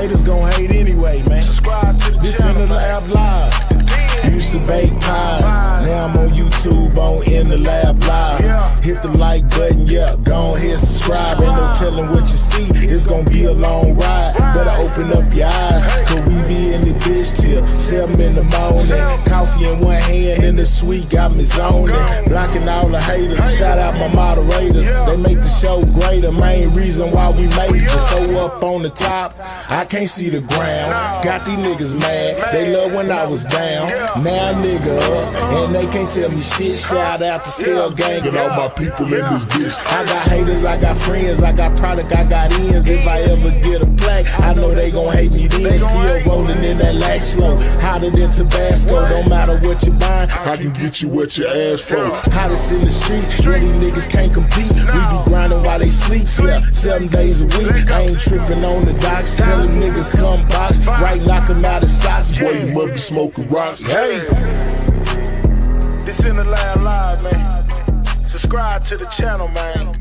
haters gon' hate anyway, man. Subscribe to the This channel, in the lab live. Used to bake pies, now I'm on YouTube on In the Lab Live. Hit the like button, yeah, go ahead subscribe. Ain't no telling what you see, it's gonna be a long ride. Better open up your eyes, cause we be in the dish till 7 in the morning. Coffee in one hand and the sweet got me zoning. Blocking all the haters, shout out my moderators. They make the show greater, main reason why we made it. So up on the top, I can't see the ground. Got these niggas mad, they love when I was down. Now nigga up, and they can't tell me shit. Shout out to Scale Gang and all my people in this bitch. I got haters, I got friends, I got product, I got ends. If I ever get a plaque, I know they gon' hate me then. Still rolling in that lag slow, hotter than Tabasco. Don't matter what you buying, I can get you what you ask for. Hottest in the streets, yeah, these niggas can't compete. We be grinding while they sleep, yeah, 7 days a week. I ain't tripping on the docks, telling niggas come box. Right, knock them out of socks, boy, you must be smoking rocks. Hey! This in the lab live, man. Subscribe to the channel, man.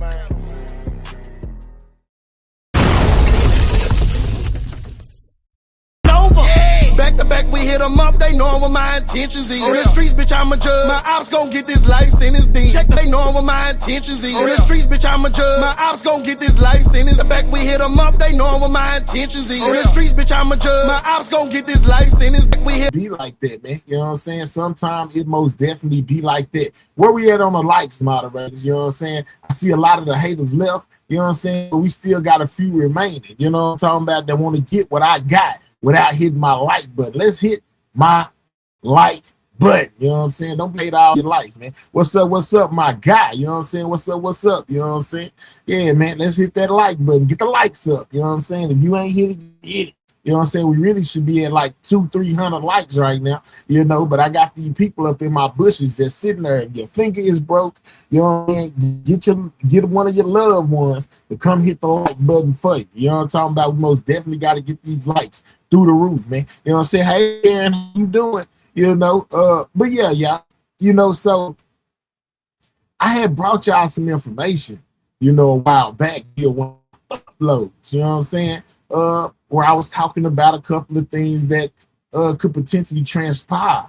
Back to back, we hit them up, they know what my intentions is. On the streets, bitch, I'm a judge. My ops gon' get this life sentence deep. Check, they know what my intentions is. On the streets, bitch, I'm a judge. My ops gon' get this life sentence. Back, we hit them up, they know what my intentions is. On the streets, bitch, I'm a judge. My ops gon' get this life sentence. Back, we hit. Be like that, man. You know what I'm saying? Sometimes it most definitely be like that. Where we at on the likes, moderators? You know what I'm saying? I see a lot of the haters left. You know what I'm saying? But we still got a few remaining. You know what I'm talking about? That want to get what I got without hitting my like button. Let's hit my like button. You know what I'm saying? Don't hate all your life, man. What's up, my guy? You know what I'm saying? What's up? You know what I'm saying? Yeah, man, let's hit that like button. Get the likes up. You know what I'm saying? If you ain't hit it, hit it. You know what I'm saying? We really should be at like 200-300 likes right now, you know, but I got these people up in my bushes just sitting there. If your finger is broke, you know what I'm saying? Get one of your loved ones to come hit the like button for you. You know what I'm talking about? We most definitely got to get these likes through the roof, man. You know what I'm saying? Hey, Aaron, how you doing? You know, but yeah, y'all, you know, so I had brought y'all some information, you know, a while back here when uploads, you know what I'm saying? Where I was talking about a couple of things that could potentially transpire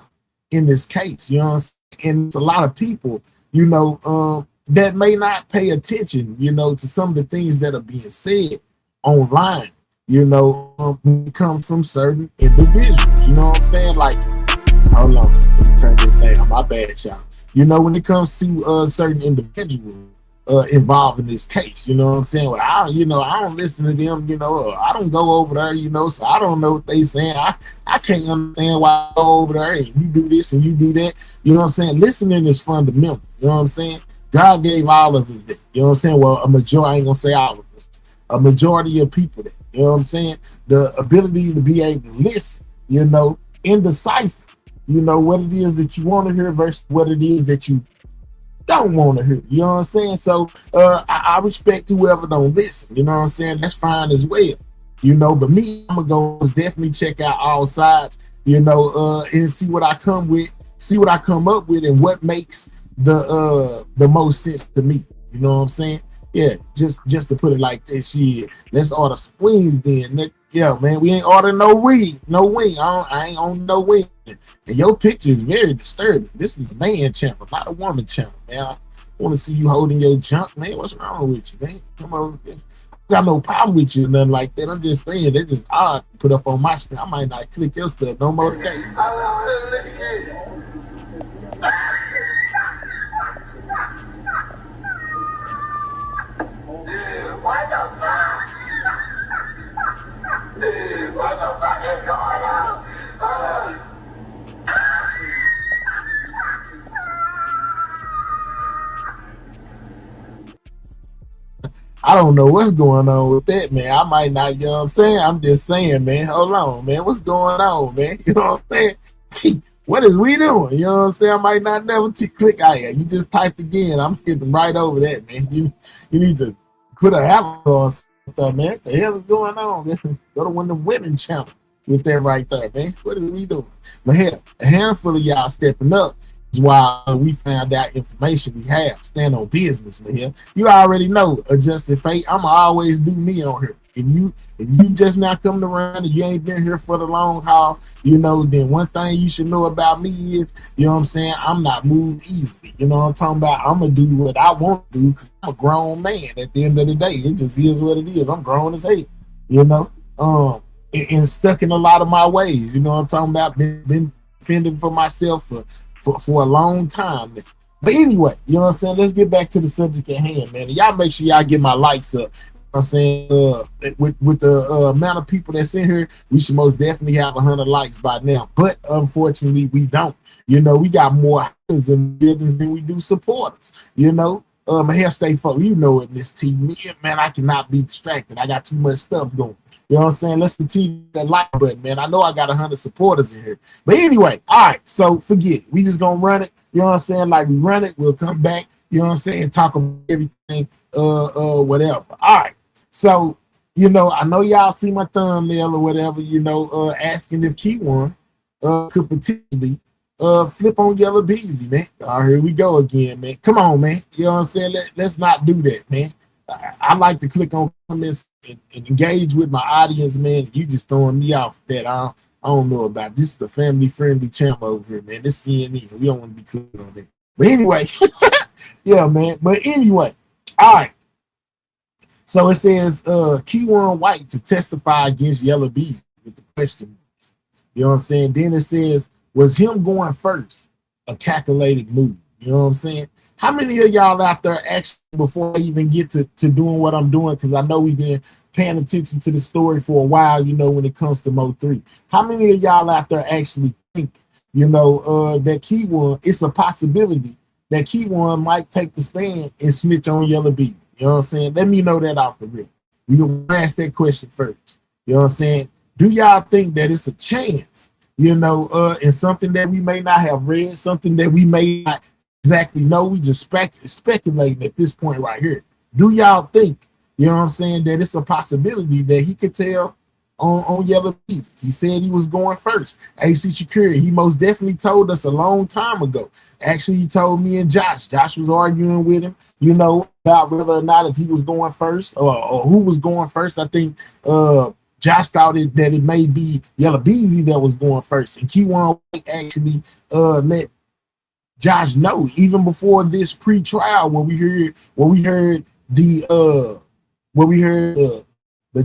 in this case, you know what I'm saying? And it's a lot of people, you know, that may not pay attention, you know, to some of the things that are being said online, you know, when it comes from certain individuals, you know what I'm saying? Like, hold on, let me turn this down, my bad, y'all. You know, when it comes to certain individuals involved in this case, you know what I'm saying? Well, I don't listen to them, you know, I don't go over there, you know, so I don't know what they saying. I can't understand why I go over there and you do this and you do that. You know what I'm saying? Listening is fundamental, you know what I'm saying? God gave all of us that, you know what I'm saying? Well, a majority, I ain't gonna say all of us, a majority of people that, you know what I'm saying? The ability to be able to listen, you know, and decipher, you know, what it is that you want to hear versus what it is that you don't want to hear, you know what I'm saying? So I respect whoever don't listen, you know what I'm saying? That's fine as well, you know, but me, I'm gonna go definitely check out all sides, you know, and see what I come up with and what makes the most sense to me, you know what I'm saying? Yeah, just to put it like this, shit, let's order some wings then. Yeah, man, we ain't ordering no wing. I ain't on no wing. And your picture is very disturbing. This is a man channel, not a woman channel, man. I want to see you holding your junk, man. What's wrong with you, man? Come over here. I got no problem with you, nothing like that. I'm just saying, they just odd to put up on my screen. I might not click your stuff no more today. What the fuck? What the fuck is going on? I don't know what's going on with that, man. I might not, you know what I'm saying? I'm just saying, man. Hold on, man. What's going on, man? You know what I'm saying? What is we doing? You know what I'm saying? I might not never click out here. You just typed again. I'm skipping right over that, man. You need to put a avatar on something, man. What the hell is going on? Go to one of the women channel with that right there, man. What is we doing? But here, a handful of y'all stepping up is why we found out information we have. Stand on business, man. Here, you already know, Adjusted Fate. I'ma always do me on here. if you just now coming around and you ain't been here for the long haul, you know, then one thing you should know about me is, you know what I'm saying, I'm not moved easily. You know what I'm talking about? I'm gonna do what I want to do because I'm a grown man. At the end of the day, it just is what it is. I'm grown as hell, you know. And stuck in a lot of my ways. You know what I'm talking about? Been defending for myself for a long time now. But anyway, you know what I'm saying? Let's get back to the subject at hand, man. And y'all make sure y'all get my likes up. I'm saying with the amount of people that's in here, we should most definitely have 100 likes by now. But unfortunately, we don't. You know, we got more haters and buildings than we do supporters. You know, my hair stay focused. You know it, Miss T. Man, I cannot be distracted. I got too much stuff going. You know what I'm saying? Let's continue that like button, man. I know I got 100 supporters in here. But anyway, all right, so forget it. We just gonna run it. You know what I'm saying? Like we run it, we'll come back, you know what I'm saying, talk about everything, whatever. All right. So, you know, I know y'all see my thumbnail or whatever, you know, asking if Kewon could potentially flip on Yella Beezy, man. All right, here we go again, man. Come on, man. You know what I'm saying? Let's not do that, man. I like to click on comments and engage with my audience, man. You just throwing me off that I don't know about. This is the family-friendly channel over here, man. This CNN. We don't want to be clicking on that. But anyway, yeah, man. But anyway, all right. So it says Kewon White to testify against Yella Beezy with the question marks. You know what I'm saying? Then it says, was him going first a calculated move? You know what I'm saying? How many of y'all out there actually, before I even get to doing what I'm doing, because I know we've been paying attention to the story for a while, you know, when it comes to Mo3. How many of y'all out there actually think, you know, that Kewon, it's a possibility that Kewon might take the stand and snitch on Yella Beezy? You know what I'm saying? Let me know that off the rip. We gonna ask that question first. You know what I'm saying? Do y'all think that it's a chance, you know, and something that we may not have read, something that we may not exactly know, we just speculating at this point right here. Do y'all think, you know what I'm saying, that it's a possibility that he could tell on Yella Beezy? He said he was going first. AC Security, he most definitely told us a long time ago. Actually, he told me and Josh. Josh was arguing with him, you know, about whether or not if he was going first or who was going first. I think Josh thought that it may be Yella Beezy that was going first. And Kewon actually let Josh know even before this pre-trial where we heard the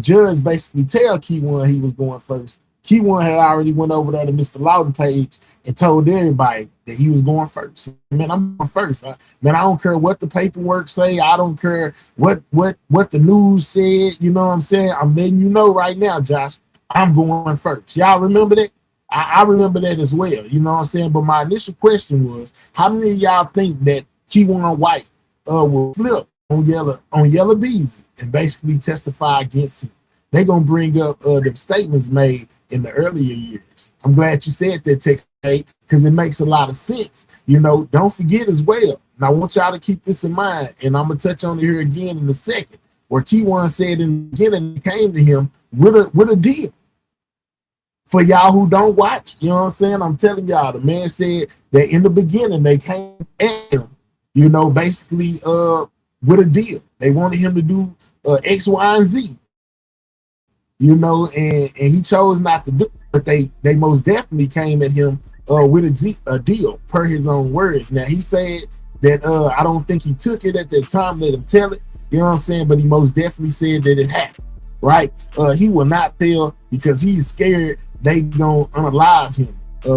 judge basically tell Kewon he was going first. Kewon had already went over there to Mr. Lawton page and told everybody that he was going first. Man, I'm going first. Man, I don't care what the paperwork say. I don't care what the news said. You know what I'm saying? I'm letting you know right now, Josh, I'm going first. Y'all remember that? I remember that as well. You know what I'm saying? But my initial question was, how many of y'all think that Kewon White will flip on Yella Beezy and basically testify against him? They're going to bring up the statements made in the earlier years. I'm glad you said that, Tex, because it makes a lot of sense. You know, don't forget as well, and I want y'all to keep this in mind, and I'm going to touch on it here again in a second, where Kewon said in the beginning, it came to him with a deal. For y'all who don't watch, you know what I'm saying? I'm telling y'all, the man said that in the beginning, they came at him, you know, basically with a deal. They wanted him to do X, Y, and Z. You know, and he chose not to do it, but they most definitely came at him with a deal, per his own words. Now, he said that I don't think he took it at that time, let him tell it, you know what I'm saying, but he most definitely said that it happened, right? He will not tell because he's scared they gonna unalive him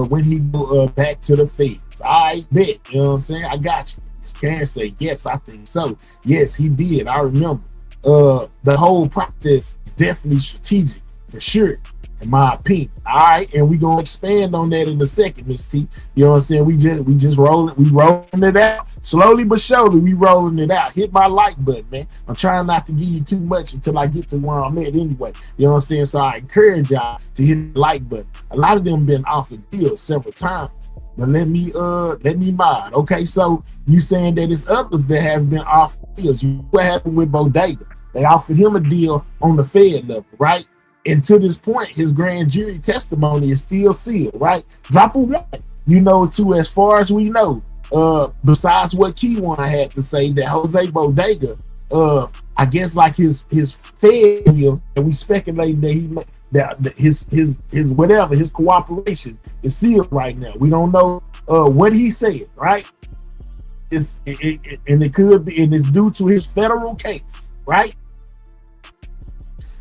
when he go back to the feds. All right, bet, you know what I'm saying? I got you. Miss Karen say, yes, I think so. Yes, he did, I remember. The whole process is definitely strategic, for sure, in my opinion. All right, and we're gonna expand on that in a second, Miss T. You know what I'm saying? We just rolling it out. Slowly but surely, we rolling it out. Hit my like button, man. I'm trying not to give you too much until I get to where I'm at anyway. You know what I'm saying? So I encourage y'all to hit the like button. A lot of them been offered deals several times. But let me mod. Okay, so you saying that it's others that have been offered deals. What happened with Bodega? They offered him a deal on the Fed level, right? And to this point, his grand jury testimony is still sealed, right? Drop a one, you know, to as far as we know, besides what Kewon had to say, that Jose Bodega I guess like his Fed deal, and we speculating that he that his whatever, his cooperation is sealed right now. We don't know what he said, right? And it could be, and it's due to his federal case, right?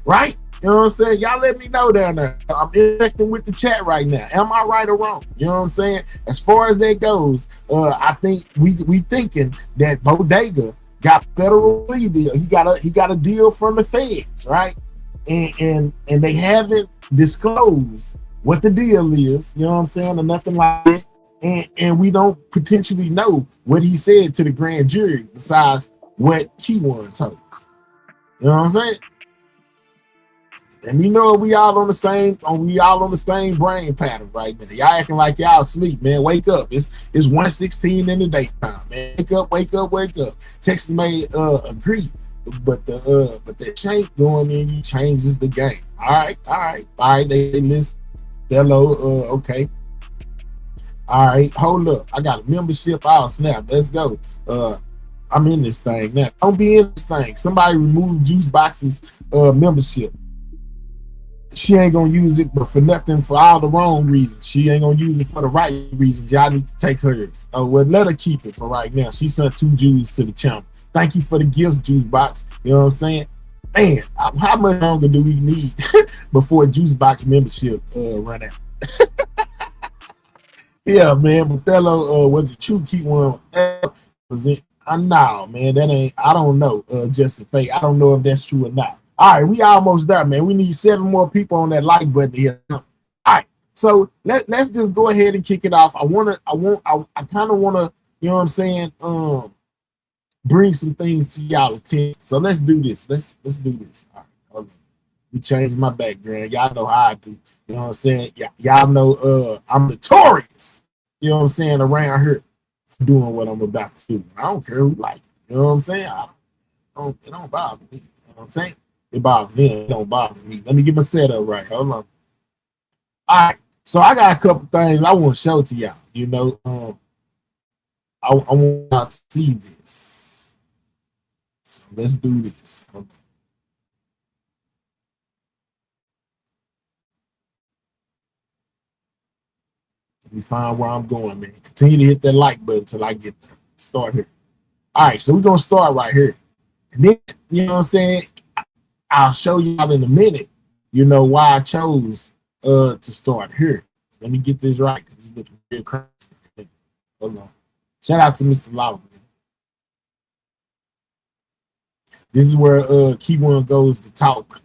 Right? You know what I'm saying? Y'all let me know down there. I'm interacting with the chat right now. Am I right or wrong? You know what I'm saying? As far as that goes, I think we thinking that Bodega got federal plea deal. He got a deal from the feds, right? And they haven't disclosed what the deal is, you know what I'm saying, or nothing like that. And we don't potentially know what he said to the grand jury besides what Kewon told us. You know what I'm saying? And we know we all on the same brain pattern right now. Y'all acting like y'all asleep, man. Wake up. It's 1:16 in the daytime, man. Wake up. Texas may agree, but the change going in changes the game. All right. They listen. Hello, okay. All right, hold up. I got a membership. I'll snap. Let's go. I'm in this thing now. Don't be in this thing. Somebody remove Juicebox's membership. She ain't gonna use it, but for nothing, for all the wrong reasons. She ain't gonna use it for the right reasons. Y'all need to take hers. Well, let her keep it for right now. She sent 2 Jews to the channel. Thank you for the gifts, Juicebox. You know what I'm saying? Man, how much longer do we need before Juicebox membership run out? Yeah, man. Othello was it true? Kewon was it? Nah, man. That ain't. I don't know. Justin Fate. I don't know if that's true or not. All right, we almost there, man. We need 7 more people on that like button here. All right, so let's just go ahead and kick it off. I kind of wanna, you know what I'm saying, bring some things to y'all attention. So let's do this. Let's do this. All right, hold on. We changed my background. Y'all know how I do. You know what I'm saying? Y'all know I'm notorious. You know what I'm saying, around here for doing what I'm about to do. I don't care who like it. You know what I'm saying? It don't bother me. You know what I'm saying? It bothers them. It don't bother me. Let me get my setup right. Hold on. All right. So I got a couple things I want to show to y'all. You know, I want y'all to see this. So let's do this. Okay. Let me find where I'm going, man. Continue to hit that like button until I get there. Start here. All right. So we're going to start right here. And then, you know what I'm saying? I'll show y'all in a minute, you know, why I chose to start here. Let me get this right because it's looking real crazy. Hold on. Shout out to Mr. Lawler. This is where Kewon goes to talk,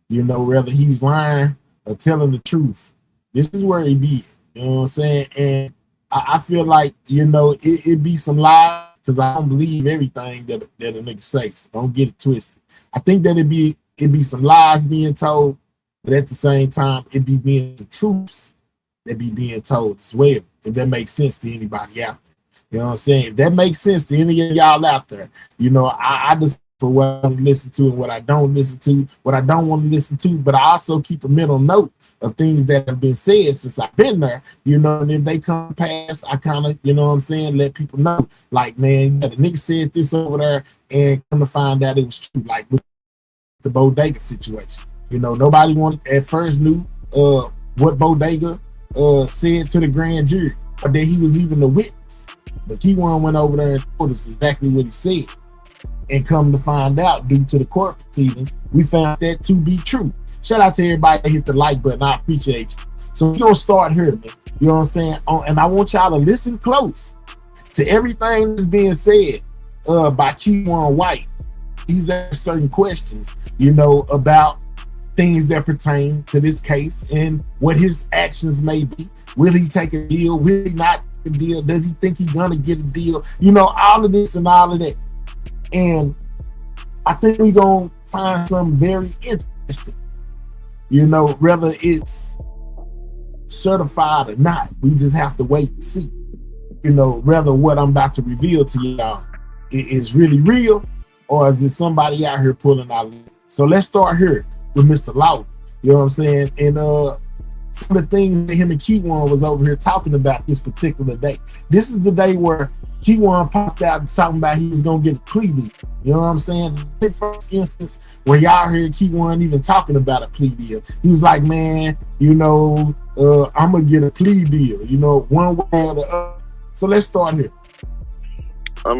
you know, whether he's lying or telling the truth. This is where he be, you know what I'm saying? And I feel like, you know, it be some lies because I don't believe everything that a nigga says. So don't get it twisted. I think that it be some lies being told, but at the same time, it be being the truths that be being told as well, if that makes sense to anybody out there. You know what I'm saying? If that makes sense to any of y'all out there, you know, I just for what I listen to and what I don't listen to, what I don't want to listen to, but I also keep a mental note of things that have been said since I've been there, you know, and if they come past, I kind of, you know what I'm saying, let people know, like, man, the nigga said this over there, and come to find out it was true, like with the Bodega situation. You know, nobody at first knew what Bodega said to the grand jury, or that he was even a witness. But Kewon went over there and told us exactly what he said. And come to find out, due to the court proceedings, we found that to be true. Shout out to everybody that hit the like button. I appreciate you. So we're going to start here, man. You know what I'm saying? And I want y'all to listen close to everything that's being said by Kewon White. He's asked certain questions, you know, about things that pertain to this case and what his actions may be. Will he take a deal? Will he not take a deal? Does he think he's going to get a deal? You know, all of this and all of that. And I think we're going to find something very interesting. You know, whether it's certified or not, we just have to wait and see. You know, whether what I'm about to reveal to y'all is really real, or is it somebody out here pulling out? So let's start here with Mr. Lawler. You know what I'm saying? And some of the things that him and Kewon was over here talking about this particular day. This is the day where Kewon popped out talking about he was gonna get a plea deal. You know what I'm saying? The first instance where y'all heard Kewon even talking about a plea deal, he was like, man, you know, I'm gonna get a plea deal, you know, one way or the other. So let's start here. Wait,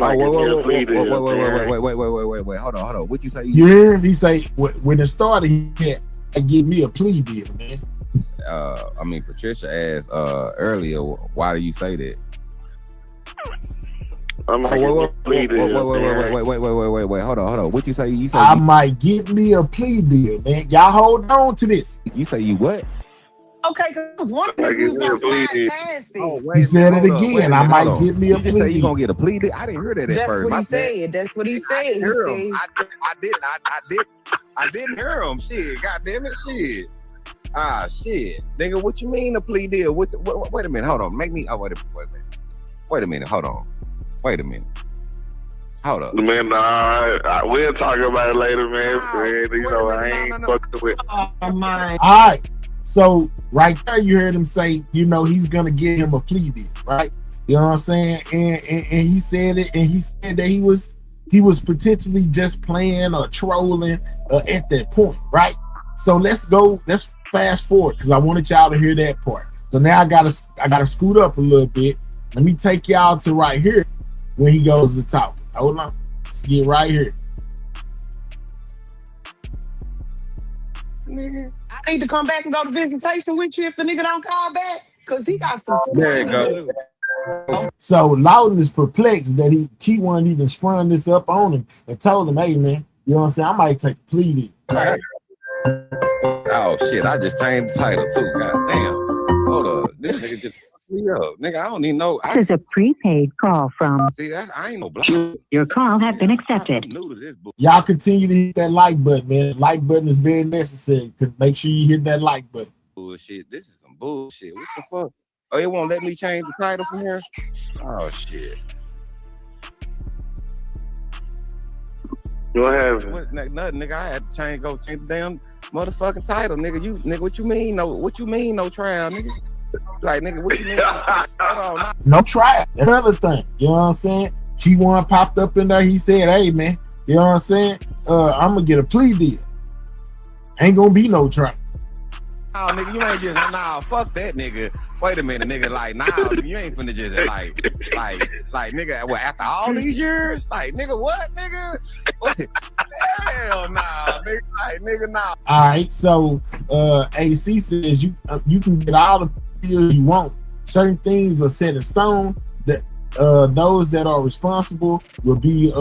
hold on. What you say? You hear him? He say, when it started, he had to give me a plea deal, man. I mean, Patricia asked earlier, why do you say that? Wait, hold on. What you say? You say I might get me a plea deal, man. Y'all hold on to this. You say you what? Okay, because I was wondering if you was gonna slide past it. He said it again. I might get me a plea deal. You gonna get a plea deal? I didn't hear that at first. That's what he said. I didn't hear him. Shit, goddamn it, shit. Shit, nigga. What you mean a plea deal? Wait a minute. Hold on. Wait a minute. Hold on. Wait a minute. Hold up. Man, we'll talk about it later, man. You know, I ain't fucking with. Oh, my. All right. So right there, you heard him say, you know, he's gonna give him a plea deal, right? You know what I'm saying? And he said it, and he said that he was potentially just playing or trolling at that point, right? So let's fast forward because I wanted y'all to hear that part. So now I gotta scoot up a little bit. Let me take y'all to right here when he goes to talk. Hold on. Let's get right here. Nigga, I need to come back and go to visitation with you if the nigga don't call back. Cause he got some. There you go. So Loudon is perplexed that Kewon even sprung this up on him and told him, hey man, you know what I'm saying? I might take a plea deal. Right. Oh shit, I just changed the title too. God damn. Hold up. This nigga just me up. Nigga, I don't even know. This is a prepaid call from. See that? I ain't no block. Your call has been accepted. I'm new to this book. Y'all continue to hit that like button, man. Like button is very necessary. Make sure you hit that like button. Bullshit. This is some bullshit. What the fuck? Oh, it won't let me change the title from here? Oh shit. What happened? Nothing, nigga. I had to change the damn motherfucking title, nigga. What you mean? No trial, nigga? Like, nigga, what you mean? Hold on, no trial. That's another thing. You know what I'm saying? Kewon popped up in there. He said, hey, man, you know what I'm saying? I'm going to get a plea deal. Ain't going to be no trial. Oh, nigga, you ain't just, nah, fuck that, nigga. Wait a minute, nigga. Like, nah, you ain't finna just, like, nigga, well, after all these years? Like, nigga, what, nigga? Hell nah, nigga. Like, nigga, nah. All right, so AC says you can get all the deals you want. Certain things are set in stone. That those that are responsible will be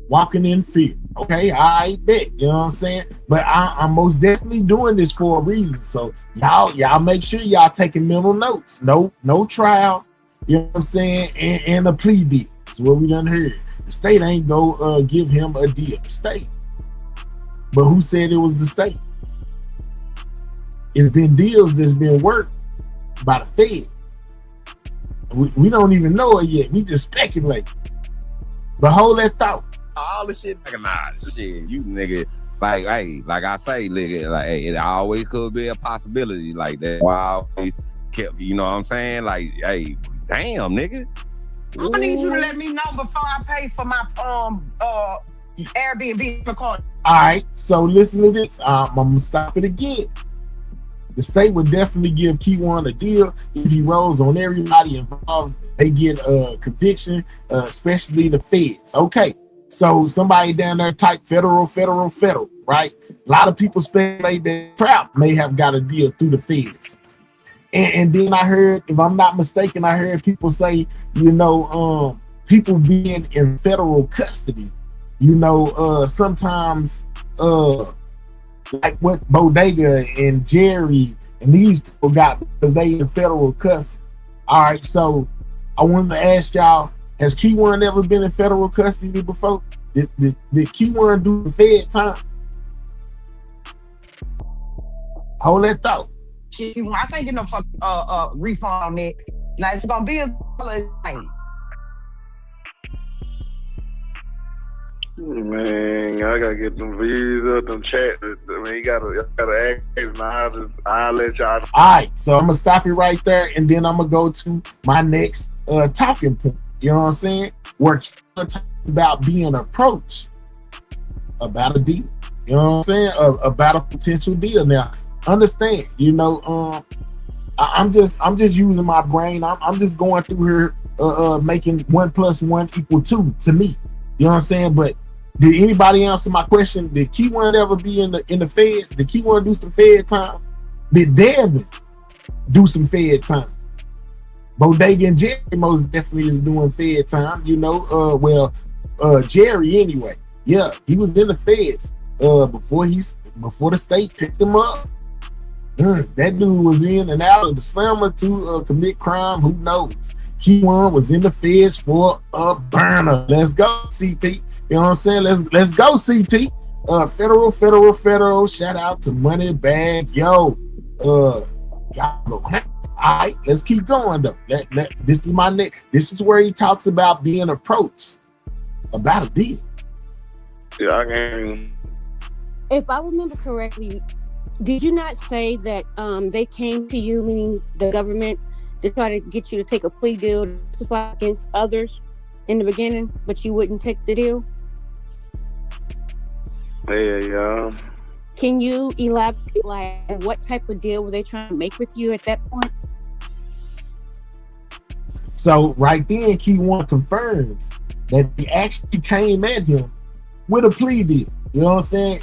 walking in fear. Okay, I bet. You know what I'm saying? But I'm most definitely doing this for a reason. So y'all make sure y'all taking mental notes. No trial. You know what I'm saying? And a plea deal. That's what we done heard. The state ain't go give him a deal. The state. But who said it was the state? It's been deals that's been worked by the Fed. We don't even know it yet. We just speculate. But hold that thought. All the shit, like, nah, shit, you nigga, like, hey, like I say, nigga, like, hey, it always could be a possibility like that. Why I always kept, you know what I'm saying? Like, hey, damn, nigga. I'm gonna need you to let me know before I pay for my Airbnb record. All right, so listen to this. I'm gonna stop it again. The state would definitely give Kewon a deal if he rolls on everybody involved. They get a conviction, especially the feds. Okay. So somebody down there type federal, right? A lot of people speculate that Trap may have got a deal through the feds. And then I heard, if I'm not mistaken, I heard people say, you know, people being in federal custody, you know, sometimes like what Bodega and Jerry and these people got because they in federal custody. All right, so I wanted to ask y'all, has Kewon ever been in federal custody before? Did Kewon do the Fed time? Hold that thought. I can't get no refund on that. Now it's gonna be a couple of days. Man, I gotta get them views up, them chats. I mean, you gotta ask. I'll let y'all. All right, so I'm gonna stop you right there, and then I'm gonna go to my next talking point. You know what I'm saying? Where Kewon talks about being approached about a deal. You know what I'm saying? About a potential deal. Now, understand, you know, I'm just using my brain. I'm just going through here, making 1 + 1 = 2 to me. You know what I'm saying? But did anybody answer my question? Did Kewon ever be in the feds? Did Kewon do some fed time? Did Devin do some fed time? Bodega and Jerry most definitely is doing fed time. You know, Jerry anyway. Yeah, he was in the feds before the state picked him up. That dude was in and out of the slammer to commit crime. Who knows? Kewon was in the feds for a burner. Let's go, CP. You know what I'm saying? Let's go, CT. Federal. Shout out to Moneybag. Yo, y'all go. All right, let's keep going though. This is my next. This is where he talks about being approached about a deal. Yeah, I can. If I remember correctly, did you not say that they came to you, meaning the government, to try to get you to take a plea deal to testify against others in the beginning, but you wouldn't take the deal? Yeah. Can you elaborate, like, what type of deal were they trying to make with you at that point? So right then, Kewon confirms that they actually came at him with a plea deal. You know what I'm saying?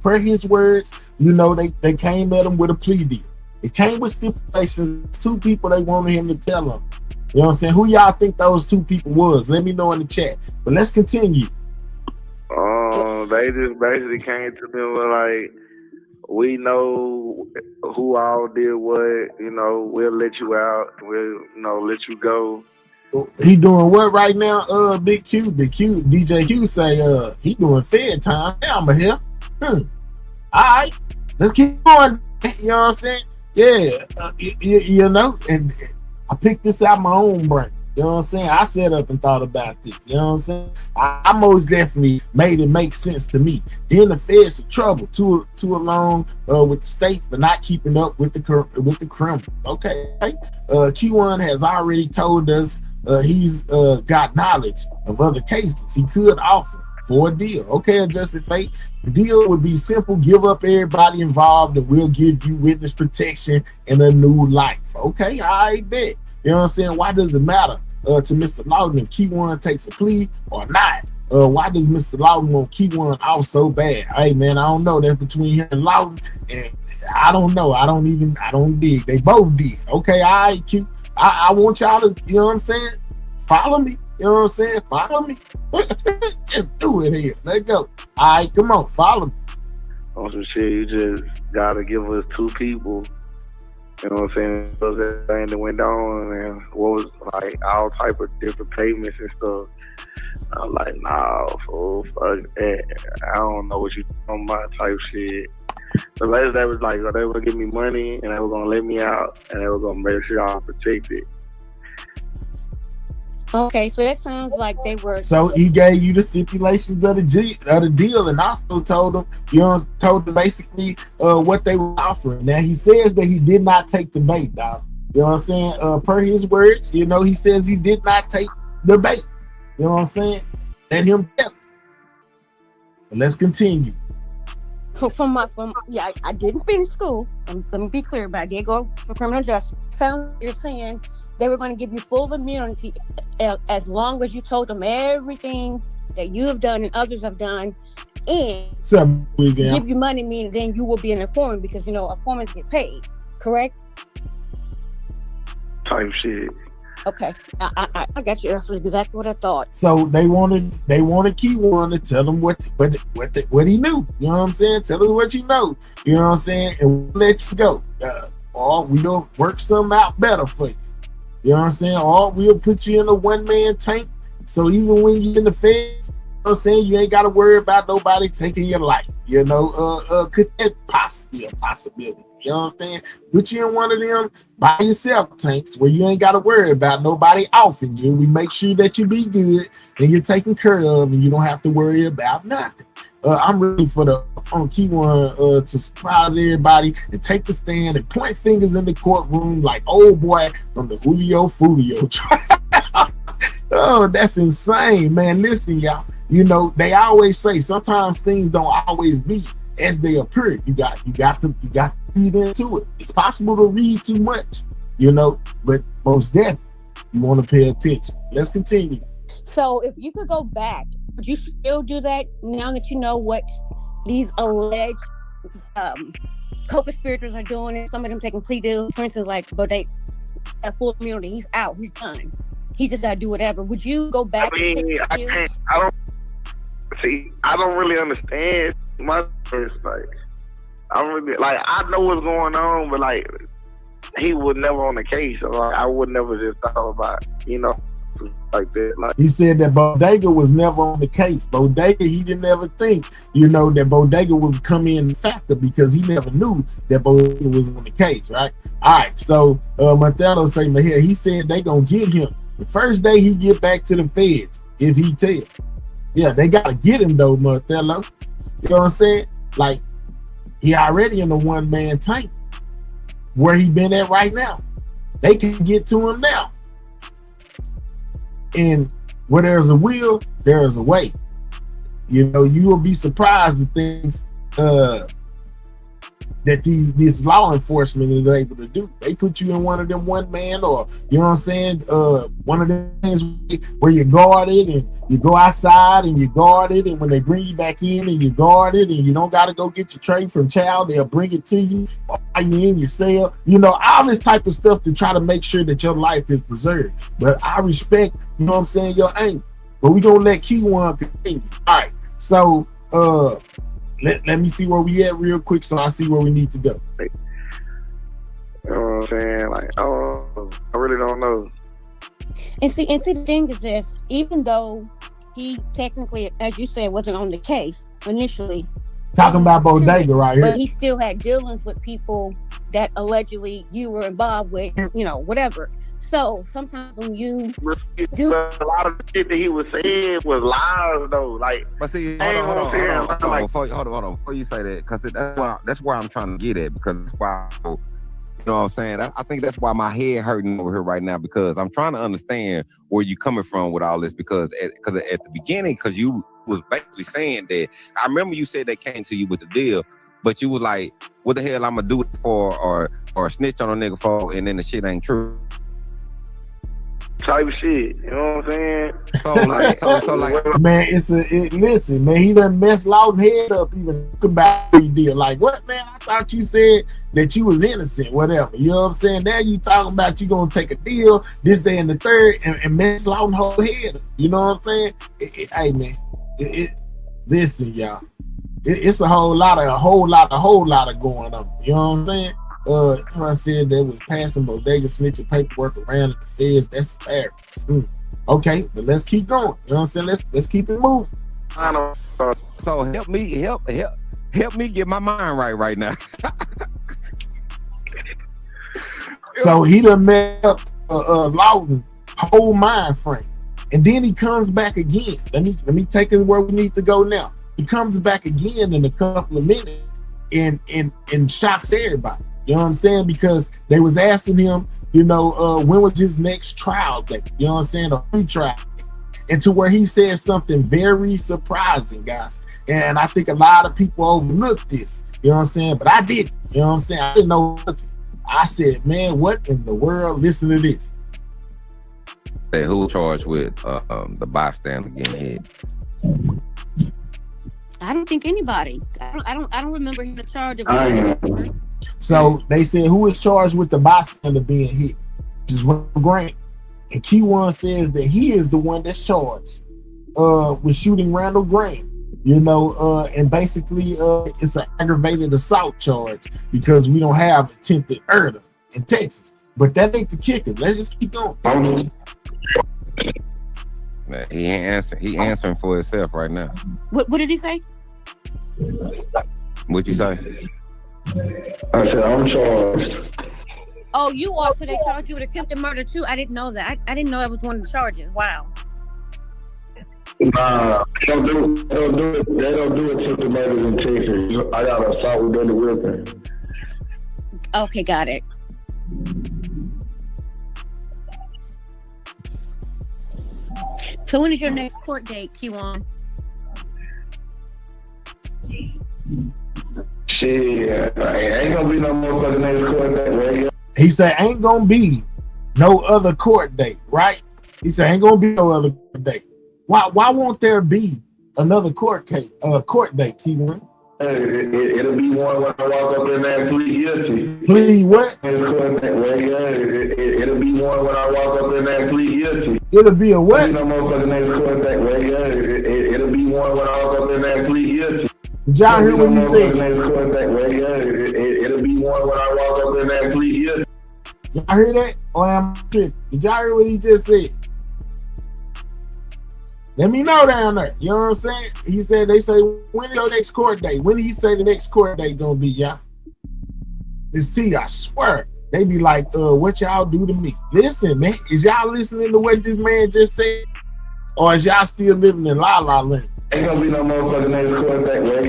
Per his words, you know, they came at him with a plea deal. It came with stipulations. 2 people they wanted him to tell them. You know what I'm saying? Who y'all think those 2 people was? Let me know in the chat. But let's continue. They just basically came to me with like, we know who all did what, you know, we'll let you out, we'll, you know, let you go. He doing what right now? Big Q, DJ Q say he doing fed time. Yeah, I'm here. All right, let's keep going. You know what I'm saying? Yeah, you know, and I picked this out my own brain. You know what I'm saying? I sat up and thought about this. You know what I'm saying? I most definitely made it make sense to me. Then the feds in trouble, too along with the state for not keeping up with the criminal. Okay, Kewon has already told us he's got knowledge of other cases he could offer for a deal. Okay, Adjusted Fate. The deal would be simple: give up everybody involved, and we'll give you witness protection and a new life. Okay, I bet. You know what I'm saying? Why does it matter to Mr. Lawton if Kewon takes a plea or not? Why does Mr. Lawton want Kewon out so bad? Hey man, I don't know. That's between him and Lawton, and I don't know. I don't dig. They both did. Okay, all right, Q. I want y'all to, you know what I'm saying? Follow me. You know what I'm saying? Follow me. Just do it here. Let's go. All right, come on, follow me. On some shit, you just gotta give us 2 people. You know what I'm saying? So that thing that went down and what was like all type of different payments and stuff. I'm like, nah, fool, fuck that. I don't know what you talking about type shit. The last day was like, they were gonna give me money and they were gonna let me out and they were gonna make sure I'm protected. Okay, so that sounds like they were. So he gave you the stipulations of the deal, and also told them, told them basically what they were offering. Now he says that he did not take the bait, dog. You know what I'm saying? Per his words, you know, he says he did not take the bait. You know what I'm saying? Let him tell it. And let's continue. I didn't finish school. Let me be clear, but I did go for criminal justice. So you're saying they were going to give you full immunity as long as you told them everything that you have done and others have done, and give you money, meaning then you will be an informant because, you know, informants get paid, correct? Type shit. Okay, I got you. That's exactly what I thought. So they wanted Kewon to tell them what he knew. You know what I'm saying? Tell us what you know. You know what I'm saying? And we'll let you go. Or we'll work something out better for you. You know what I'm saying? Or we'll put you in a 1-man tank. So even when you're in the feds, you know what I'm saying, you ain't got to worry about nobody taking your life. You know, could that possibly be a possibility? You know what I'm saying? Put you in one of them by yourself tanks where you ain't got to worry about nobody offing you. We make sure that you be good and you're taken care of and you don't have to worry about nothing. I'm ready for Kewon to surprise everybody and take the stand and point fingers in the courtroom like old boy from the Julio Fulio trial. Oh, that's insane, man. Listen, y'all. You know, they always say sometimes things don't always be as they appear. You got to read into it. It's possible to read too much, you know, but most definitely you want to pay attention. Let's continue. So if you could go back, would you still do that now that you know what these alleged co-conspirators are doing, and some of them taking plea deals? For instance, like Bodega, at full immunity, he's out, he's done. He just gotta do whatever. Would you go back? I mean, I don't really understand my first, like, I really, like, I know what's going on, but like, he was never on the case, so like, I would never just thought about, you know, like that. Like, he said that Bodega was never on the case. Bodega, he didn't ever think, you know, that Bodega would come in factor because he never knew that Bodega was on the case, right? All right, so Montello say, here, he said they gonna get him the first day he get back to the feds if he tell. Yeah, they gotta get him though, Montello. You know what I'm saying? Like, he already in the one-man tank. Where he been at right now, they can get to him now. And where there's a will, there is a way. You know, you will be surprised at things that this law enforcement is able to do. They put you in one of them one man, or you know what I'm saying, one of the things where you guard it and you go outside and you guard it, and when they bring you back in and you guard it, and you don't got to go get your tray from child, they'll bring it to you while you in your cell. You know, all this type of stuff to try to make sure that your life is preserved. But I respect, you know what I'm saying, your aim. But we gonna let Kewon continue. All right, so let me see where we at real quick, so I see where we need to go. You know what I'm saying? Like, oh, I really don't know. And see, the thing is this: even though he technically, as you said, wasn't on the case initially, talking about Bodega right here, but he still had dealings with people that allegedly you were involved with, you know, whatever. So sometimes when you do a lot of the shit that he was saying was lies, though. Like, but see, hold on, before you say that, because that's where I'm trying to get at, because that's why, you know what I'm saying? I think that's why my head hurting over here right now, because I'm trying to understand where you coming from with all this, because at the beginning, because you was basically saying that, I remember you said they came to you with the deal, but you was like, what the hell I'm gonna do it for, or snitch on a nigga for, and then the shit ain't true. Type of shit, you know what I'm saying? So like, man, listen, man, he done messed Lawton head up even about what he did. Like, what, man? I thought you said that you was innocent, whatever. You know what I'm saying? Now you talking about you gonna take a deal this day and the third and mess Lawton whole head up. You know what I'm saying? Hey, man, listen, y'all. It's a whole lot of going on. You know what I'm saying? I said they was passing Bodega snitching paperwork around at the feds. That's embarrassing. Okay, but let's keep going. You know what I'm saying? Let's keep it moving. I know. So help me get my mind right now. So he done messed up Lawton whole mind frame, and then he comes back again. Let me take it where we need to go now. He comes back again in a couple of minutes and shocks everybody. You know what I'm saying? Because they was asking him, you know, when was his next trial date? You know what I'm saying? A free trial. And to where he said something very surprising, guys. And I think a lot of people overlooked this. You know what I'm saying? But I did. You know what I'm saying? I didn't know. I said, man, what in the world? Listen to this. Hey, who charged with the bystander getting hit? I don't think anybody. I don't remember him in charge of. So they said, who is charged with the bystander being hit? Which is Randall Grant. And Kewon says that he is the one that's charged with shooting Randall Grant. You know, and basically it's an aggravated assault charge because we don't have attempted murder in Texas. But that ain't the kicker. Let's just keep going. Man, he answering for himself right now. What did he say? What'd you say? I said, I'm charged. Oh, you are. So they charged you with attempted murder too? I didn't know that. I didn't know that was one of the charges. Wow. Nah, they don't do attempted murder in Texas. I got assault with deadly weapon. Okay, got it. So when is your next court date, Kewon? Shit, ain't gonna be no more fucking next court date, right? He said ain't gonna be no other court date, right? He said ain't gonna be no other court date. Why won't there be another court date, Kewon? It'll be one when I walk up in there and plead guilty. Plead what? It'll be one when I walk up in there and plead guilty. It'll be a what? No more fucking next court date, right? It'll be one when I walk up in there and plead guilty. Did y'all hear what he said? It'll be one when I walk up in there and plead guilty. Y'all hear that? Or am I tripping? Did y'all hear what he just said? Let me know down there. You know what I'm saying? He said, they say, when is your next court date? When did he say the next court date gonna be, y'all? This T, I swear. They be like, what y'all do to me? Listen, man, is y'all listening to what this man just said? Or is y'all still living in La La Land? Ain't gonna be no motherfucking next court date, right?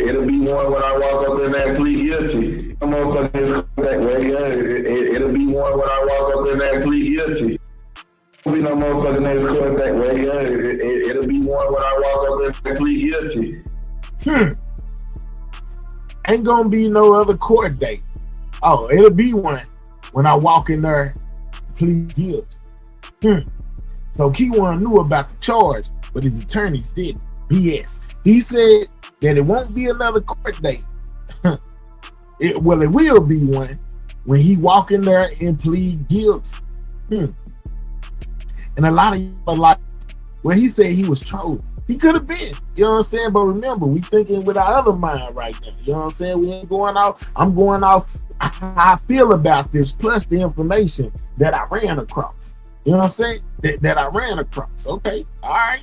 It'll be one when I walk up in there and plead guilty. No motherfucking next court date, right? It'll be one when I walk up in there and plead guilty. Be no motherfucking next court date, right? It'll be one when I walk up and plead guilty. Ain't gonna be no other court date. Oh, it'll be one when I walk in there and plead guilty. So Kewon knew about the charge, but his attorneys didn't. BS. He said that it won't be another court date. It will be one when he walk in there and plead guilty. And a lot of you are like, well, he said he was trolling. He could have been, you know what I'm saying? But remember, we thinking with our other mind right now. You know what I'm saying? We ain't going off. I'm going off how I feel about this, plus the information that I ran across. You know what I'm saying? That I ran across. Okay, all right.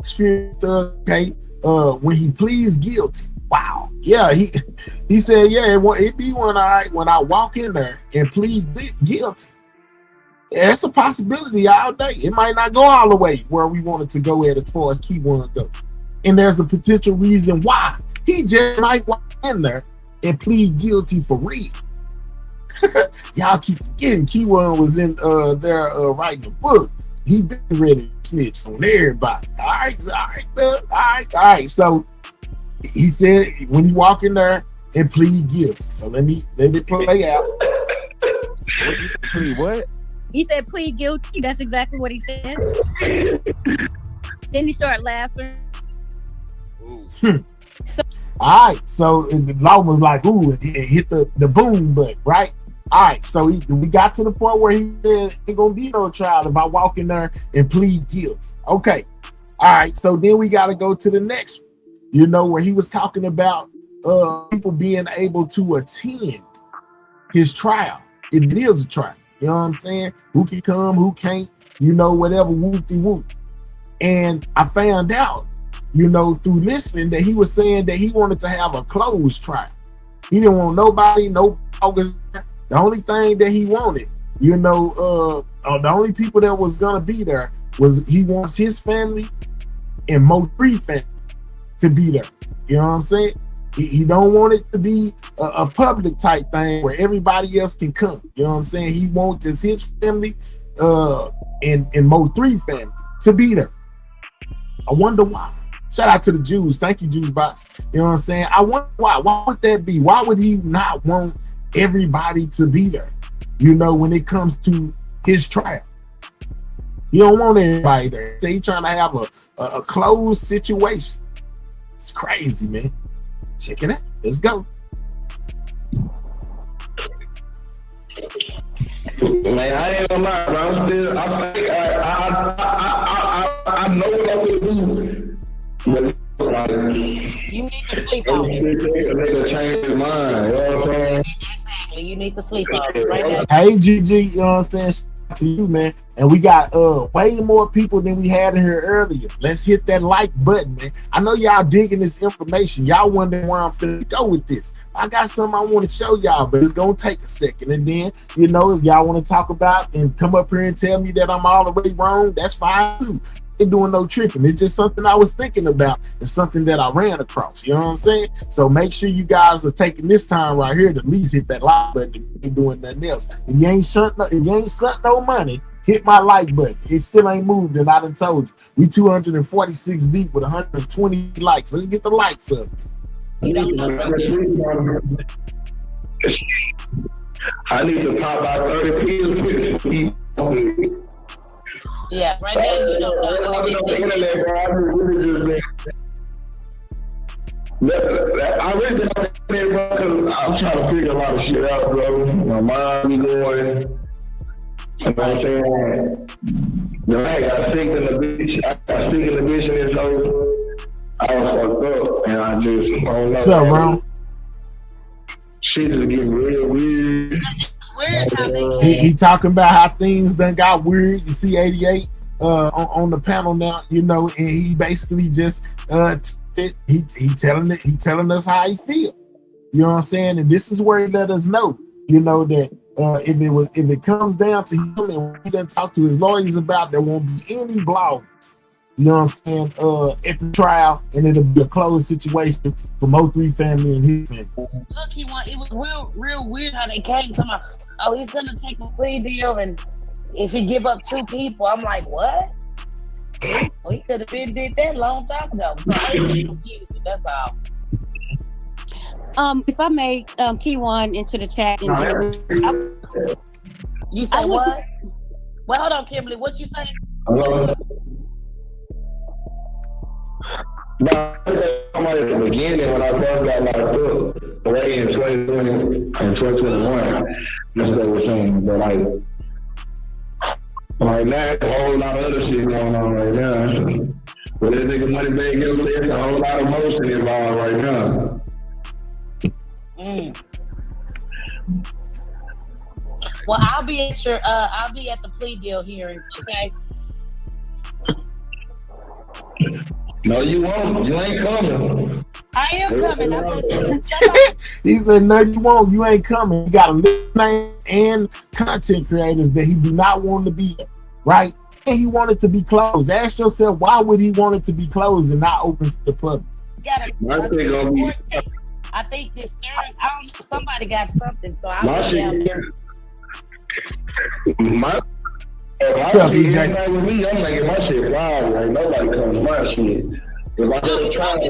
Spirit, okay. When he pleads guilty. Wow. Yeah, he said, yeah, it be one, all right, when I walk in there and plead guilty. Yeah, it's a possibility all day. It might not go all the way where we wanted to go at as far as Kewon goes. And there's a potential reason why he just might walk in there and plead guilty for real. Y'all keep forgetting Kewon was in there writing a book. He been ready to snitch on everybody. All right. So he said when he walk in there and plead guilty. So let me play out. What you say, plead what? He said plead guilty. That's exactly what he said. Then he started laughing. All right, so the law was like, ooh, and hit the boom button, right? All right, so we got to the point where he said, ain't gonna be no trial if I walk in there and plead guilty. Okay, all right, so then we got to go to the next one, you know, where he was talking about people being able to attend his trial, if it is a trial. You know what I'm saying? Who can come, who can't, you know, whatever, whoop-de-whoop. And I found out, you know, through listening that he was saying that he wanted to have a closed trial. He didn't want nobody, no August. The only thing that he wanted, you know, the only people that was gonna be there was he wants his family and Mo 3 family to be there. You know what I'm saying? He don't want it to be a public type thing where everybody else can come. You know what I'm saying? He wants just his family and Mo 3 family to be there. I wonder why. Shout out to the Jews. Thank you, Jews Box. You know what I'm saying? I wonder why. Why would that be? Why would he not want everybody to be there? You know, when it comes to his trial. You don't want everybody there. So he's trying to have a closed situation. It's crazy, man. Check it out. Let's go. Man, I ain't gonna lie, bro. I know what I'm gonna do. You need to sleep on it. Nigga change his mind. You know what I'm saying? Exactly. You need to sleep on it right now. Hey, GG, you know what I'm saying? Shout out to you, man. And we got way more people than we had in here earlier. Let's hit that like button, man. I know y'all digging this information. Y'all wondering where I'm finna go with this. I got something I want to show y'all, but it's gonna take a second. And then, you know, if y'all want to talk about and come up here and tell me that I'm all the way wrong, that's fine too. Ain't doing no tripping. It's just something I was thinking about and something that I ran across. You know what I'm saying? So make sure you guys are taking this time right here to at least hit that like button if you ain't doing nothing else. If you ain't sent no money, Hit my like button. It still ain't moved, and I done told you. We 246 deep with 120 likes. Let's get the likes up. I need to pop out 30 pills. Yeah, right now you don't know what shit. I really don't know because I'm trying to figure a lot of shit out, bro. My mind be going. You know what I'm saying? I got sick in the bitch. And it's over. I was fucked up, and I just don't know. What's up, bro? Shit just getting real weird. It's weird how He talking about how things done got weird. You see 88 on the panel now, you know, and he basically just he telling us how he feel. You know what I'm saying? And this is where he let us know, you know, that if it comes down to him and he doesn't talk to his lawyers about, there won't be any blogs. You know what I'm saying? At the trial, and it'll be a closed situation for Mo3 family and his family. Look, it was real weird how they came to my, oh, he's gonna take a plea deal, and if he give up 2 people, I'm like, what? Well, he could have been did that a long time ago. So I was just confused. That's all. If I may, Kewon into the chat. You say what? Well, hold on, Kimberly. What you say? No, I'm at the beginning when I first got locked up, way in 2020 and 2021. That's what we're saying. But like now, there's a whole lot of other shit going on right now. But this nigga money bag, there's a whole lot of motion involved right now. Well, I'll be at the plea deal hearings, okay? No, you won't. You ain't coming. I am coming. He said, no, you won't. You ain't coming. You got a list name and content creators that he do not want to be, right? And he wanted to be closed. Ask yourself, why would he want it to be closed and not open to the public? I think this Thursday, I don't know, somebody got something, so I'll be down there. What's up, DJ? With me, I'm making my shit live. Like, nobody comes to my shit. If I just try to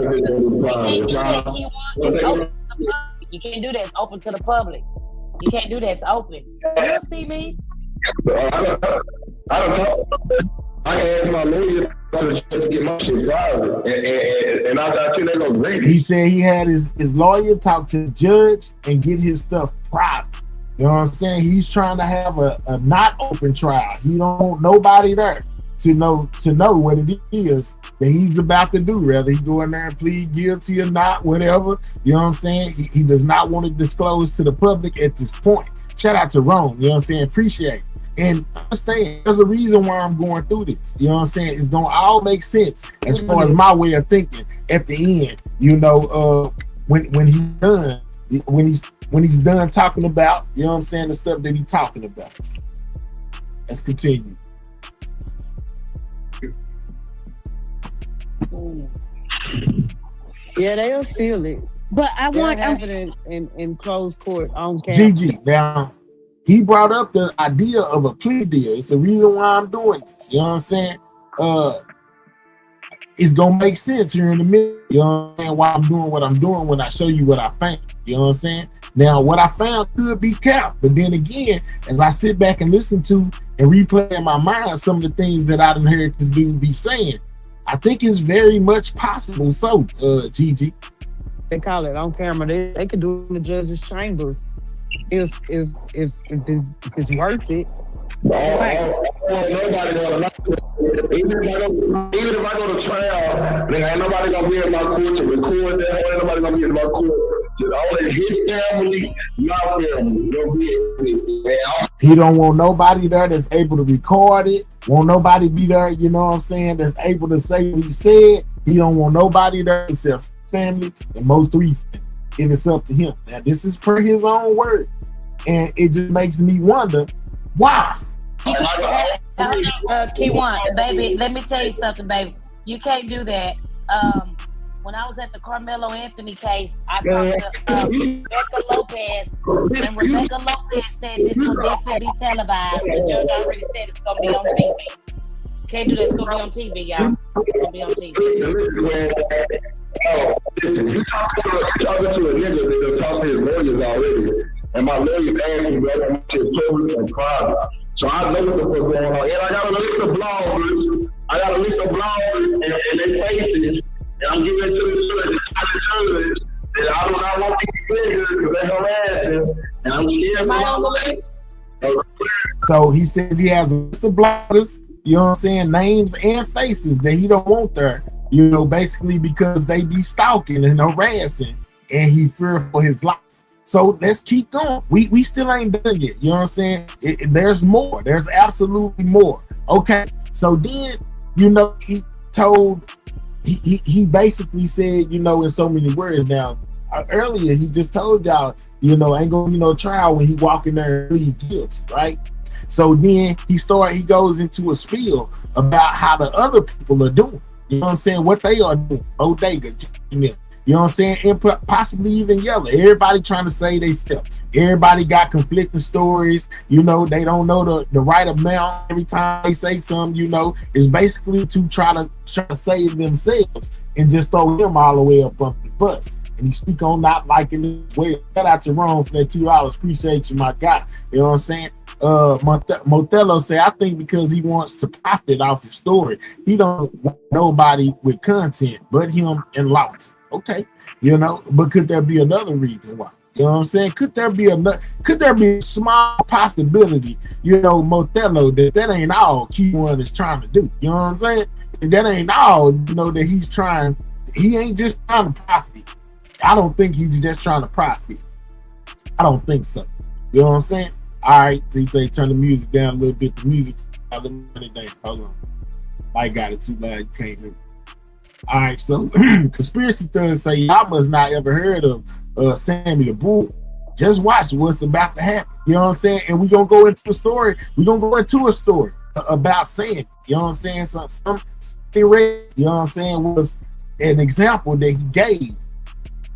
you can't do that. It's open to the public. You can't do that. It's open. You'll see me. I don't know. I can ask my lawyer to get my shit private. And I thought they go great. He said he had his lawyer talk to the judge and get his stuff private. You know what I'm saying? He's trying to have a not open trial. He don't want nobody there to know what it is that he's about to do. Whether he go in there and plead guilty or not, whatever. You know what I'm saying? He does not want to disclose to the public at this point. Shout out to Rome. You know what I'm saying? Appreciate it. And understand, there's a reason why I'm going through this. You know what I'm saying? It's gonna all make sense as far as my way of thinking at the end. You know, when he's done, when he's done talking about, you know what I'm saying, the stuff that he's talking about. Let's continue. Yeah, they'll seal it. But I want it in closed court on camera. Gigi, now he brought up the idea of a plea deal. It's the reason why I'm doing this. You know what I'm saying? It's gonna make sense here in a minute. You know what I'm saying? Why I'm doing what I'm doing when I show you what I found. You know what I'm saying? Now, what I found could be capped, but then again, as I sit back and listen to and replay in my mind some of the things that I done heard this dude be saying, I think it's very much possible. So, Gigi, they call it on camera. They could do it in the judge's chambers if it's worth it. Right. Nobody gonna know. Even if I go to trial, then ain't nobody gonna be in my court to record that. Ain't nobody gonna be in my court. Only his family, my family. He don't want nobody there that's able to record it. Won't nobody be there, you know what I'm saying, that's able to say what he said. He don't want nobody there except family and Mo3 if it's up to him. Now, this is per his own word. And it just makes me wonder, why? Kewon, baby, let me tell you something, baby. You can't do that. when I was at the Carmelo Anthony case, I talked to Rebecca Lopez, and Rebecca Lopez said this will definitely be televised. The judge already said it's gonna be on TV. Can't do that. It's gonna be on TV, y'all. It's gonna be on TV. Listen, you talking to a nigga that talk to his lawyers already, and my lawyer asked me whether I'm public and private. So I know what the fuck going on. And I got a list of bloggers. And their faces. And I'm giving it to the judge. And I do not want these niggas because they harassing. And I'm scared. Am I on the list? So he says he has a list of bloggers, you know what I'm saying, names and faces that he don't want there, you know, basically because they be stalking and harassing, and he feared for his life. So let's keep going. We still ain't done yet. You know what I'm saying? There's more. There's absolutely more. Okay. So then, you know, he basically said, you know, in so many words. Now, earlier he just told y'all, you know, ain't gonna be no trial when he walk in there and plead guilty, right? So then he goes into a spiel about how the other people are doing. You know what I'm saying? What they are doing. Bodega, you know what I'm saying? And possibly even Yella. Everybody trying to say they self. Everybody got conflicting stories. You know, they don't know the right amount every time they say something, you know. It's basically to try to save themselves and just throw them all the way up on the bus. And he speak on not liking it. Well, shout out to Ron for that $2. Appreciate you, my guy. You know what I'm saying? Motello say, I think because he wants to profit off his story, he don't want nobody with content but him and Lawton. Okay, you know, but could there be another reason why? You know what I'm saying? Could there be a small possibility, you know, Motello, that ain't all Kewon is trying to do? You know what I'm saying? And that ain't all, you know, that he's trying. He ain't just trying to profit. I don't think he's just trying to profit. I don't think so. You know what I'm saying? All right, he say turn the music down a little bit. The music, hold on. I got it too loud. You can't hear it. All right, so conspiracy thugs say y'all must not ever heard of Sammy the Bull. Just watch what's about to happen. You know what I'm saying? And we're gonna go into a story. We're gonna go into a story about Sammy. You know what I'm saying? Something you know what I'm saying, was an example that he gave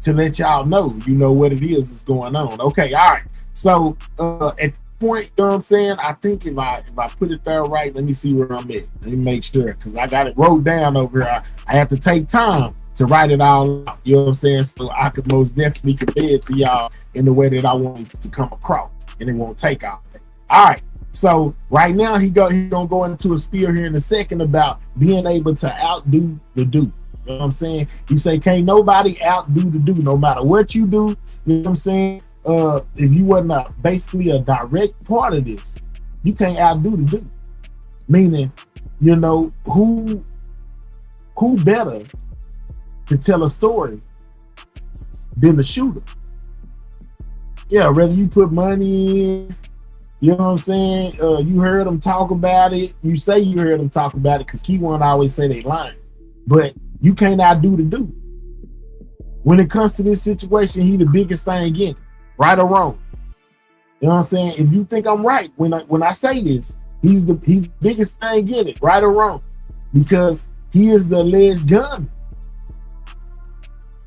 to let y'all know, you know, what it is that's going on. Okay, all right. So at this point, you know what I'm saying, I think if I put it there right, let me see where I'm at. Let me make sure, because I got it wrote down over here. I have to take time to write it all out, you know what I'm saying, so I could most definitely convey it to y'all in the way that I want it to come across, and it won't take all that. All right, so right now he's gonna go into a spiel here in a second about being able to outdo the do. You know what I'm saying? He say, can't nobody outdo the do, no matter what you do. You know what I'm saying? If you wasn't basically a direct part of this, you can't outdo the do. Meaning, you know, who better to tell a story than the shooter? Yeah, whether you put money in, you know what I'm saying? You heard them talk about it. You say you heard them talk about it because Kewon always say they lying. But you can't outdo the do. When it comes to this situation, he the biggest thing in it, right or wrong. You know what I'm saying? If you think I'm right when I say this, he's the biggest thing in it, right or wrong, because he is the alleged gunman.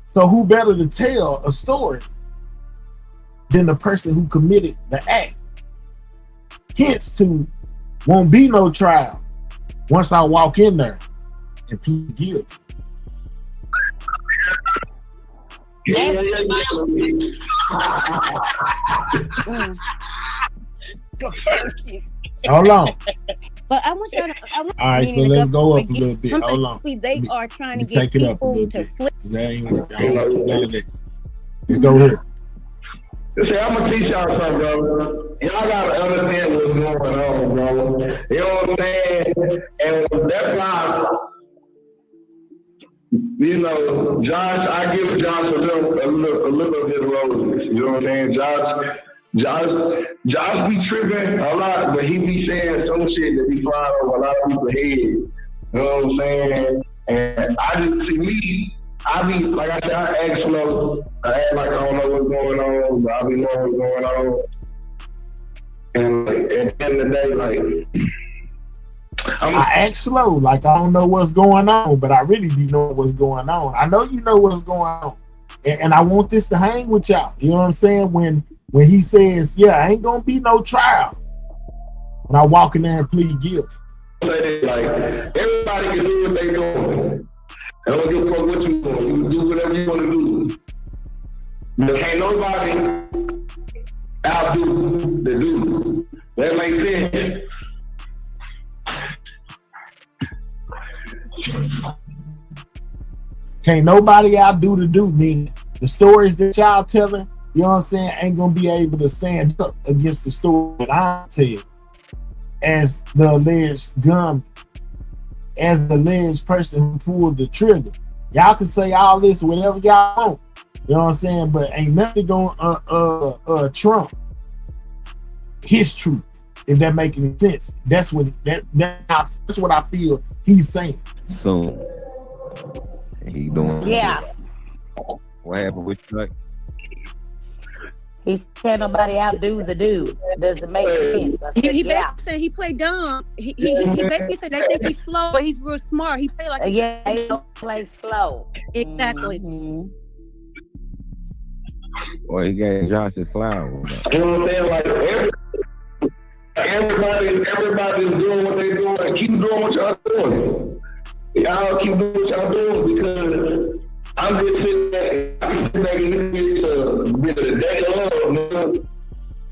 So who better to tell a story than the person who committed the act? Hence to won't be no trial once I walk in there and plead guilty. Hold on. But I want y'all to. All right, so let's go up a little bit. Hold on. They are trying to get people to flip. Let's go here. Listen, I'm gonna teach y'all something, bro. Y'all gotta understand what's going on, bro. You know what I'm saying? And that's why, you know, Josh, I give Josh a little bit of roses. You know what I'm saying? Josh be tripping a lot, but he be saying some shit that be flying over a lot of people's heads. You know what I'm saying? And I just, to me, I be, like I said, I act slow. I act like I don't know what's going on, but I be knowing what's going on. And like, at the end of the day, like, I act slow, like I don't know what's going on, but I really be knowing what's going on. I know you know what's going on, and I want this to hang with y'all. You know what I'm saying? When he says, "Yeah, ain't gonna be no trial," when I walk in there and plead guilty. Like everybody can do what they doing. I don't give a fuck what you doing. You can do whatever you want to do. But can't nobody outdo the dude. That makes sense. Can't nobody outdo the dude, meaning the stories that y'all telling, you know what I'm saying, ain't gonna be able to stand up against the story that I tell as the alleged gun, as the alleged person who pulled the trigger. Y'all can say all this, whatever y'all want, you know what I'm saying, but ain't nothing gonna trump his truth, if that makes any sense. That's what I feel he's saying. Soon. He doing. Yeah. What happened with you? Like? He said nobody outdo the dude. Doesn't make sense. He basically said he played dumb. He basically said they think he's slow, but he's real smart. He played like he don't play slow. Exactly. Mm-hmm. Or he gave Josh his flower. You know what I'm saying? Like everybody's doing what they doing. Keep doing what y'all doing. Y'all keep doing what y'all doing because I'm just sitting back and listening to the day of love.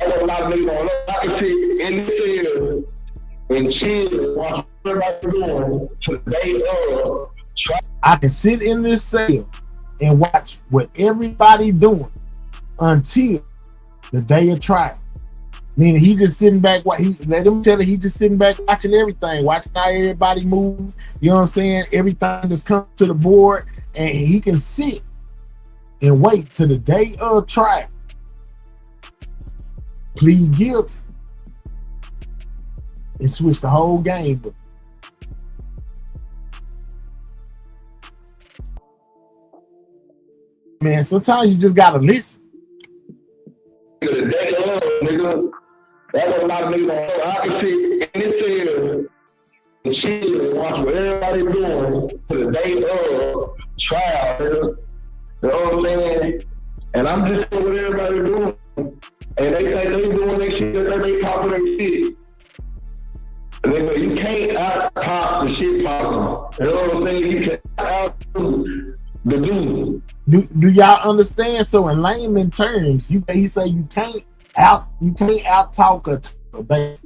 I got a lot of niggas on love. I can sit in the cell and chill, watch what everybody's doing to the day of. I can sit in this cell and watch what everybody doing until the day of trial. Meaning he just sitting back, let him tell it, he just sitting back watching everything, watching how everybody move, you know what I'm saying? Everything that's come to the board, and he can sit and wait till the day of trial, plead guilty, and switch the whole game. Man, sometimes you just gotta listen. The day of love, nigga. That's what a lot of niggas don't know. I can sit in this cell and chill and watch what everybody doing to the day of trial, nigga. You know what I'm saying? And I'm just doing what everybody doing. And they say they doing their shit, they talking their shit. And they go, you can't out-pop the shit popping. You know what I'm saying? You can't out-do the dude. Do y'all understand? So in layman terms, he say you can't out talk a baby.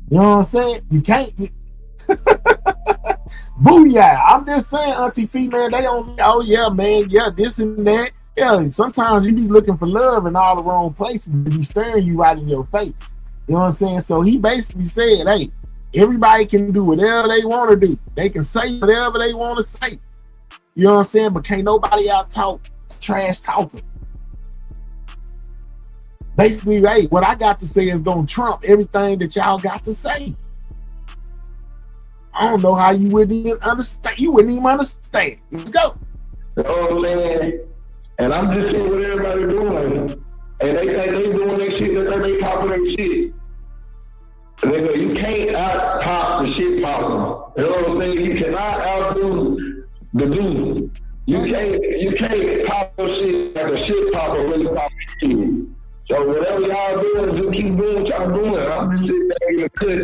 You know what I'm saying? You can't. Booyah! I'm just saying, Auntie Fee, man, they don't. Oh yeah, man, yeah, this and that. Yeah, sometimes you be looking for love in all the wrong places. They be staring you right in your face. You know what I'm saying? So he basically said, hey, everybody can do whatever they want to do. They can say whatever they want to say. You know what I'm saying? But can't nobody out talk trash talking. Basically, hey, what I got to say is gonna trump everything that y'all got to say. I don't know how you wouldn't even understand. You wouldn't even understand. Let's go. Oh man, and I'm just seeing what everybody doing, and they say they doing their shit, they popping their shit. And they go, you can't out pop the shit popping. You know what I'm saying? You cannot outdo the dude. You can't pop your shit like a shit popper really pop shit. So whatever y'all doing, just keep doing what y'all doing. I'm just sitting back in the cut. You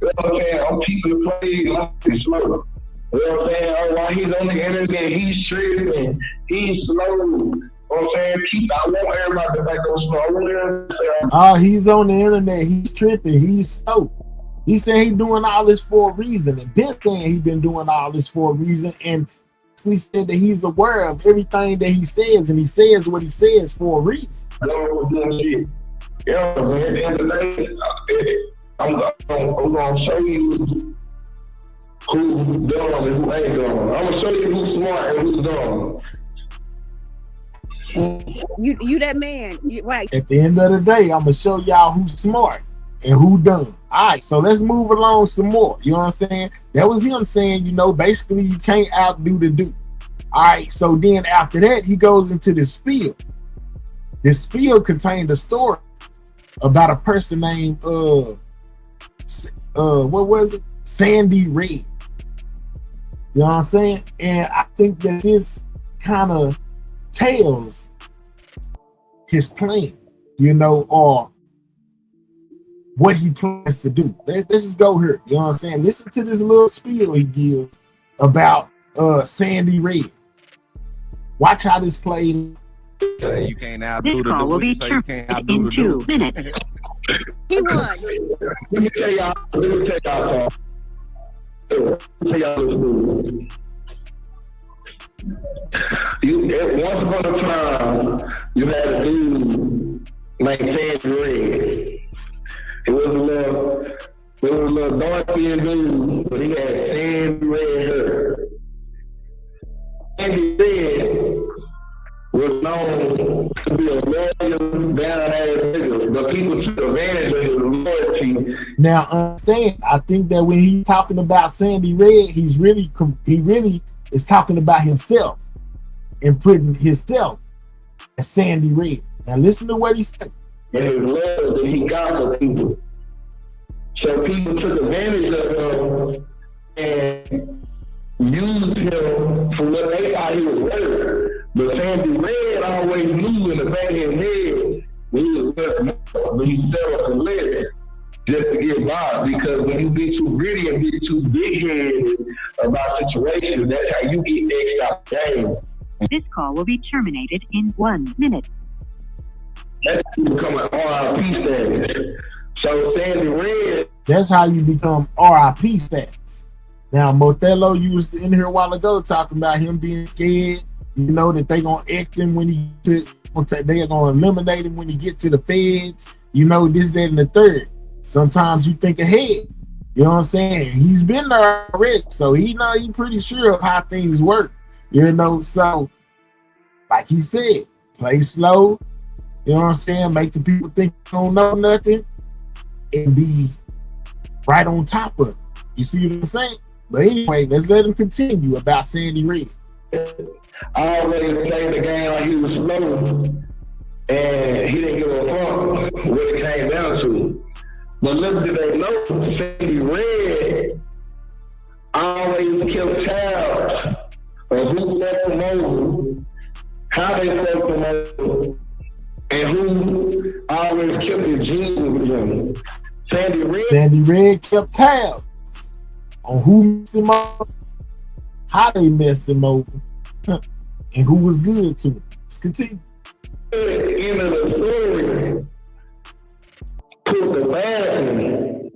know what I'm saying? I'm keeping the play. I'm slow. You know what I'm saying? Oh, while he's on the internet, he's tripping. He's slow. You know what I'm saying? I want everybody to back up slow. I want everybody to say, oh, he's on the internet. He's tripping. He's slow. He saying he's doing all this for a reason. And been saying he's been doing all this for a reason. And he said that he's aware of everything that he says, and he says what he says for a reason. Yeah, man, at the end of the day, I'm gonna show you who's dumb and who ain't dumb. I'm gonna show you who's smart and who's dumb. You that man, right? At the end of the day, I'm gonna show y'all who's smart and who dumb. All right, so let's move along some more. You know what I'm saying? That was him saying, you know, basically you can't outdo the dude. All right, so then after that, he goes into this spiel. This spiel contained a story about a person named what was it? Sandy Red. You know what I'm saying? And I think that this kind of tells his plan, you know, or what he plans to do. Let's just go here. You know what I'm saying? Listen to this little spiel he gives about Sandy Red. Watch how this plays. You can't outdo the do. You say you can't outdo the do. He won. Let me tell y'all something. Once upon a time, you had a dude named Sandy Red. It was a little dark-skinned dude, but he had sandy red hair. Sandy Red was known to be a loyal, down-ass nigga, but people took advantage of his loyalty. Now, understand, I think that when he's talking about Sandy Red, he really is talking about himself and putting himself as Sandy Red. Now, listen to what he said. And his love that he got for people. So people took advantage of him and used him for what they thought he was worth. But Sandy Red always knew in the back of his head he was worth more, but he settled for less just to get by. Because when you get too gritty and get too big-headed about situations, that's how you get X'd out the game. This call will be terminated in 1 minute. That's how you become an RIP status. So Sandy Red. That's how you become RIP status. Now, Motello, you was in here a while ago talking about him being scared. You know that they gonna X him when they're gonna eliminate him when he get to the feds. You know this, that, and the third. Sometimes you think ahead. You know what I'm saying? He's been there already, so he pretty sure of how things work. You know, so like he said, play slow. You know what I'm saying? Make the people think you don't know nothing and be right on top of it. You see what I'm saying? But anyway, let's let him continue about Sandy Red. I always played the game like he was slow, and he didn't give a fuck what it came down to. But little did they know, Sandy Red always kept tabs of who left him over, how they left him over, and who always kept his genes with him. Sandy Red kept tabs on who messed him over, how they messed him over, and who was good to him. Let's continue. At the end of the story, put the bathroom,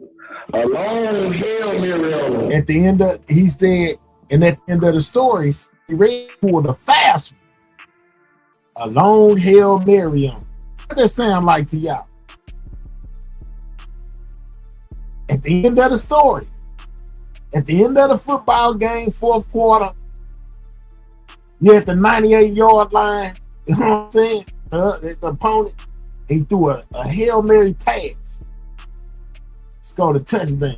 a long Hail Mary on him. At the end of, he said, and at the end of the story, Red pulled a fast one, a long Hail Mary on him. What that sound like to y'all? At the end of the story, at the end of the football game, fourth quarter, you're at the 98-yard line, you know what I'm saying? The opponent, he threw a Hail Mary pass. Scored a touchdown.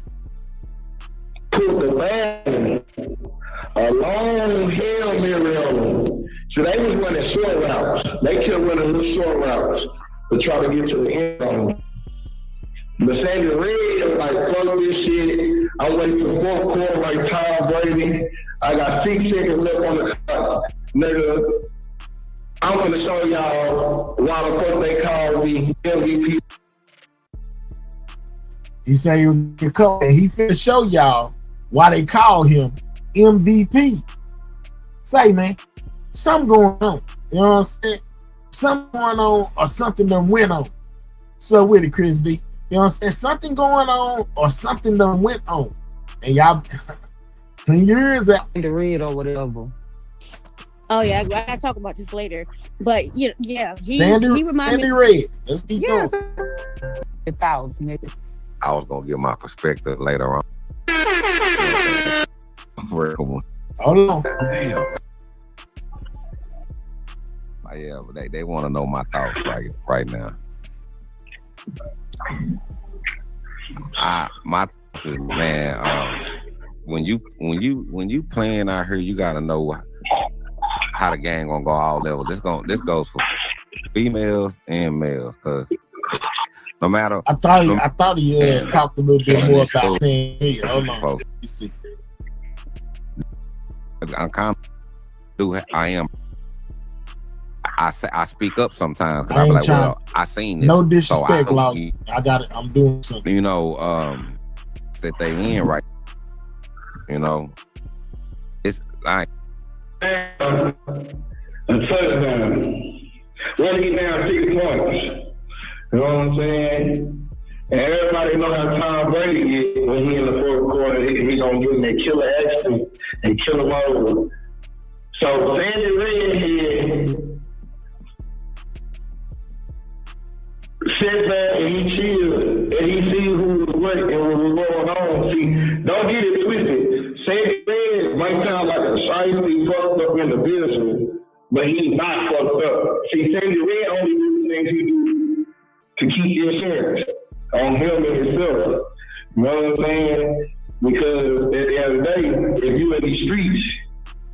Put the bathroom, a long Hail Mary on him. So they was running short routes. They kept running little short routes to try to get to the end zone. But Sandy Red was like, fuck this shit. I'm waiting for the fourth quarter like Tom Brady. I got 6 seconds left on the clock. Nigga, I'm gonna show y'all why the fuck they call me MVP. He said he was gonna come and he finna show y'all why they call him MVP. Say, man, something going on. You know what I'm saying? Something going on or something done went on. So with it, Chris D. You know what I'm saying? Something going on or something done went on. And y'all clean your ears out. The red or whatever. Oh yeah, I gotta talk about this later. But yeah, Sandy Red. Let's keep going. 1,000, nigga. I was gonna give my perspective later on. Hold on. Damn. Yeah, but they want to know my thoughts right now. My thoughts is, man, when you playing out here, you gotta know how the game gonna go all levels. This goes for females and males, cause No matter. I thought he talked a little bit more about saying, hey, hold on. You see. I speak up sometimes. I be like, well, I seen this. No disrespect, so Law. I got it. I'm doing something. You know, that they in right. You know, it's like a touchdown. When he down 6 points. You know what I'm saying? And everybody know how Tom Brady is when he in the fourth quarter. He gonna give him that killer action and kill him over. So Sandy Redhead sat back and he chilled and he see who was what and what was going on. See, don't get it twisted. Sandy Red might sound like a shiny fucked up individual, but he's not fucked up. See, Sandy Red only do the things he do to keep the insurance on him and himself. You know what I'm saying? Because at the end of the day, if you in these streets,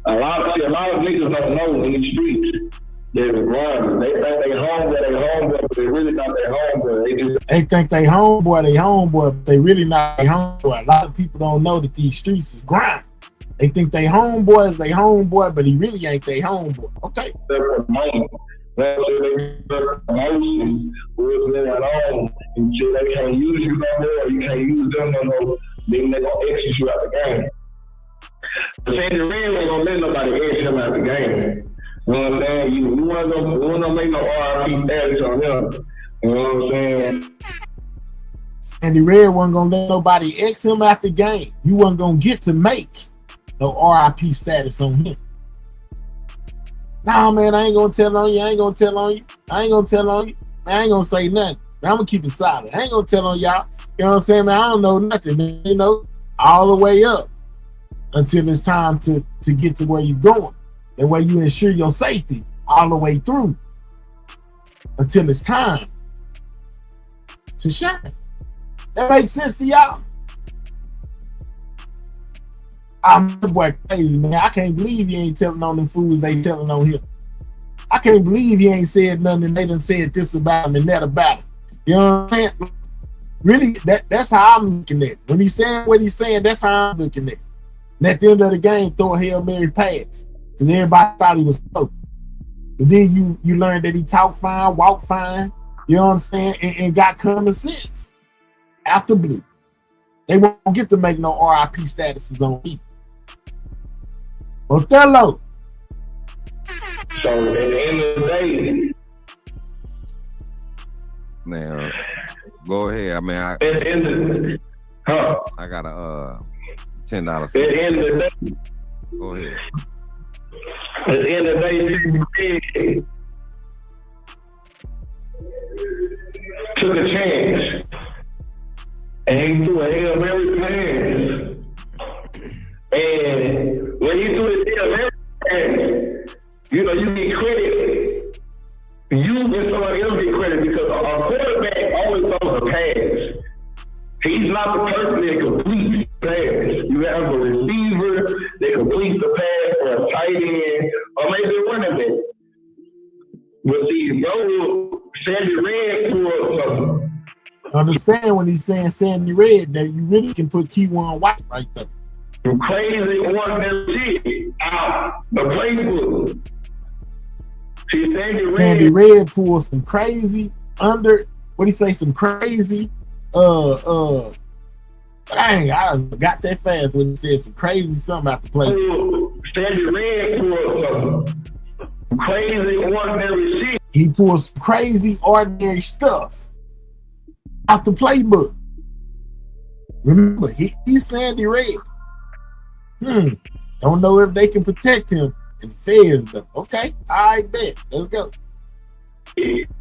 a lot of niggas don't know in these streets. They're grinding. They think they homeboy, but they really not their homeboy. They think they homeboy, but they really not their homeboy. A lot of people don't know that these streets is grind. They think they homeboy, but he really ain't their homeboy. Okay. They're promoting. That's their promotion. What's going on? Until they can't use you no more, you can't use them no more. Then they gonna exit you out the game. But Sandy Red ain't gonna let nobody exit him out the game. You know what I'm saying? You want to make no RIP status on him. You know what I'm saying? Sandy Red wasn't gonna let nobody X him out the game. You wasn't gonna get to make no RIP status on him. Nah, man, I ain't gonna tell on you. I ain't gonna say nothing. Man, I'm gonna keep it silent. I ain't gonna tell on y'all. You know what I'm saying, man? I don't know nothing, man. You know, all the way up until it's time to get to where you're going. That way you ensure your safety all the way through until it's time to shine. That makes sense to y'all? I'm boy crazy, man. I can't believe you ain't telling on them fools they telling on him. I can't believe you ain't said nothing and they done said this about him and that about him. You know what I'm saying? Really, that's how I'm looking at it. When he's saying what he's saying, that's how I'm looking at it. And at the end of the game, throw a Hail Mary pass. Because everybody thought he was slow. But then you learned that he talked fine, walked fine, you know what I'm saying, and got common sense. After blue. They won't get to make no RIP statuses on me. Othello. So at the end of the day, man, go ahead. I mean, at the end of the day, I got a $10. At the end of the day, go ahead. At the end of the day, took a chance and he threw a Hail Mary pass. And when you do a Hail Mary pass, you know, you get credit. You and somebody else get credit because a quarterback always throws a pass. He's not the person that completes the pass. You have a receiver that completes the pass or a tight end or maybe a running back. But see, bro, Sandy Red pulled something. Understand when he's saying Sandy Red that you really can put Kewon White right there. The crazy one that shit out the playbook. See, Sandy Red pulled some crazy some crazy dang, I got that fast when he said some crazy something out the play. Sandy Red pulled some crazy ordinary shit. He pulled some crazy ordinary stuff out the playbook. Remember, he's Sandy Red. Don't know if they can protect him in the feds though. Okay, all right, bet. Let's go.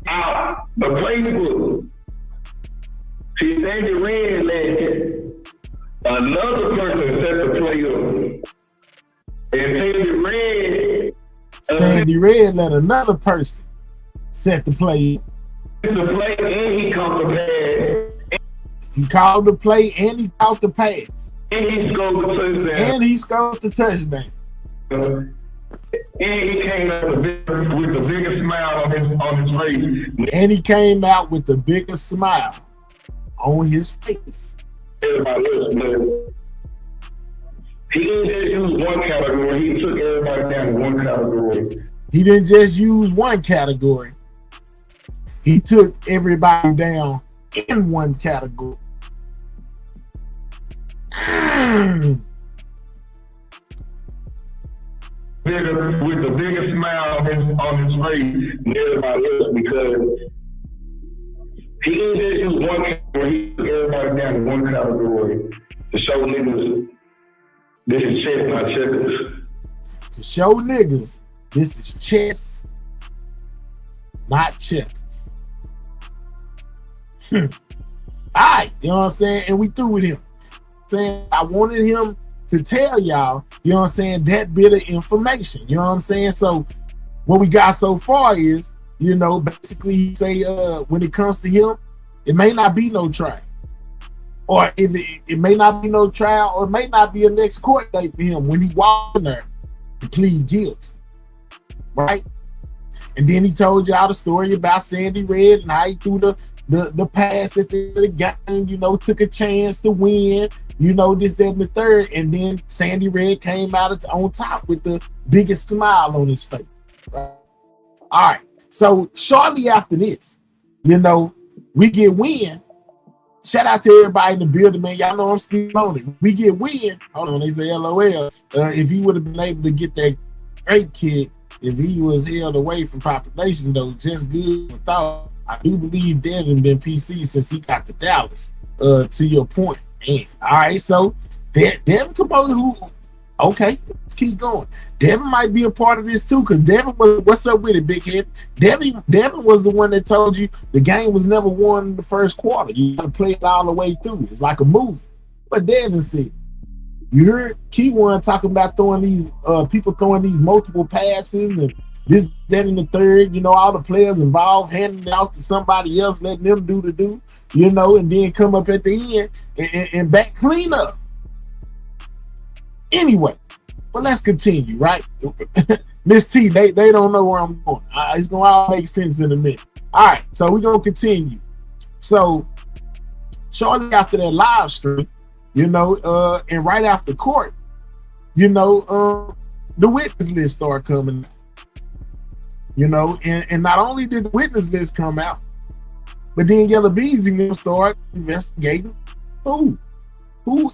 Out the playbook. See, Sandy Red let another person set the play up. And Sandy Red let another person set the play up. The play and he called the pass. He called the play and he called the pass. And he scored the touchdown. And he scored the touchdown. And he came out with the biggest smile on his face. And he came out with the biggest smile on his face. Everybody else, man. He didn't just use one category. He took everybody down in one category. He didn't just use one category. He took everybody down in one category. With the biggest smile on his face than everybody else, because he didn't just use one category. He took everybody down in one category to show niggas this is chess, not checkers. To show niggas this is chess, not checkers. Alright, you know what I'm saying? And we through with him. Saying I wanted him to tell y'all, you know what I'm saying, that bit of information. You know what I'm saying? So what we got so far is, you know, basically he say when it comes to him, it may not be no trial. Or it may not be no trial, or it may not be a next court date for him when he walked in there to plead guilty. Right? And then he told y'all the story about Sandy Red and how he threw the pass at the game, you know, took a chance to win, you know, this, that, and the third. And then Sandy Red came out on top with the biggest smile on his face. Right? All right. So shortly after this, you know, we get win. Shout out to everybody in the building, man. Y'all know I'm still on it. We get win. Hold on, they say LOL. If he would have been able to get that great kid, if he was held away from population, though, just good thought. I do believe Devin been PC since he got to Dallas. To your point, man. All right, so Devin Composer, who, okay, let's keep going. Devin might be a part of this too, because Devin was, what's up with it, big head? Devin was the one that told you the game was never won in the first quarter. You got to play it all the way through. It's like a movie. But Devin said, you heard Kewon talking about throwing these people throwing these multiple passes and this, that, and the third, you know, all the players involved handing it off to somebody else, letting them do the do, you know, and then come up at the end and back clean up. Anyway, but let's continue, right? Miss T, they don't know where I'm going. It's going to all make sense in a minute. All right, so we're going to continue. So shortly after that live stream, you know, and right after court, you know, the witness list started coming out. You know, and not only did the witness list come out, but then Yella Beezy started investigating who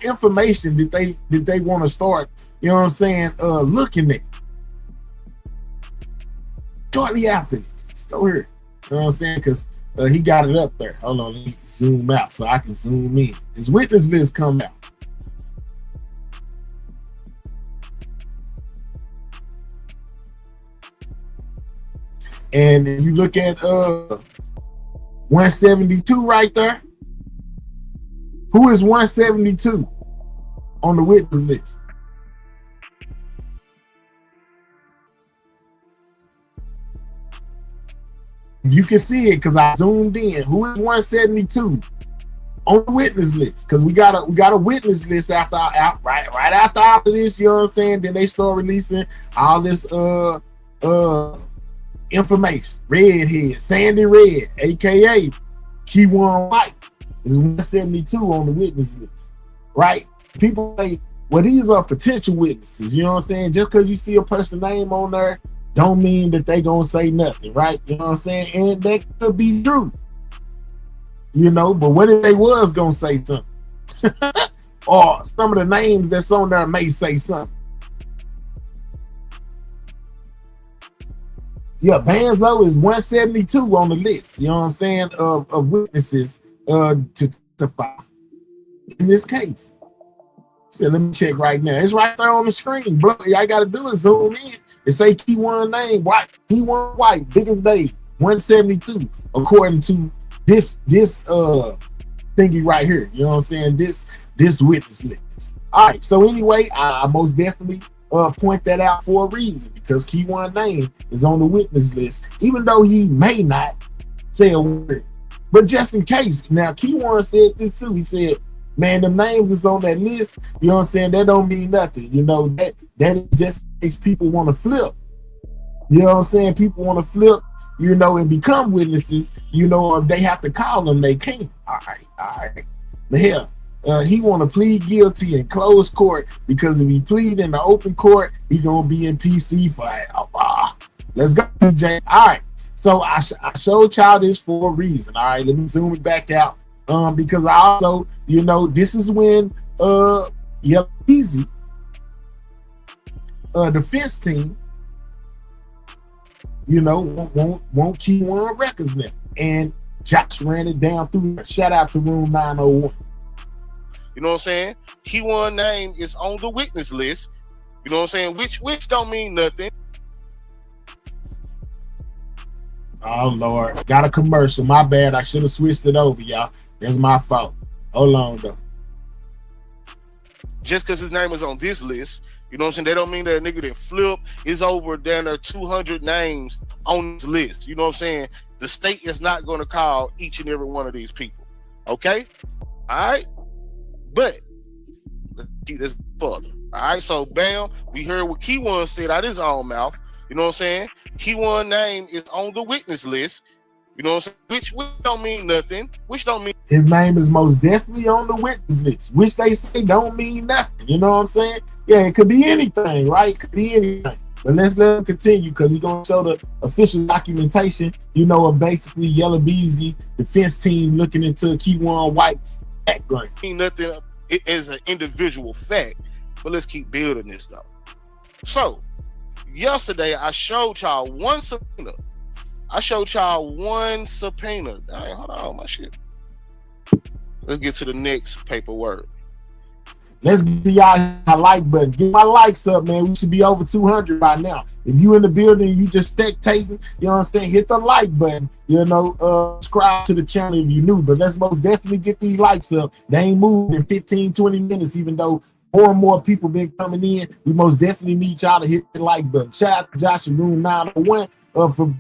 information did they want to start, you know what I'm saying, looking at. Shortly after this, let's go here. You know what I'm saying? Because he got it up there. Hold on, let me zoom out so I can zoom in. His witness list come out. And if you look at 172 right there, who is 172 on the witness list? You can see it because I zoomed in. Who is 172 on the witness list? Because we got a witness list after right after all of this, you know what I'm saying? Then they start releasing all this information. Redhead, Sandy Red, aka Kewon White, is 172 on the witness list. Right? People say, well, these are potential witnesses, you know what I'm saying? Just because you see a person's name on there don't mean that they gonna say nothing, right? You know what I'm saying? And that could be true. You know, but what if they was gonna say something? Or some of the names that's on there may say something. Yeah, Banzo is 172 on the list, you know what I'm saying, of witnesses to testify in this case. So let me check right now. It's right there on the screen. Bro, all I gotta do is zoom in and say Kewon name, White, Kewon White, biggest day, 172, according to this thingy right here. You know what I'm saying? This witness list. All right, so anyway, I most definitely point that out for a reason, because Kewon name is on the witness list, even though he may not say a word. But just in case, now Kewon said this too. He said, man, the names is on that list, you know what I'm saying, that don't mean nothing. You know, that is just in case people want to flip. You know what I'm saying? People want to flip, you know, and become witnesses. You know, if they have to call them, they can't. All right. But hell, he want to plead guilty in closed court, because if he plead in the open court, he gonna be in PC forever. Let's go, PJ. All right. So I showed y'all this for a reason. All right, let me zoom it back out. Because I also, you know, this is when Yella Beezy, defense team, you know, won't Kewon records now. And Josh ran it down through. Shout out to room 901. You know what I'm saying? Kewon name is on the witness list. You know what I'm saying? Which don't mean nothing. Oh Lord, got a commercial. My bad. I should have switched it over, y'all. That's my fault. Hold on though. Just because his name is on this list, you know what I'm saying? They don't mean that a nigga that flip is over than 200 names on this list. You know what I'm saying? The state is not going to call each and every one of these people. Okay? All right? But let's keep this further. All right? So, bam, we heard what Kewon said out his own mouth. You know what I'm saying? Kewon name is on the witness list. You know what I'm saying? Which don't mean nothing. Which don't mean his name is most definitely on the witness list. Which they say don't mean nothing. You know what I'm saying? Yeah, it could be anything, right? It could be anything. But let's let him continue, because he's gonna show the official documentation, you know, of basically Yella Beezy defense team looking into Kewon White's background. Mean nothing as an individual fact. But let's keep building this though. So yesterday I showed y'all one subpoena. Dang, hold on, my shit. Let's get to the next paperwork. Let's get y'all a like button. Get my likes up, man. We should be over 200 by now. If you in the building, you just spectating, you understand, hit the like button. You know, subscribe to the channel if you new. But let's most definitely get these likes up. They ain't moving in 15, 20 minutes, even though more and more people been coming in. We most definitely need y'all to hit the like button. Shout out to Josh in room 901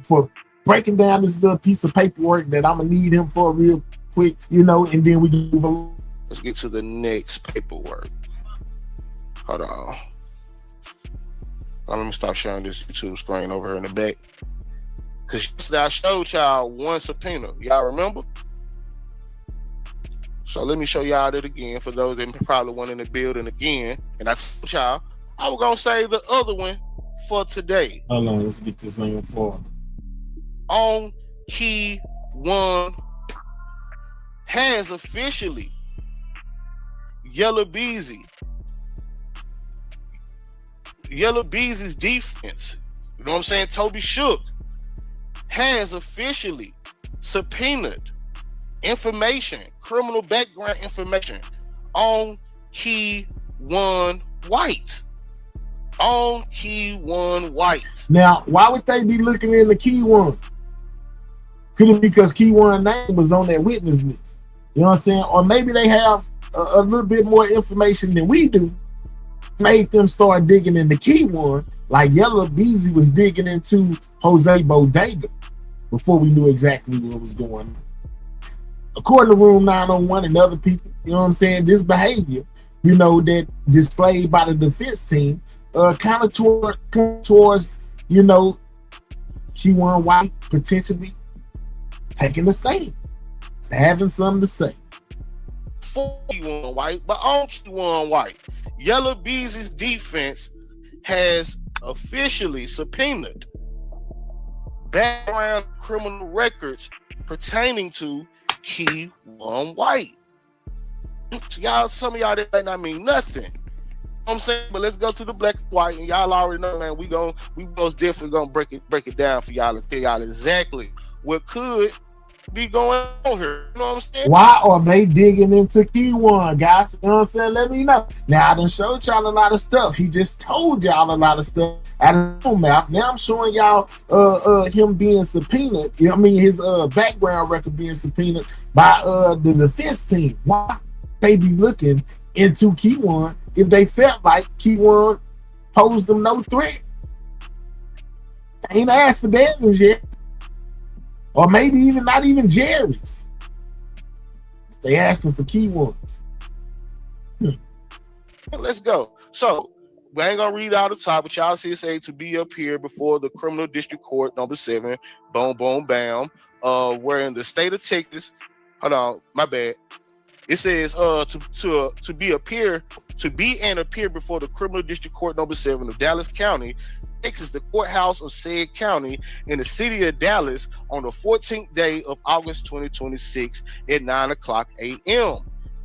for breaking down this little piece of paperwork that I'm gonna need him for real quick, you know, and then we can move along. Let's get to the next paperwork. Hold on. Let me stop sharing this YouTube screen over here in the back. Because yesterday I showed y'all one subpoena. Y'all remember? So let me show y'all that again for those that probably weren't in the building again. And I told y'all I was gonna save the other one for today. Hold on, let's get this on forward. On Kewon has officially Yella Beezy's defense, you know what I'm saying, Toby Shook, has officially subpoenaed information, criminal background information on Kewon White. Now, why would they be looking into Kewon? Could it be because Kewon's name was on that witness list? You know what I'm saying? Or maybe they have a little bit more information than we do. Made them start digging into Kewon, like Yella Beezy was digging into Jose Bodega before we knew exactly what was going on. According to Room 901 and other people, you know what I'm saying, this behavior, you know, that displayed by the defense team, kind of towards, you know, Kewon White potentially taking the stand, having something to say. For Kewon White, but on Kewon White, Yella Beezy's defense has officially subpoenaed background criminal records pertaining to Kewon White. So y'all, some of y'all that might not mean nothing. You know what I'm saying, but let's go to the black and white, and y'all already know, man. We most definitely gonna break it down for y'all and tell y'all exactly what could be going on here. You know what I'm saying? Why are they digging into Kewon, guys? You know what I'm saying? Let me know. Now, I done showed y'all a lot of stuff. He just told y'all a lot of stuff out of his own mouth. Now I'm showing y'all him being subpoenaed. You know what I mean? His background record being subpoenaed by the defense team. Why they be looking into Kewon if they felt like Kewon posed them no threat? They ain't asked for Devins yet. Or maybe even not even Jerry's. They asking for Kewon's. Let's go. So we ain't gonna read out the top, but y'all see it say to be up here before the Criminal District Court number 7, boom, boom, bam. Where in the state of Texas, hold on, my bad. It says to be and appear before the Criminal District Court number 7 of Dallas County, Texas, the courthouse of said county in the city of Dallas on the 14th day of August 2026 at 9:00 a.m.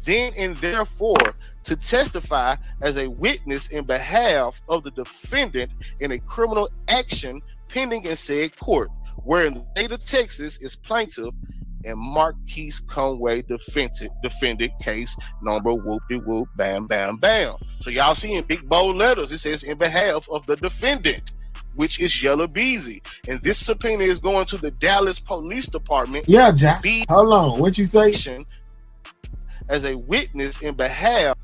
Then and therefore to testify as a witness in behalf of the defendant in a criminal action pending in said court, where in the state of Texas is plaintiff and Marquise Conway defendant case number whoop-de-whoop, bam, bam, bam. So y'all see in big bold letters, it says in behalf of the defendant, which is Yella Beezy. And this subpoena is going to the Dallas Police Department. Yeah, Jack. Hold on. What you say? As a witness in behalf,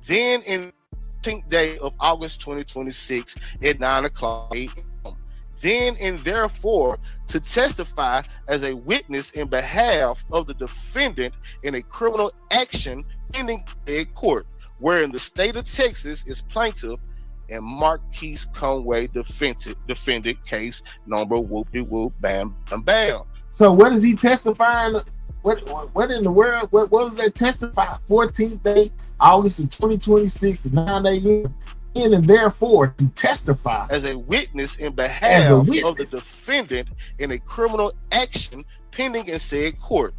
then in the 10th day of August 2026 at 9:00 a.m. Then and therefore to testify as a witness in behalf of the defendant in a criminal action pending in court, where in the state of Texas is plaintiff and Marquise Conway defendant case number whoop-de-whoop, bam, bam, bam. So what is he testifying? What in the world? What was that testify? 14th day, August of 2026 at 9 a.m. And therefore to testify as a witness in behalf of the defendant in a criminal action pending in said court,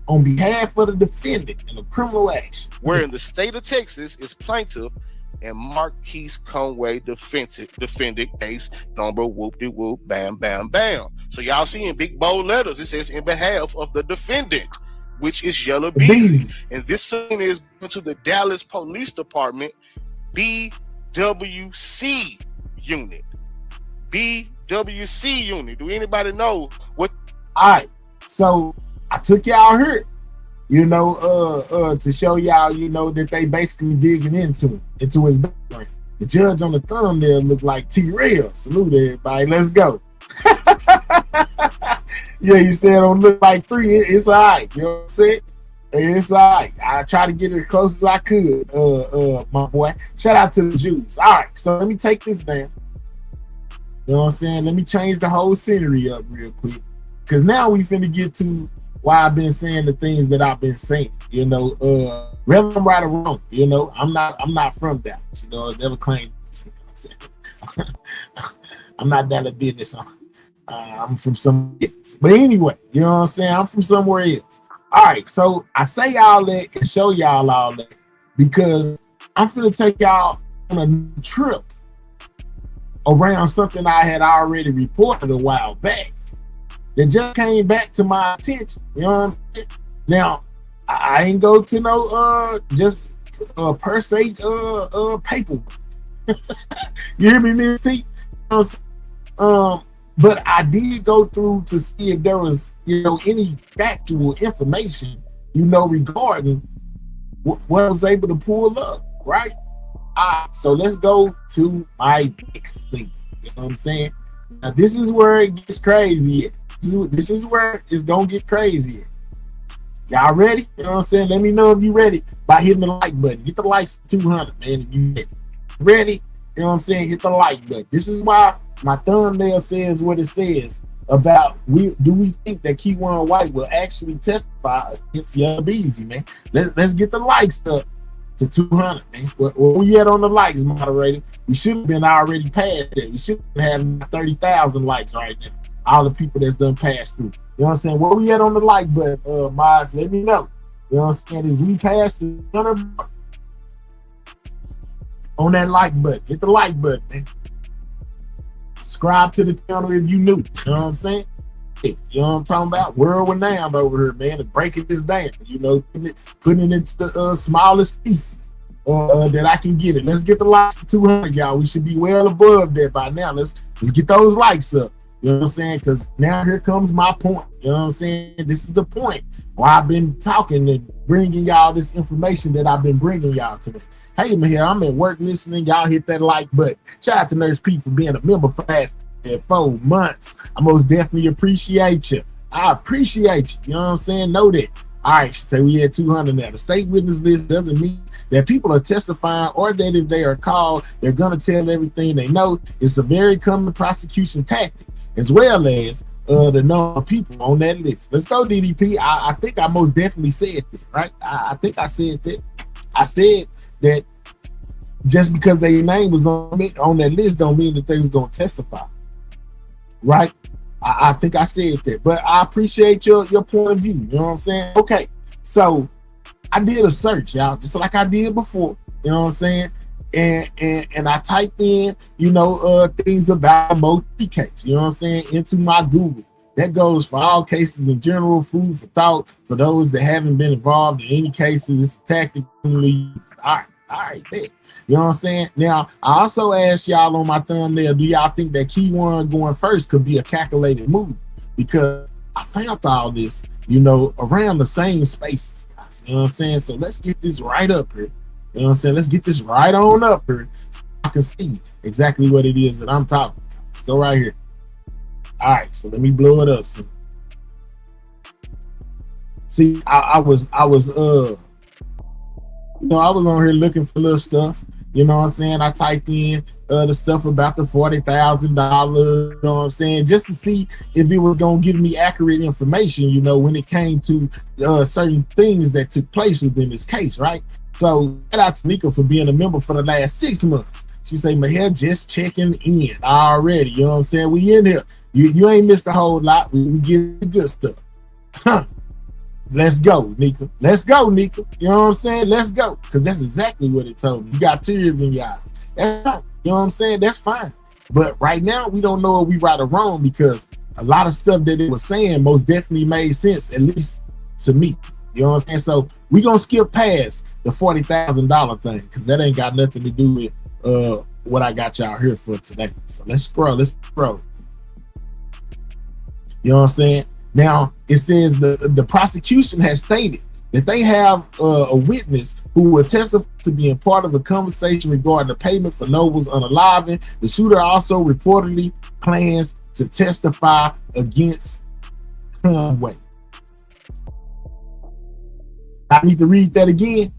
on behalf of the defendant in a criminal action, where in the state of Texas is plaintiff and Marquise Conway defendant case number whoop-de-whoop, bam, bam, bam. So y'all see in big bold letters, it says in behalf of the defendant, which is Yella Beezy. And this scene is going to the Dallas Police Department BWC unit. BWC unit. Do anybody know what? All right. So I took y'all here, to show y'all, that they basically digging into his background. The judge on the thumbnail looked like T-Rail. Salute everybody. Let's go. Yeah, you said don't look like 3. It's all right. You know what I'm saying? It's all right. I try to get as close as I could, my boy. Shout out to the Jews. All right, so let me take this down. You know what I'm saying? Let me change the whole scenery up real quick. Because now we finna get to why I've been saying the things that I've been saying. Whether I'm right or wrong, I'm not from Dallas. I never claimed. I'm not Dallas business. I'm from somewhere else. But anyway, you know what I'm saying? I'm from somewhere else. All right, so I say all that and show y'all all that because I'm finna take y'all on a trip around something I had already reported a while back that just came back to my attention. You know what I'm saying? Now, I ain't go to no per se paper. You hear me, Miss T? But I did go through to see if there was, any factual information, regarding what I was able to pull up, right? So let's go to my next thing. You know what I'm saying? Now, this is where it gets crazy. This is where it's gonna get crazy. Y'all ready? You know what I'm saying? Let me know if you ready by hitting the like button. Get the likes to 200, man. If you ready. Ready? You know what I'm saying? Hit the like button. This is why my thumbnail says what it says about do we think that Kewon White will actually testify against Yella Beezy, man? Let's get the likes up to 200, man. Where we at on the likes, moderator? We should have been already past that. We should have had 30,000 likes right now. All the people that's done passed through. You know what I'm saying? Where we at on the like button, Miles? Let me know. You know what I'm saying? Is we passed the 100 on that like button? Hit the like button, man. Subscribe to the channel if you new. You know what I'm saying? Hey, you know what I'm talking about? World renowned over here, man. And breaking this down. Putting it into the smallest pieces that I can get it. Let's get the likes to 200, y'all. We should be well above that by now. Let's get those likes up. You know what I'm saying? Because now here comes my point. You know what I'm saying? This is the point why I've been talking and bringing y'all this information that I've been bringing y'all today. Hey, man, I'm at work listening. Y'all hit that like button. Shout out to Nurse P for being a member for last 4 months. I most definitely appreciate you. I appreciate you. You know what I'm saying? Know that. All right, so we had 200 now. The state witness list doesn't mean that people are testifying or that if they are called, they're going to tell everything they know. It's a very common prosecution tactic, as well as the number of people on that list. Let's go, DDP. I think I most definitely said that, right? I think I said that. I said that just because their name was on that list don't mean that they was going to testify, right? I think I said that, but I appreciate your point of view. You know what I'm saying? Okay, so I did a search, y'all, just like I did before. You know what I'm saying? And I typed in, things about a multi case. You know what I'm saying? Into my Google. That goes for all cases in general, food for thought for those that haven't been involved in any cases. It's tactically all right, there. You know what I'm saying? Now, I also asked y'all on my thumbnail, do y'all think that Kewon going first could be a calculated move? Because I found all this, around the same spaces, guys. You know what I'm saying? So let's get this right up here. You know what I'm saying? Let's get this right on up here. So I can see exactly what it is that I'm talking about. Let's go right here. All right, so let me blow it up. See, I was on here looking for little stuff. You know what I'm saying? I typed in the stuff about the $40,000, you know what I'm saying? Just to see if it was going to give me accurate information, when it came to certain things that took place within this case, right? So shout out to Nika for being a member for the last 6 months. She say, Mahel, just checking in already. You know what I'm saying? We in here. You ain't missed a whole lot. We get the good stuff. Huh. Let's go, Nika. Let's go, Nika. You know what I'm saying? Let's go. Because that's exactly what it told me. You got tears in your eyes. That's fine. You know what I'm saying? That's fine. But right now, we don't know if we right or wrong because a lot of stuff that it was saying most definitely made sense, at least to me. You know what I'm saying? So we're going to skip past the $40,000 thing because that ain't got nothing to do with what I got y'all here for today. So let's scroll. You know what I'm saying? Now, it says the prosecution has stated that they have a witness who will testify to being part of the conversation regarding the payment for Noble's unaliving. The shooter also reportedly plans to testify against Kewon White. I need to read that again.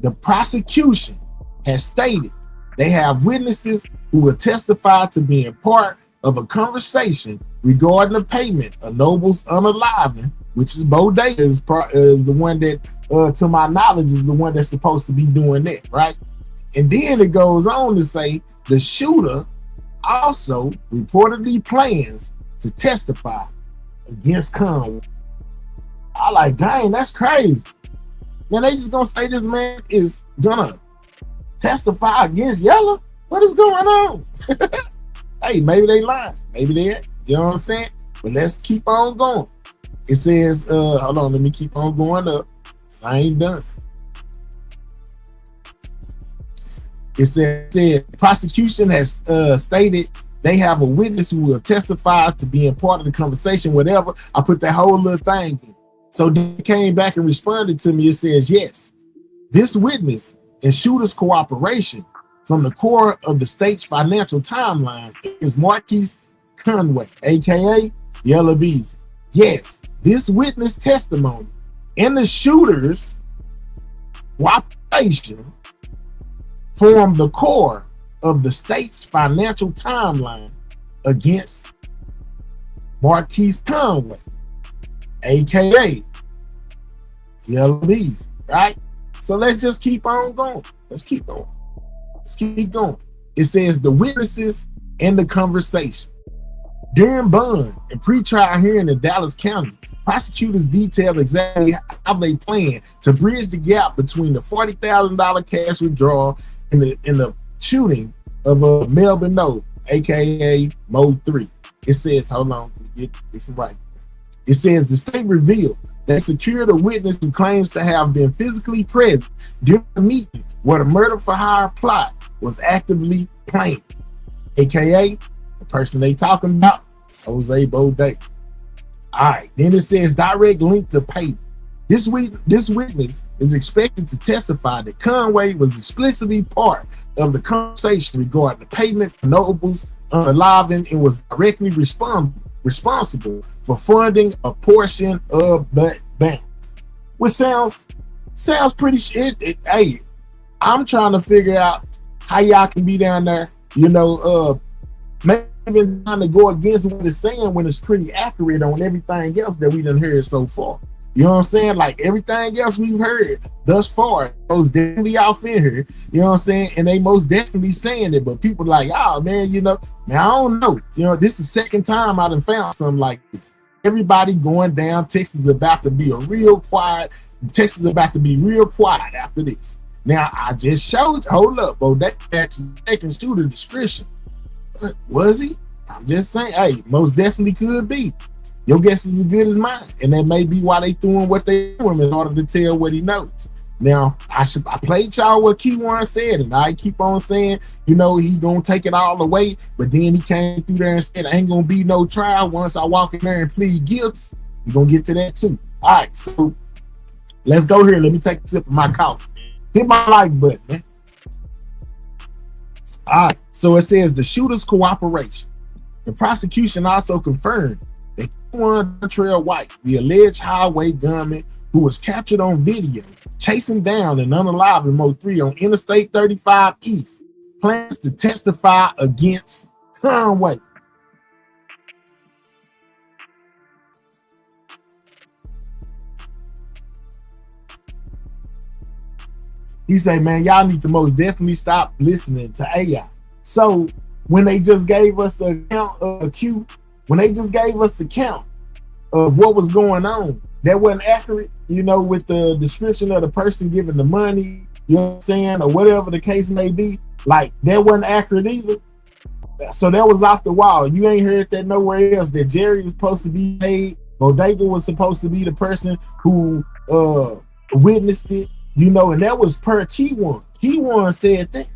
The prosecution has stated they have witnesses who will testify to being part of a conversation regarding the payment of Noble's unaliving, which is Bodega is the one that, to my knowledge, is the one that's supposed to be doing that, right? And then it goes on to say the shooter also reportedly plans to testify against Kewon. I like, dang, that's crazy. Man, they just gonna say this man is gonna testify against Yella? What is going on? Hey, maybe they lying. Maybe they ain't. You know what I'm saying? But let's keep on going. It says, hold on, let me keep on going up. I ain't done. It said prosecution has stated they have a witness who will testify to being part of the conversation, whatever. I put that whole little thing in. So they came back and responded to me. It says, yes, this witness and shooter's cooperation from the core of the state's financial timeline is Marquise Conway, aka Yella Beezy. Yes, this witness testimony and the shooter's cooperation form the core of the state's financial timeline against Marquise Conway, aka Yella Beezy, right? So let's just keep on going. Let's keep going. It says the witnesses and the conversation. During bond and pretrial hearing in Dallas County, prosecutors detailed exactly how they plan to bridge the gap between the $40,000 cash withdrawal and the shooting of Melvin Noble, aka Mo 3. It says, hold on, get it right. It says the state revealed they secured a witness who claims to have been physically present during the meeting where the murder for hire plot was actively planned, aka the person they talking about is Jose Bodega. All right, then it says direct link to payment. This witness is expected to testify that Conway was explicitly part of the conversation regarding the payment for Noble's unaliving and was directly responsible for funding a portion of that bam. Which sounds pretty shit. Hey, I'm trying to figure out how y'all can be down there, you know, maybe even trying to go against what it's saying when it's pretty accurate on everything else that we done heard so far. You know what I'm saying? Like everything else we've heard thus far, most definitely off in here. You know what I'm saying? And they most definitely saying it, but people like, oh man, you know, now I don't know. You know, this is the second time I done found something like this. Everybody going down. Texas is about to be real quiet. Texas is about to be real quiet after this. Now I just showed you. Hold up, bro. That actually second shooter description. Was he? I'm just saying. Hey, most definitely could be. Your guess is as good as mine, and that may be why they threw him what they threw him in order to tell what he knows. Now, I played y'all what Kewon said, and I keep on saying, you know, he gonna take it all away, but then he came through there and said, ain't gonna be no trial once I walk in there and plead guilty. We're gonna get to that too. All right, so let's go here. Let me take a sip of my coffee. Hit my like button, man. All right, so it says the shooter's cooperation. The prosecution also confirmed that Kewon White, the alleged highway gunman who was captured on video chasing down an unaliving Mo 3 on Interstate 35 East, plans to testify against Kewon White. He say, man, y'all need to most definitely stop listening to AI. So when they just gave us the count of Q, when they just gave us the count of what was going on, that wasn't accurate, you know, with the description of the person giving the money, you know what I'm saying, or whatever the case may be. Like, that wasn't accurate either. So that was off the wall. You ain't heard that nowhere else, that Jerry was supposed to be paid. Bodega was supposed to be the person who witnessed it, you know, and that was per Kewon. Kewon said that.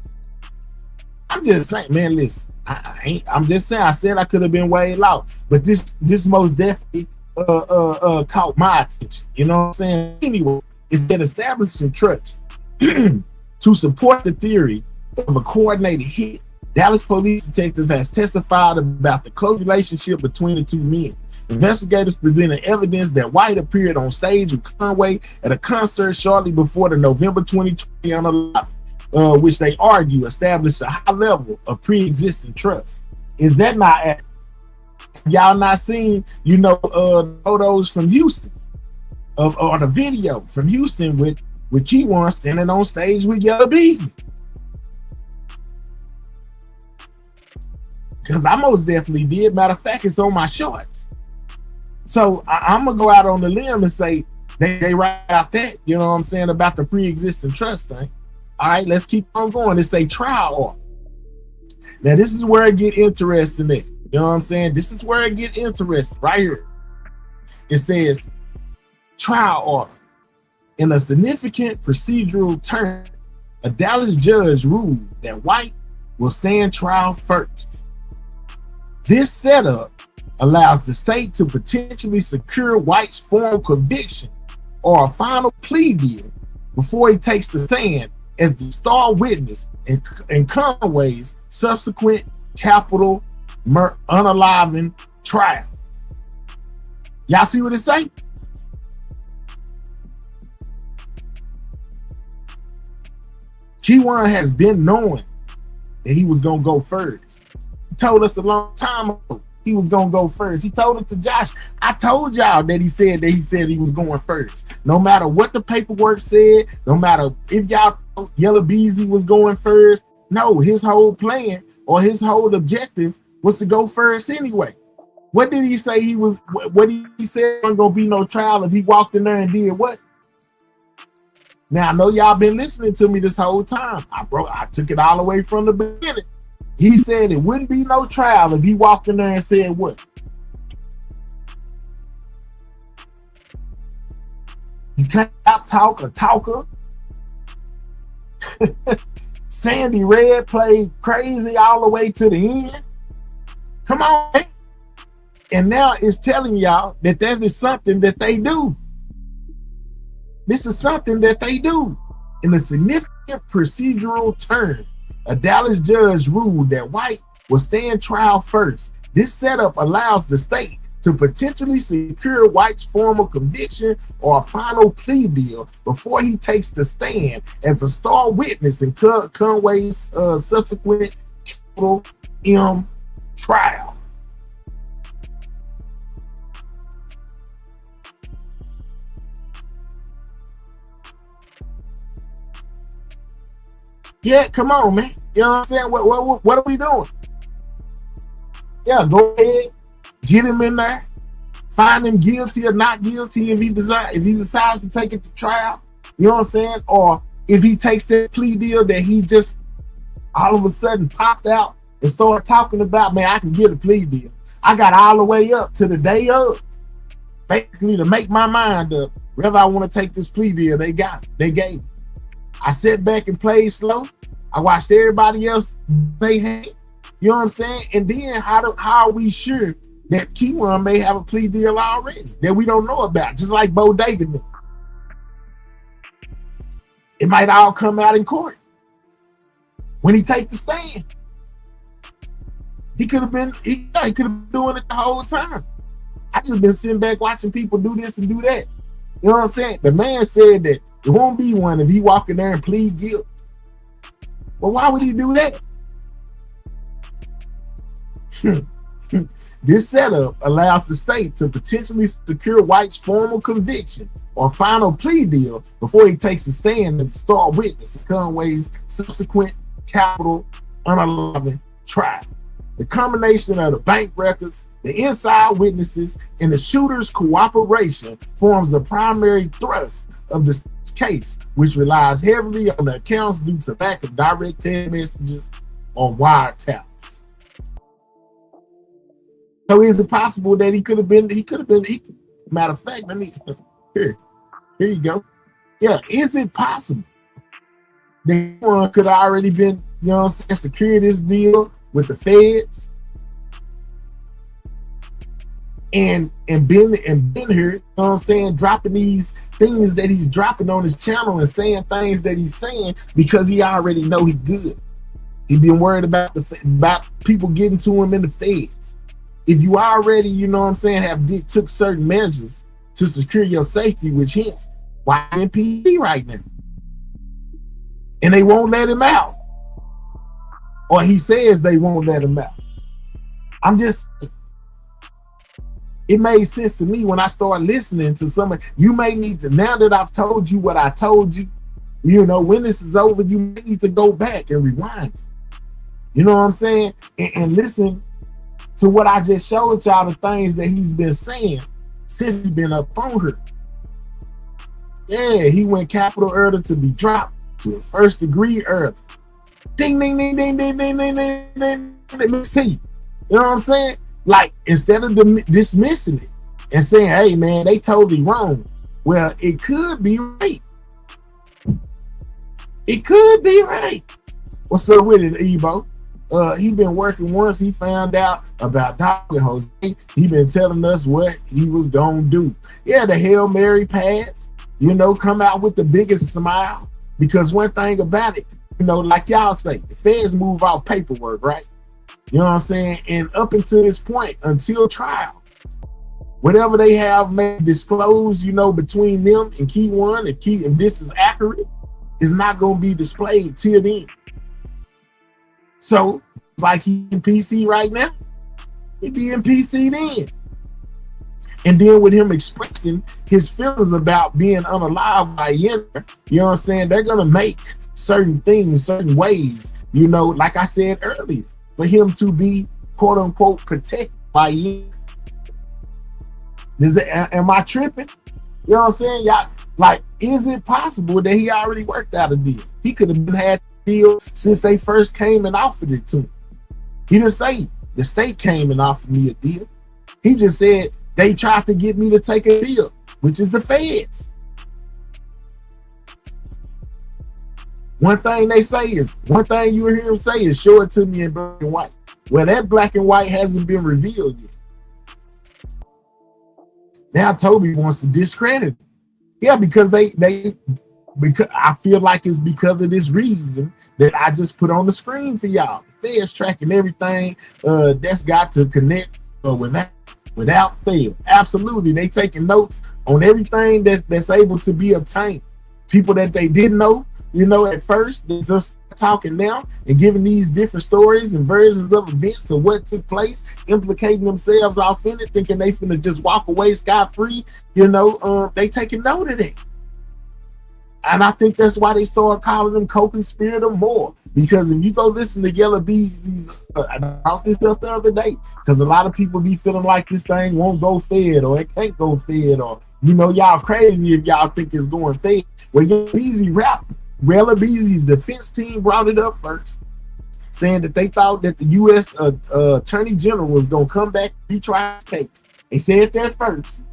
I'm just saying, man, listen, I'm just saying, I said I could have been way loud, but this most definitely caught my attention. You know what I'm saying? Anyway, it's that establishing trust to support the theory of a coordinated hit. Dallas police detective has testified about the close relationship between the two men. Investigators presented evidence that White appeared on stage with Conway at a concert shortly before the November 2020 unaliving, which they argue established a high level of pre-existing trust. Is that not accurate? Y'all not seen, you know, photos from Houston or the video from Houston with Kewon standing on stage with Yella Beezy? Because I most definitely did. Matter of fact, it's on my shorts. So I'm gonna go out on the limb and say they write out that, you know what I'm saying, about the pre-existing trust thing. All right, let's keep on going. It's a trial order. Now this is where it get interesting at. You know what I'm saying? This is where it get interesting right here. It says trial order. In a significant procedural turn, a Dallas judge ruled that White will stand trial first. This setup allows the state to potentially secure White's formal conviction or a final plea deal before he takes the stand as the star witness in Conway's subsequent capital unaliving trial. Y'all see what it say? Kewon has been knowing that he was gonna go first. He told us a long time ago he was gonna go first. He told it to Josh. I told y'all that he said he was going first. No matter what the paperwork said, no matter if y'all thought Yella Beezy was going first, no, his whole plan or his whole objective was to go first anyway. What did he say he was? What he said there wasn't gonna be no trial if he walked in there and did what? Now I know y'all been listening to me this whole time. I took it all the way from the beginning. He said it wouldn't be no trial if he walked in there and said what? You can't talk a talker. Sandy Red played crazy all the way to the end. Come on, man. And now it's telling y'all that that is something that they do. This is something that they do. In a significant procedural turn, a Dallas judge ruled that White will stand trial first. This setup allows the state to potentially secure White's formal conviction or a final plea deal before he takes the stand as a star witness in Conway's subsequent capital M trial. Yeah, come on, man. You know what I'm saying? What are we doing? Yeah, go ahead, get him in there, find him guilty or not guilty if he decides to take it to trial. You know what I'm saying? Or if he takes that plea deal that he just all of a sudden popped out and started talking about, man, I can get a plea deal. I got all the way up to the day of, basically to make my mind up whether I want to take this plea deal. They gave me. I sat back and played slow. I watched everybody else they had. You know what I'm saying? And then how are we sure that Kewon may have a plea deal already that we don't know about? Just like Bo David did. It might all come out in court when he take the stand. He could have been doing it the whole time. I just been sitting back watching people do this and do that. You know what I'm saying? The man said that it won't be one if he walk in there and plead guilty. Well, why would he do that? This setup allows the state to potentially secure White's formal conviction or final plea deal before he takes a stand as a star witness in Conway's subsequent capital unalive trial. The combination of the bank records, the inside witnesses, and the shooter's cooperation forms the primary thrust of this case, which relies heavily on the accounts due to lack of direct text messages or wiretaps. So is it possible that he could have been, matter of fact, let me, here you go. Yeah, is it possible that one could have already been, you know what I'm saying, secured this deal with the feds and been here, you know what I'm saying, dropping these things that he's dropping on his channel and saying things that he's saying because he already know he good. He been worried about people getting to him in the feds. If you already, you know what I'm saying, took certain measures to secure your safety, which hence why in PD right now, and they won't let him out, or he says they won't let him out. It made sense to me when I started listening to someone. You may need to, now that I've told you what I told you, you know, when this is over, you may need to go back and rewind. You know what I'm saying? And listen to what I just showed y'all, the things that he's been saying since he's been up on her. Yeah, he went capital murder to be dropped to a first degree murder. Ding, ding, ding, ding, ding, ding, ding, ding, ding, ding, ding. You know what I'm saying? Like, instead of dismissing it and saying, hey, man, they totally wrong. Well, it could be right. It could be right. What's up with it, Ebo? He been working once he found out about Dr. Jose. He been telling us what he was gonna do. Yeah, the Hail Mary pass, you know, come out with the biggest smile. Because one thing about it, you know, like y'all say, the feds move out paperwork, right? You know what I'm saying? And up until this point, until trial, whatever they have may disclose, you know, between them and Kewon, if this is accurate, is not going to be displayed till then. So, like he in PC right now, he be in PC then. And then with him expressing his feelings about being unalive by Yella, you know what I'm saying? They're going to make certain things, certain ways, you know, like I said earlier, for him to be quote unquote protected by Yella. Am I tripping? You know what I'm saying? Y'all, like, is it possible that he already worked out a deal? He could have had a deal since they first came and offered it to him. He didn't say the state came and offered me a deal. He just said they tried to get me to take a deal, which is the feds. One thing you hear him say is, show it to me in black and white. Well, that black and white hasn't been revealed yet. Now Toby wants to discredit him. Yeah, because because I feel like it's because of this reason that I just put on the screen for y'all. The feds tracking everything that's got to connect with that. without fail. Absolutely. They taking notes on everything that's able to be obtained. People that they didn't know, at first, they're just talking now and giving these different stories and versions of events of what took place, implicating themselves off in it, thinking they finna just walk away scot-free. They taking note of that. And I think that's why they started calling them co-conspirator more. Because if you go listen to Yella Beezy, I brought this up the other day, because a lot of people be feeling like this thing won't go fed, or it can't go fed, or y'all crazy if y'all think it's going fed. Well, Yella Beezy Yella Beezy's defense team brought it up first, saying that they thought that the U.S. Attorney General was gonna come back and retry his case. They said that first.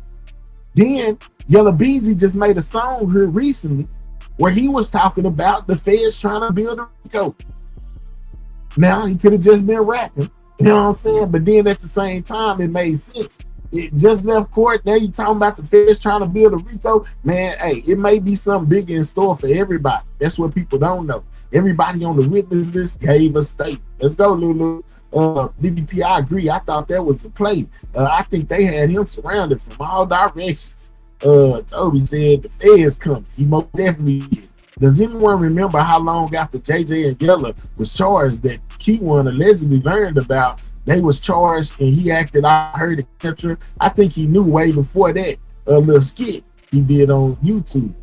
Then Yella Beezy just made a song here recently where he was talking about the feds trying to build a RICO. Now, he could have just been rapping, you know what I'm saying? But then at the same time, it made sense. It just left court. Now you talking about the feds trying to build a RICO. Man, hey, it may be something bigger in store for everybody. That's what people don't know. Everybody on the witness list gave a statement. Let's go, Lulu. BBP, I agree. I thought that was the play. I think they had him surrounded from all directions. Toby said the feds coming. He most definitely did. Does anyone remember how long after JJ and Yella was charged that Kewon allegedly learned about they was charged and he acted, I heard, etc.? I think he knew way before that little skit he did on YouTube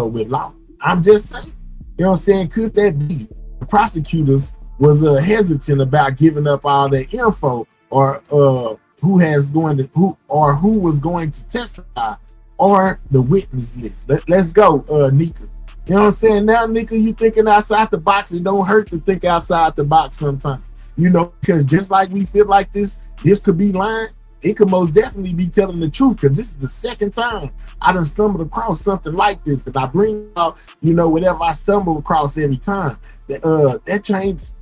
with Law. I'm just saying, you know what I'm saying? Could that be the prosecutors was hesitant about giving up all that info, or who was going to testify, or the witness list? Let's go, Nika. You know what I'm saying? Now, Nika, you thinking outside the box. It don't hurt to think outside the box sometimes. Because just like we feel like this could be lying, it could most definitely be telling the truth, because this is the second time I done stumbled across something like this. That I bring out, whatever I stumble across every time. That changed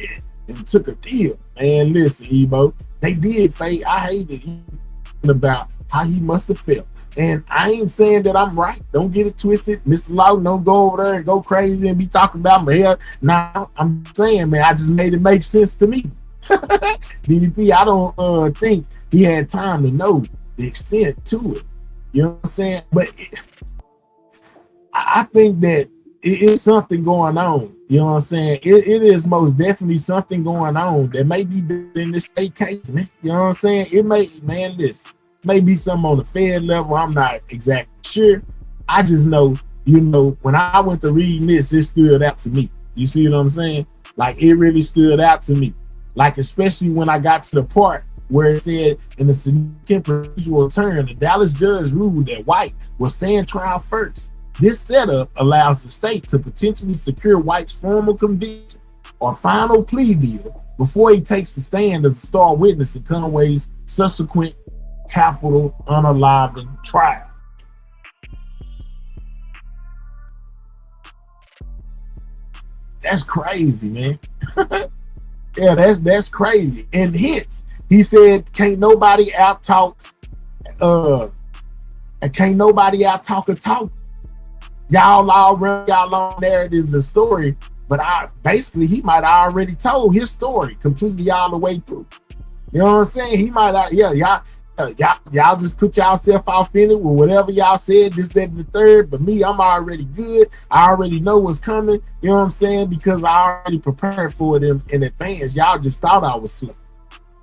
and took a deal. Man, listen, Evo, they did fake. I hated him about how he must have felt. And I ain't saying that I'm right. Don't get it twisted. Mr. Law, don't go over there and go crazy and be talking about my hair. Now, I'm saying, man, I just made it make sense to me. BDP, I don't think he had time to know the extent to it. You know what I'm saying? But I think that it is something going on. You know what I'm saying? It is most definitely something going on that may be better in this state case, man. You know what I'm saying? It may, man, listen. Maybe something on the Fed level. I'm not exactly sure. I just know, when I went to reading this, it stood out to me. You see what I'm saying? Like, it really stood out to me. Like, especially when I got to the part where it said, in a significant procedural turn, the Dallas judge ruled that White will stand trial first. This setup allows the state to potentially secure White's formal conviction or final plea deal before he takes the stand as a star witness in Conway's subsequent capital unaliving trial. That's crazy, man. Yeah, that's crazy. And hence, he said, can't nobody out talk a talk. Y'all all run y'all own narratives and story, but basically he might have already told his story completely all the way through. You know what I'm saying? He might have, y'all just put yourself off in it with whatever y'all said, this, that, and the third. But me, I'm already good. I already know what's coming. You know what I'm saying? Because I already prepared for it in advance. Y'all just thought I was slow.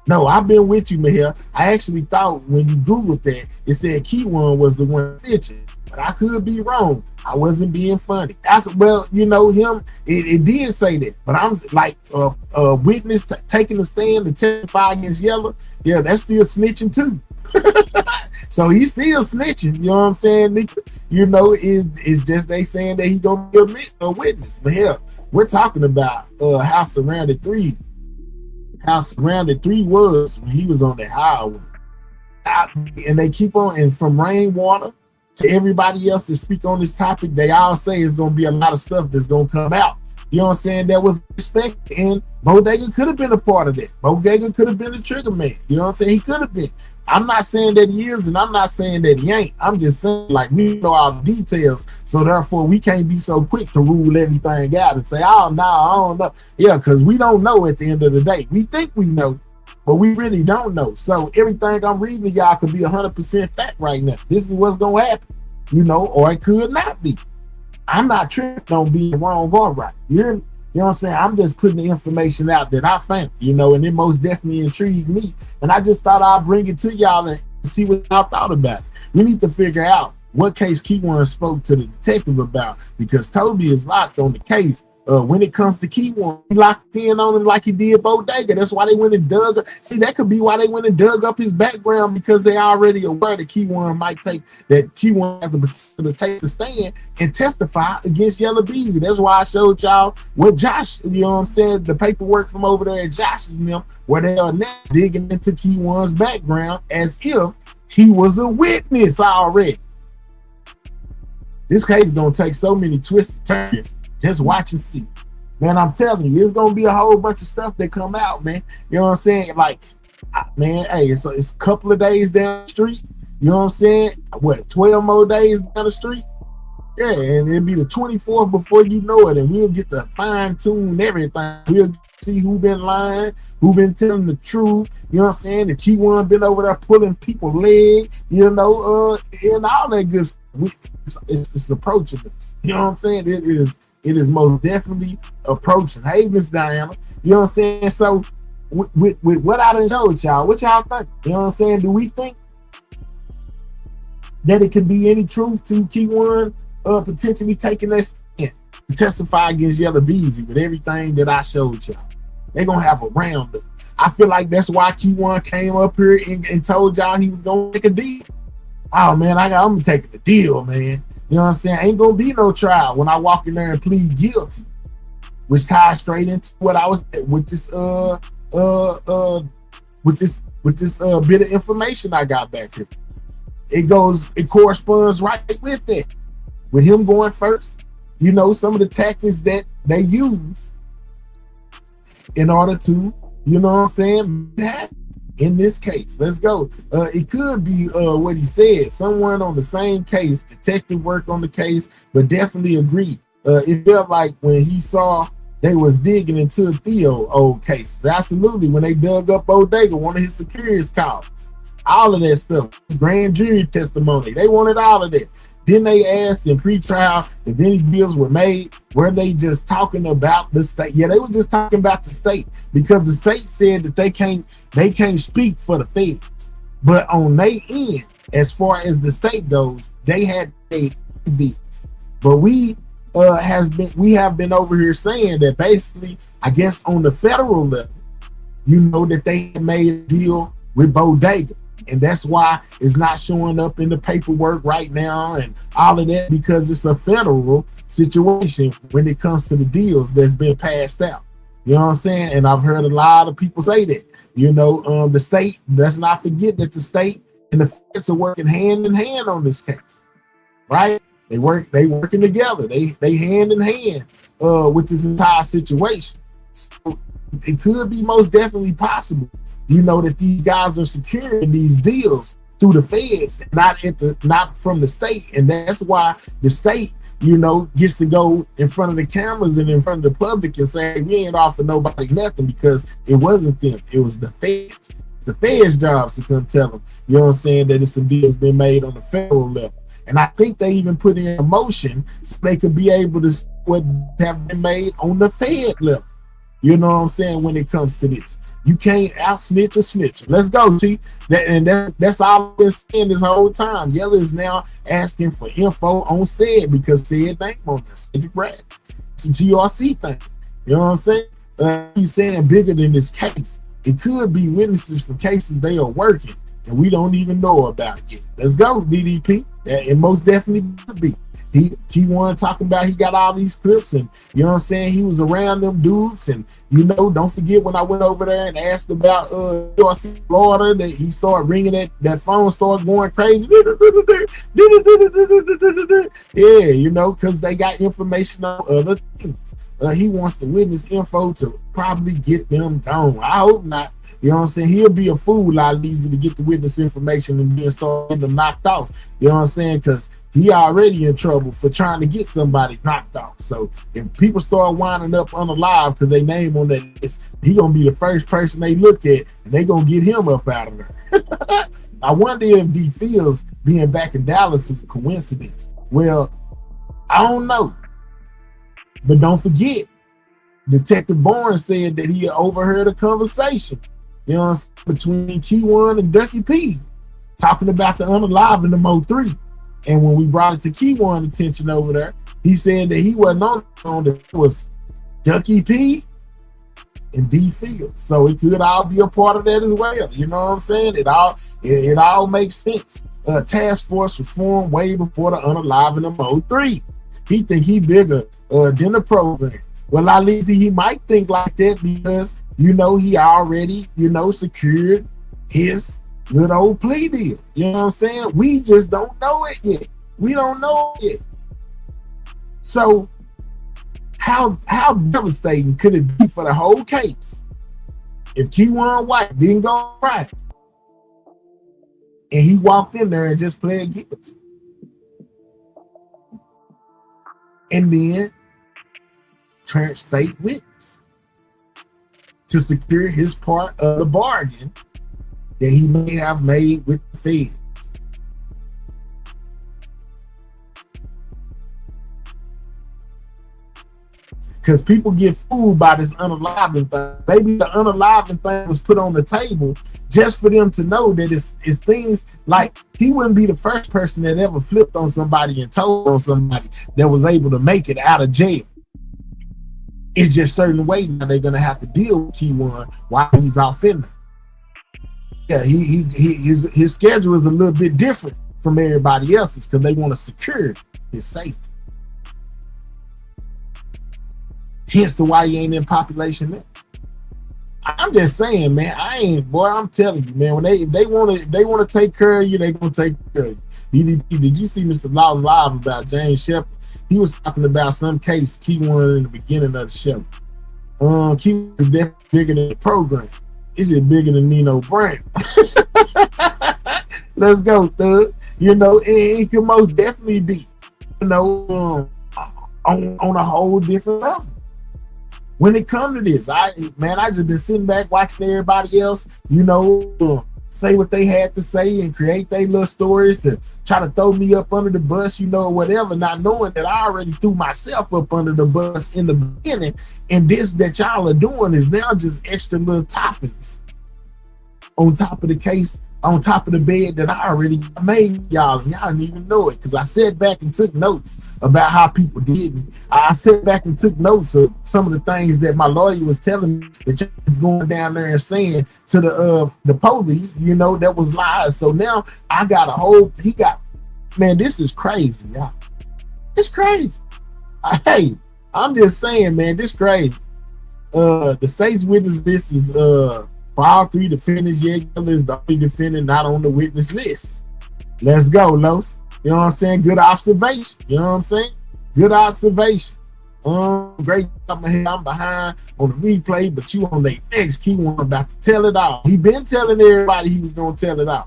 No, I've been with you, Mahel. I actually thought when you Googled that, it said Kewon was the one bitching. But I could be wrong. I wasn't being funny. Him, it did say that. But I'm like, a witness taking the stand to testify against Yella. Yeah, that's still snitching too. So he's still snitching. You know what I'm saying, Nika? It's just they saying that he gonna be a witness. But hell, we're talking about how surrounded 3 was when he was on the highway. And they keep on, and from Rainwater to everybody else that speak on this topic, they all say it's going to be a lot of stuff that's going to come out. You know what I'm saying? That was expected. And Bodega could have been a part of that. Bodega could have been the trigger man. You know what I'm saying? He could have been. I'm not saying that he is, and I'm not saying that he ain't. I'm just saying, like, we know all the details, so therefore we can't be so quick to rule everything out and say, oh, no, I don't know. Yeah, because we don't know at the end of the day. We think we know, but we really don't know. So everything I'm reading to y'all could be 100% fact right now. This is what's gonna happen, you know, or it could not be. I'm not tripping on being wrong or right. You know what I'm saying? I'm just putting the information out that I found, you know, and it most definitely intrigued me. And I just thought I'd bring it to y'all and see what y'all thought about it. We need to figure out what case Kewon spoke to the detective about, because Toby is locked on the case. When it comes to Kewon, he locked in on him like he did Bodega. That's why they went and dug up. See, that could be why they went and dug up his background, because they already aware that Kewon has the potential to take the stand and testify against Yella Beezy. That's why I showed y'all what Josh, you know what I'm saying, the paperwork from over there at Josh's and them, where they are now digging into Kewon's background as if he was a witness already. This case is gonna take so many twists and turns. Just watch and see. Man, I'm telling you, it's gonna be a whole bunch of stuff that come out, man. You know what I'm saying? Like, man, hey, it's a couple of days down the street. You know what I'm saying? What, 12 more days down the street? Yeah, and it'll be the 24th before you know it, and we'll get to fine-tune everything. We'll see who been lying, who been telling the truth. You know what I'm saying? The Kewon been over there pulling people's leg, you know, and all that good stuff. It's approaching us. You know what I'm saying? It is most definitely approaching. Hey, Miss Diana. You know what I'm saying? So with what I done showed y'all, what y'all think? You know what I'm saying? Do we think that it could be any truth to Kewon potentially taking that stand to testify against Yella Beezy with everything that I showed y'all? They're gonna have a roundup. I feel like that's why Kewon came up here and told y'all he was gonna make a deal. Oh man, I'm taking the deal, man. You know what I'm saying? Ain't gonna be no trial when I walk in there and plead guilty, which ties straight into what I was with this bit of information I got back here. It corresponds right with that. With him going first, you know, some of the tactics that they use in order to, you know what I'm saying, in this case. Let's go. It could be what he said. Someone on the same case, detective work on the case, but definitely agreed. It felt like when he saw they was digging into Theo old cases. Absolutely. When they dug up Bodega, one of his security calls, all of that stuff, grand jury testimony, they wanted all of that. Then they asked in pre-trial if any deals were made. Were they just talking about the state? Yeah, they were just talking about the state, because the state said that they can't speak for the feds. But on their end, as far as the state goes, they had made deals. But we have been over here saying that basically, I guess on the federal level, you know, that they made a deal with Bodega. And that's why it's not showing up in the paperwork right now and all of that, because it's a federal situation when it comes to the deals that's been passed out. You know what I'm saying? And I've heard a lot of people say that, you know, the state, let's not forget that the state and the feds are working hand in hand on this case, right? They working together. They hand in hand with this entire situation. So it could be most definitely possible, you know, that these guys are securing these deals through the feds, not from the state. And that's why the state, you know, gets to go in front of the cameras and in front of the public and say, we ain't offer nobody nothing, because it wasn't them, it was the feds. The feds' jobs to come tell them, you know what I'm saying, that some deals been made on the federal level. And I think they even put in a motion so they could be able to see what have been made on the Fed level. You know what I'm saying? When it comes to this, you can't out snitch a snitch. Let's go, T. That's all I've been saying this whole time. Yella is now asking for info on said, because said name on this. It's a GRC thing. You know what I'm saying? He's saying bigger than this case. It could be witnesses from cases they are working and we don't even know about yet. Let's go, DDP. It most definitely could be. Kewon talking about he got all these clips, and you know what I'm saying, he was around them dudes. And you know, don't forget when I went over there and asked about Florida, that he started ringing that phone, started going crazy. Yeah, you know, because they got information on other things. he wants the witness info to probably get them gone. I hope not. You know what I'm saying? He'll be a fool a lot easier to get the witness information and then start getting them knocked off. You know what I'm saying? Because he already in trouble for trying to get somebody knocked off. So if people start winding up unalive because they name on that list, he gonna be the first person they look at, and they gonna get him up out of there. I wonder if D Fields being back in Dallas is a coincidence. Well, I don't know. But don't forget, Detective Barnes said that he overheard a conversation, you know, between Kewon and Ducky P, talking about the unaliving the Mo3. And when we brought it to Kewon's attention over there, he said that he wasn't on that. It was Ducky P and D Fields. So it could all be a part of that as well. You know what I'm saying? It all makes sense. A task force was formed way before the unaliving the Mo3. He think he bigger than the program. Well, at least he might think like that because, you know, he already, you know, secured his good old plea deal. You know what I'm saying? We just don't know it yet. We don't know it yet. So how devastating could it be for the whole case if Kewon White didn't go right and he walked in there and just pled guilty? And then turned state witness to secure his part of the bargain that he may have made with the Fed. Because people get fooled by this unaliving thing. Maybe the unaliving thing was put on the table just for them to know that it's things like he wouldn't be the first person that ever flipped on somebody and told on somebody that was able to make it out of jail. It's just certain way now they're gonna have to deal with Kewon while he's off in there. Yeah, his schedule is a little bit different from everybody else's because they want to secure his safety. Hence the why he ain't in population there. I'm just saying, man. I'm telling you, man. When they want to take care of you, they gonna take care of you. Did you see Mr. Lawton live about James Shepard? He was talking about some case Kewon in the beginning of the show. Kewon is definitely bigger than the program. It's just bigger than Nino Brown. Let's go, thug. You know, it can most definitely be, you know, on a whole different level. When it comes to this, I just been sitting back watching everybody else, you know, say what they had to say and create their little stories to try to throw me up under the bus, you know, whatever, not knowing that I already threw myself up under the bus in the beginning. And this that y'all are doing is now just extra little toppings on top of the case, on top of the bed that I already made y'all, and y'all didn't even know it because I sat back and took notes about how people did me. I sat back and took notes of some of the things that my lawyer was telling me that y'all was going down there and saying to the police, you know, that was lies. So now I got man, this is crazy, y'all. It's crazy. Hey, I'm just saying, man, this crazy. The state's witness list is for all three defendants. Yella is the only defendant not on the witness list. Let's go, Los. You know what I'm saying? Good observation. You know what I'm saying? Good observation. Great job. I'm behind on the replay, but you on the next Kewon about to tell it all. He been telling everybody he was gonna tell it all.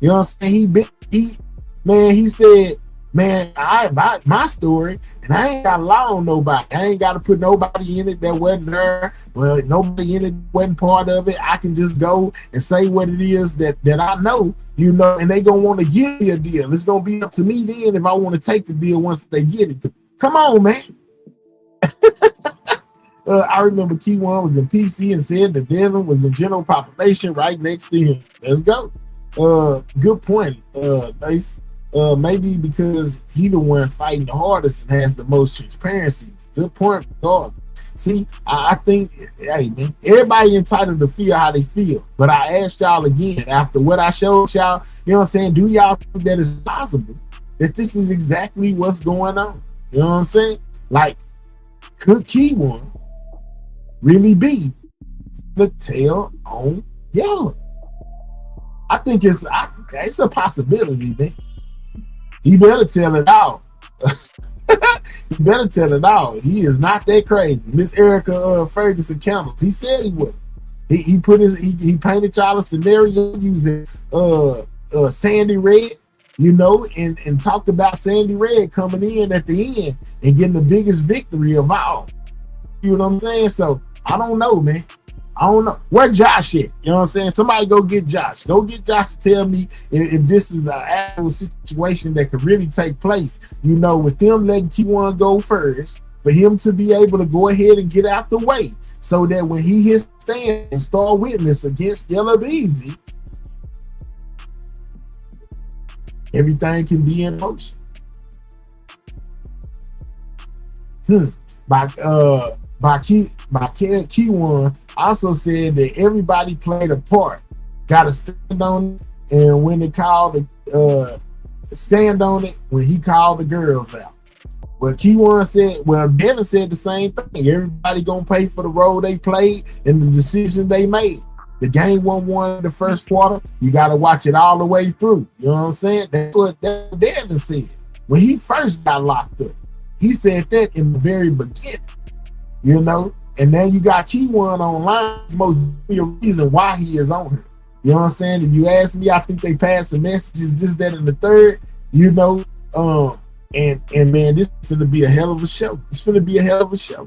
You know what I'm saying? He said, man, I about my story, and I ain't got to lie on nobody. I ain't got to put nobody in it that wasn't there. Well, nobody in it wasn't part of it. I can just go and say what it is that I know, you know, and they gonna want to give me a deal. It's gonna be up to me then if I want to take the deal once they get it. Come on, man. I remember Kewon was in PC and said that Devin was in general population right next to him. Let's go. Good point. Nice. Maybe because he the one fighting the hardest and has the most transparency. Good point, dog. See, I think, hey man, everybody entitled to feel how they feel. But I asked y'all again after what I showed y'all, you know what I'm saying? Do y'all think that it's possible that this is exactly what's going on? You know what I'm saying? Like, could Kewon really be the tail on Yella? I think it's a possibility, man. He better tell it out. You better tell it all. He is not that crazy. Miss Erica Ferguson Campbell, he said he was. He painted y'all a scenario using Sandy Red, you know, and talked about Sandy Red coming in at the end and getting the biggest victory of all. You know what I'm saying? So I don't know, man. I don't know where Josh at. You know what I'm saying? Somebody go get Josh. Go get Josh to tell me if this is an actual situation that could really take place. You know, with them letting Kewon go first, for him to be able to go ahead and get out the way, so that when he hits stand and start witness against Yella Beezy, everything can be in motion. By Kewon also said that everybody played a part, got to stand on it, and when they called stand on it when he called the girls out. Well, Kewon said, well, Devin said the same thing. Everybody gonna pay for the role they played and the decision they made. The game wasn't won in the first quarter. You got to watch it all the way through. You know what I'm saying? That's what Devin said when he first got locked up. He said that in the very beginning. You know, and now you got Kewon online. It's most a reason why he is on here. You know what I'm saying? If you ask me, I think they passed the messages, this, that, and the third. You know, and man, this is gonna be a hell of a show. It's gonna be a hell of a show.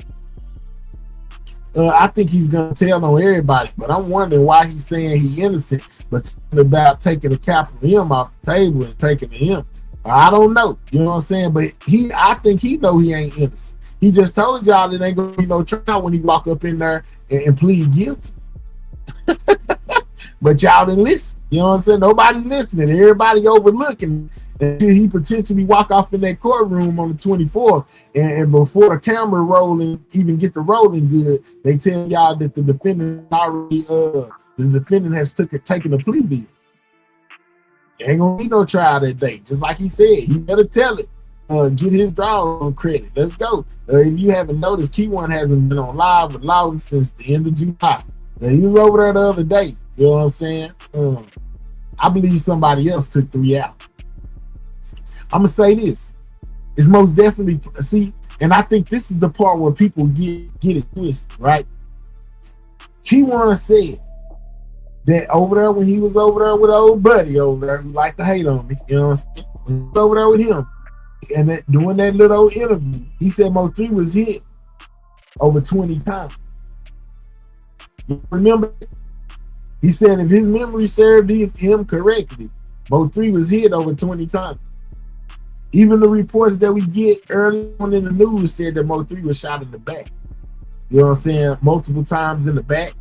I think he's gonna tell on everybody, but I'm wondering why he's saying he's innocent, but about taking the capital M off the table and taking the M. I don't know. You know what I'm saying? But I think he know he ain't innocent. He just told y'all that ain't gonna be no trial when he walk up in there and plead guilty. But y'all didn't listen. You know what I'm saying? Nobody listening. Everybody overlooking until he potentially walk off in that courtroom on the 24th. And before the camera rolling, even get the rolling good, they tell y'all that the defendant already has taken a plea deal. Ain't gonna be no trial that day. Just like he said, he better tell it. Get his draw on credit. Let's go. If you haven't noticed, Kewon hasn't been on live with Loudon since the end of July. He was over there the other day. You know what I'm saying? I believe somebody else took 3 out. I'm gonna say this. It's most definitely and I think this is the part where people get it twisted, right? Kewon said that over there when he was over there with old buddy over there who liked to hate on me, you know what I'm saying? When he was over there with him and doing that little interview, he said Mo3 was hit over 20 times. You remember? He said if his memory served him correctly, Mo3 was hit over 20 times. Even the reports that we get early on in the news said that Mo3 was shot in the back. You know what I'm saying? Multiple times in the back.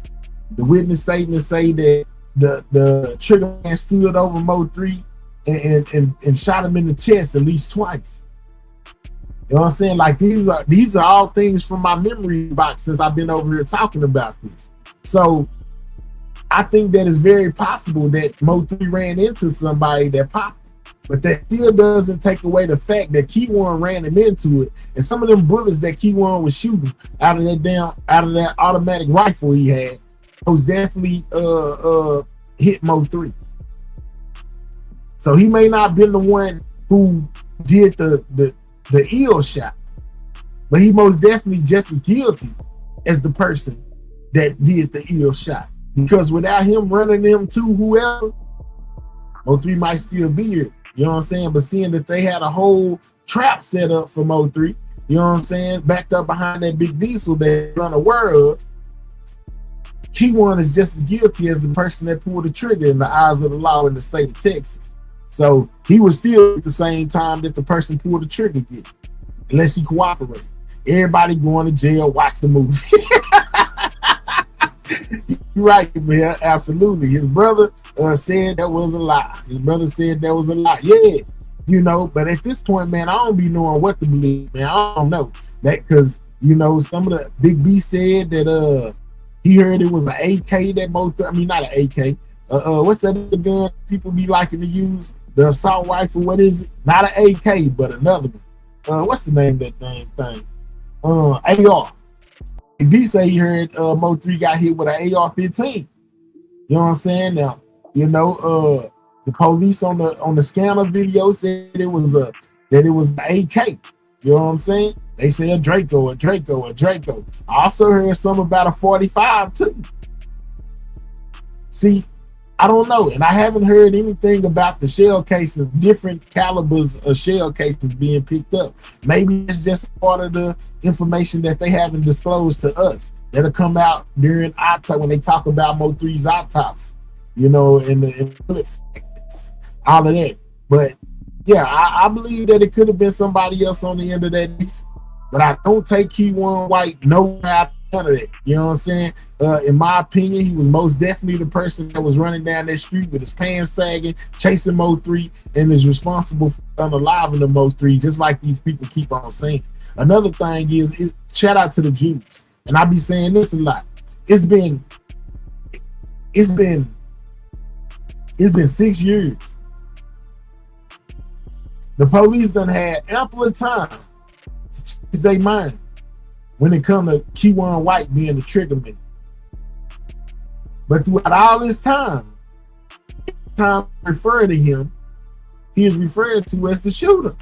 The witness statements say that the trigger man stood over Mo3 and shot him in the chest at least twice. You know what I'm saying? Like these are all things from my memory box since I've been over here talking about this. So I think that it's very possible that Mo3 ran into somebody that popped it. But that still doesn't take away the fact that Kewon ran him into it. And some of them bullets that Kewon was shooting out of that automatic rifle he had was definitely hit Mo3. So he may not have been the one who did the ill shot, but he most definitely just as guilty as the person that did the ill shot. Because without him running them to whoever, Mo3 might still be here. You know what I'm saying? But seeing that they had a whole trap set up for Mo3, you know what I'm saying? Backed up behind that big diesel that's unaware of, Kewon is just as guilty as the person that pulled the trigger in the eyes of the law in the state of Texas. So he was still at the same time that the person pulled the trigger did, unless he cooperated. Everybody going to jail, watch the movie. You're right, man. Absolutely. His brother said that was a lie. Yeah, you know, but at this point, man, I don't be knowing what to believe, man. I don't know that because, you know, some of the Big B said that he heard it was an AK that not an AK. What's that other gun people be liking to use? The assault rifle, what is it? Not an AK, but another one. What's the name of that damn thing? AR. B say he heard Mo3 got hit with an AR-15. You know what I'm saying? Now, you know, the police on the scanner video said it was an AK. You know what I'm saying? They say a Draco. I also heard something about a 45 too. See, I don't know, and I haven't heard anything about the shell cases, different calibers of shell cases being picked up. Maybe it's just part of the information that they haven't disclosed to us. That'll come out during autopsy when they talk about Mo3's autopsy, you know, and the all of that. But yeah, I believe that it could have been somebody else on the end of that piece. But I don't take Kewon White none of that. You know what I'm saying? In my opinion, he was most definitely the person that was running down that street with his pants sagging, chasing Mo3, and is responsible for unaliving the Mo3, just like these people keep on saying. Another thing is shout out to the Jews. And I be saying this a lot. It's been 6 years. The police done had ample time to change their mind when it come to Kewon White being the trigger man. But throughout all this time referred to him, he is referred to as the shooter.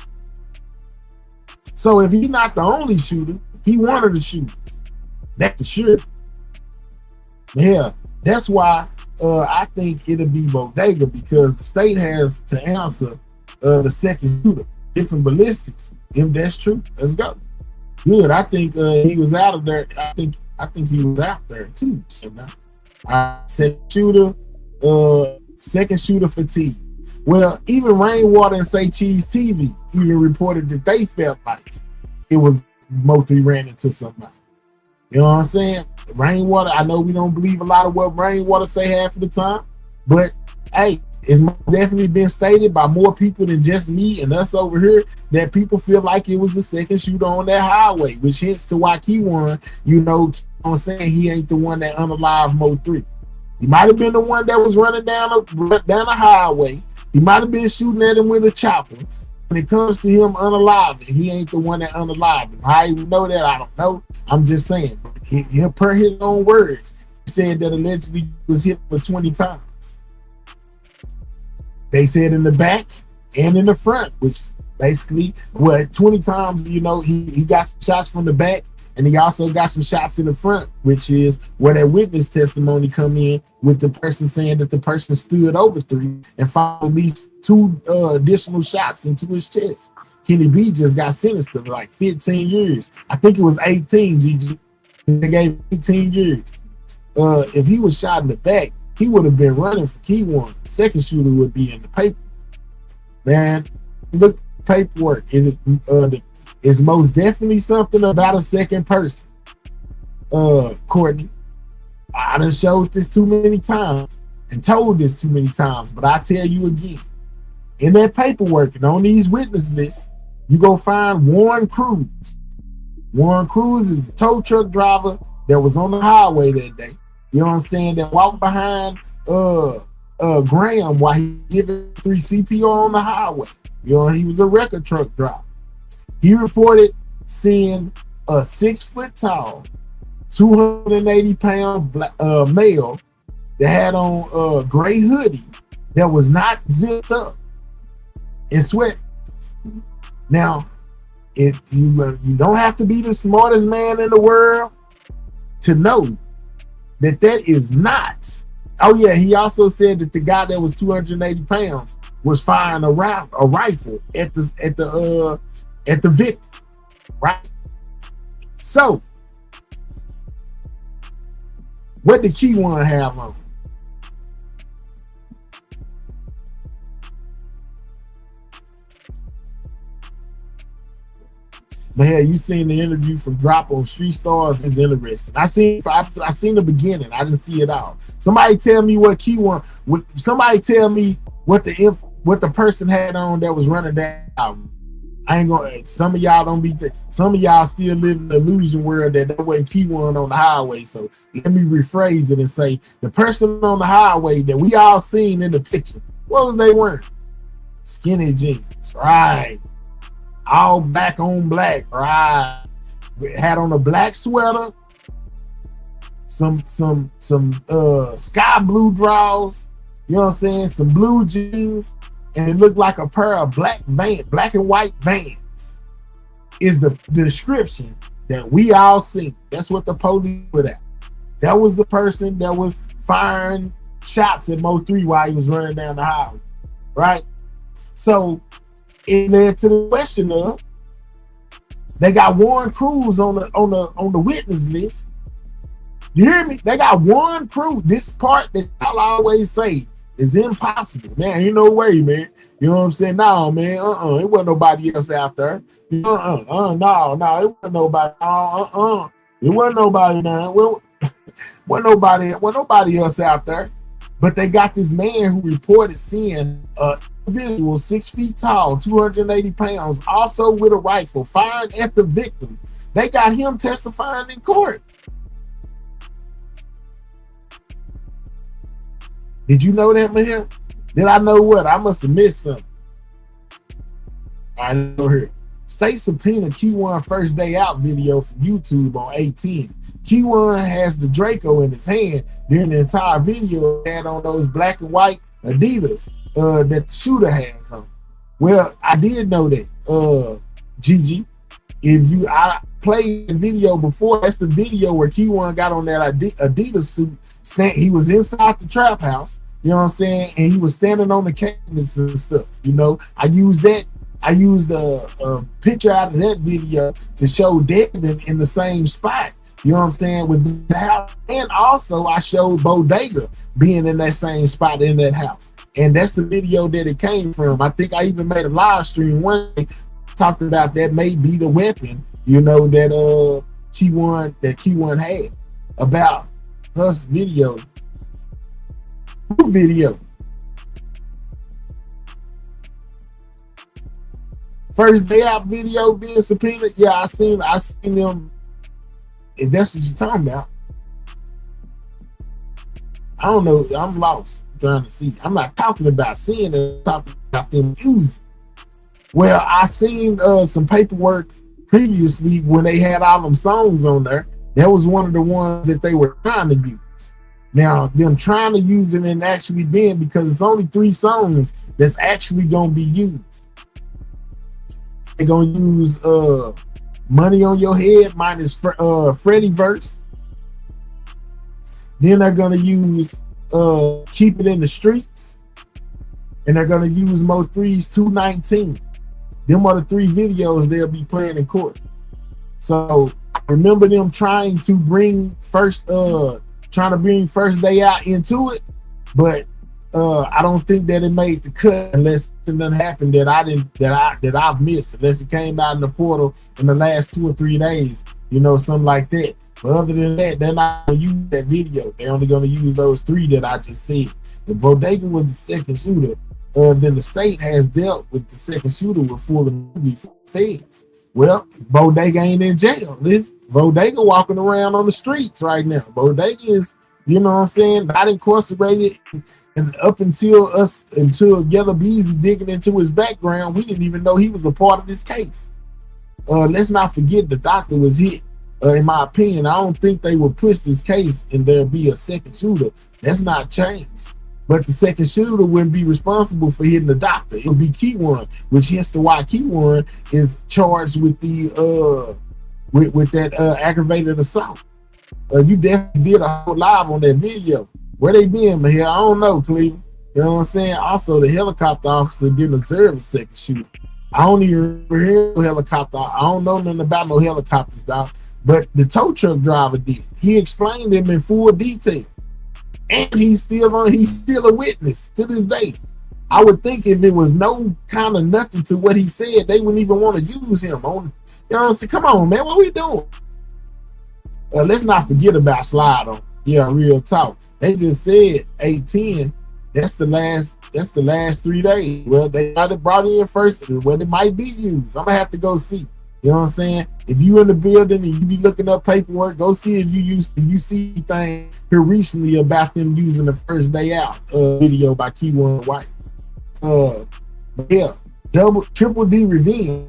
So if he's not the only shooter, he one of the shooters. That's for sure. Yeah, that's why I think it'll be Bodega, because the state has to answer the second shooter, different ballistics. If that's true, let's go. Good. I think he was out of there. I think he was out there too. Second shooter fatigue. Well, even Rainwater and Say Cheese TV even reported that they felt like it was Mo3 ran into somebody. You know what I'm saying? Rainwater, I know we don't believe a lot of what Rainwater say half of the time, but hey, it's definitely been stated by more people than just me and us over here that people feel like it was the second shooter on that highway, which hints to why Kewon, you know what I'm saying, he ain't the one that unalived Mo3. He might have been the one that was running down the highway. He might have been shooting at him with a chopper. When it comes to him unaliving, he ain't the one that unalived him. How you know that? I don't know. I'm just saying. Per his own words, he said that allegedly he was hit for 20 times. They said in the back and in the front, which basically, 20 times, you know, he got some shots from the back, and he also got some shots in the front, which is where that witness testimony come in with the person saying that the person stood over 3 and found at least 2 additional shots into his chest. Kenny B just got sentenced to like 15 years. I think it was 18, GG. They gave 18 years. If he was shot in the back, he would have been running for Kewon. The second shooter would be in the paper. Man, look at the paperwork. It is it's most definitely something about a second person. Courtney, I done showed this too many times and told this too many times, but I tell you again, in that paperwork and on these witness lists, you go find Warren Cruz. Warren Cruz is the tow truck driver that was on the highway that day. You know what I'm saying? That walked behind Graham while he giving 3 CPR on the highway. You know, he was a record truck driver. He reported seeing a 6 foot tall, 280 pound male that had on a gray hoodie that was not zipped up and sweat. Now, if you don't have to be the smartest man in the world to know that is not. Oh yeah, he also said that the guy that was 280 pounds was firing a rifle at the victim, right? So, what did Kewon have on? But hey, you seen the interview from Drop on Street Stars? It's interesting. I seen the beginning. I didn't see it all. Somebody tell me what Kewon. Somebody tell me what the person had on that was running down. I ain't gonna. Some of y'all don't be. Some of y'all still live in the illusion world that wasn't Kewon on the highway. So let me rephrase it and say the person on the highway that we all seen in the picture. What was they wearing? Skinny jeans, right? All black on black, right? Had on a black sweater, some sky blue drawers. You know what I'm saying? Some blue jeans. And it looked like a pair of black and white Vans. is the description that we all seen. That's what the police put out. That was the person that was firing shots at Mo 3 while he was running down the highway, right? So it led to the question of, they got one Cruz on the witness list. You hear me? They got one Cruz. This part that I'll always say is impossible, man. Ain't no way, man. You know what I'm saying? No, man. It wasn't nobody else out there. No, it wasn't nobody. It wasn't nobody now. Well, wasn't nobody else out there. But they got this man who reported seeing a individual 6 feet tall, 280 pounds, also with a rifle, firing at the victim. They got him testifying in court. Did you know that, man? Did I know what? I must have missed something. I know her. State subpoena Kewon first day out video from YouTube on 18. Kewon has the Draco in his hand during the entire video. Had on those black and white Adidas that the shooter has on. Well, I did know that, Gigi. I played the video before. That's the video where Kewon got on that Adidas suit. He was inside the trap house, you know what I'm saying, and he was standing on the cabinets and stuff. You know, I used a picture out of that video to show Devin in the same spot. You know what I'm saying, with the house. And also I showed Bodega being in that same spot in that house. And that's the video that it came from. I think I even made a live stream one day, talked about that may be the weapon, you know, that Kewon had about us video. First day out video being subpoenaed. Yeah, I seen them. If that's what you're talking about, I don't know. I'm lost trying to see. I'm not talking about seeing it, I'm talking about them using. Well, I seen some paperwork previously when they had all them songs on there. That was one of the ones that they were trying to use. Now, them trying to use it and actually being, because it's only 3 songs that's actually going to be used. They're going to use Money on Your Head minus Freddie verse. Then they're going to use Keep It in the Streets. And they're going to use Mo 3's 219. Them are the 3 videos they'll be playing in court. So remember them trying to bring first day out into it, but I don't think that it made the cut unless something happened that I've missed, unless it came out in the portal in the last 2 or 3 days, you know, something like that. But other than that, they're not gonna use that video. They're only gonna use those 3 that I just said. If Bodega was the second shooter, then the state has dealt with the second shooter with full feds. Well, Bodega ain't in jail. Bodega walking around on the streets right now. Bodega is, you know what I'm saying, not incarcerated. And up until Yella Beezy digging into his background, we didn't even know he was a part of this case. Let's not forget the doctor was hit. In my opinion, I don't think they would push this case and there'll be a second shooter. That's not changed. But the second shooter wouldn't be responsible for hitting the doctor. It would be Kewon, which hence to why Kewon is charged with the with that aggravated assault. You definitely did a whole live on that video. Where they been, man? I don't know, Cleveland. You know what I'm saying? Also, the helicopter officer didn't observe a second shooter. I don't even hear no helicopter. I don't know nothing about no helicopters, dog. But the tow truck driver did. He explained them in full detail. And he's still a witness to this day. I would think if it was no kind of nothing to what he said, they wouldn't even want to use him on. You know what I'm saying? Come on, man, what we doing? Let's not forget about Slide on. Yeah, real talk. They just said 8-10. That's the last 3 days. Well, they might have brought in first. Well, it might be used. I'm gonna have to go see. You know what I'm saying? If you in the building and you be looking up paperwork, go see if you see anything here recently about them using the first day out video by Kewon White. Yeah, Triple D Revenge.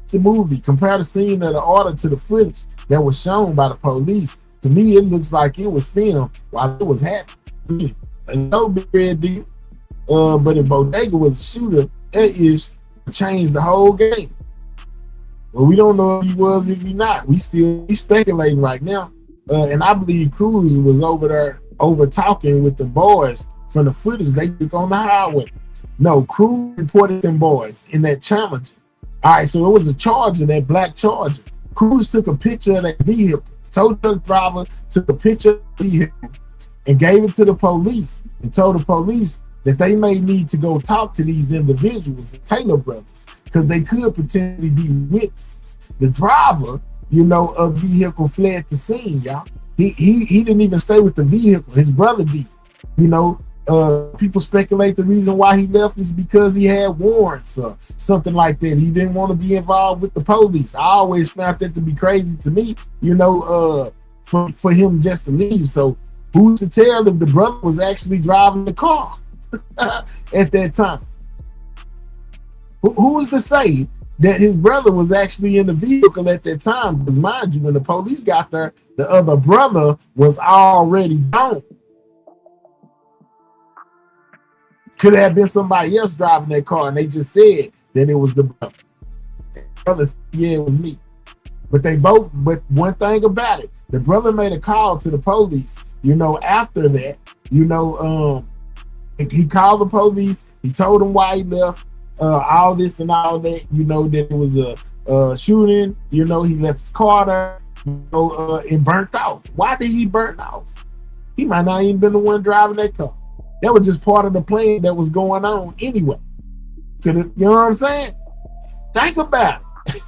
It's a movie. Compare the scene of the order to the footage that was shown by the police. To me, it looks like it was filmed while it was happening. It's no big red deal. But if Bodega was a shooter, that is changed the whole game. Well, we don't know if he was, if he not. We speculating right now. And I believe Cruz was over there over talking with the boys from the footage they took on the highway. No, Cruz reported them boys in that Challenger. All right, so it was a Charger, that black Charger. Cruz took a picture of that vehicle. Tow truck driver took a picture of the vehicle and gave it to the police and told the police that they may need to go talk to these individuals, the Taylor brothers, because they could potentially be witnesses. The driver, of vehicle fled the scene, y'all. He didn't even stay with the vehicle. His brother did. People speculate the reason why he left is because he had warrants or something like that. He didn't want to be involved with the police. I always found that to be crazy to me, for him just to leave. So who's to tell if the brother was actually driving the car at that time? Who's to say that his brother was actually in the vehicle at that time? Because mind you, when the police got there, the other brother was already gone. Could have been somebody else driving that car, and they just said that it was the brother. The brother said, yeah, it was me. But one thing about it, the brother made a call to the police, after that, he called the police, he told them why he left, all this and all that, that it was a shooting, he left his car there, and burnt off. Why did he burn off? He might not even been the one driving that car. That was just part of the plan that was going on anyway. You know what I'm saying? Think about it.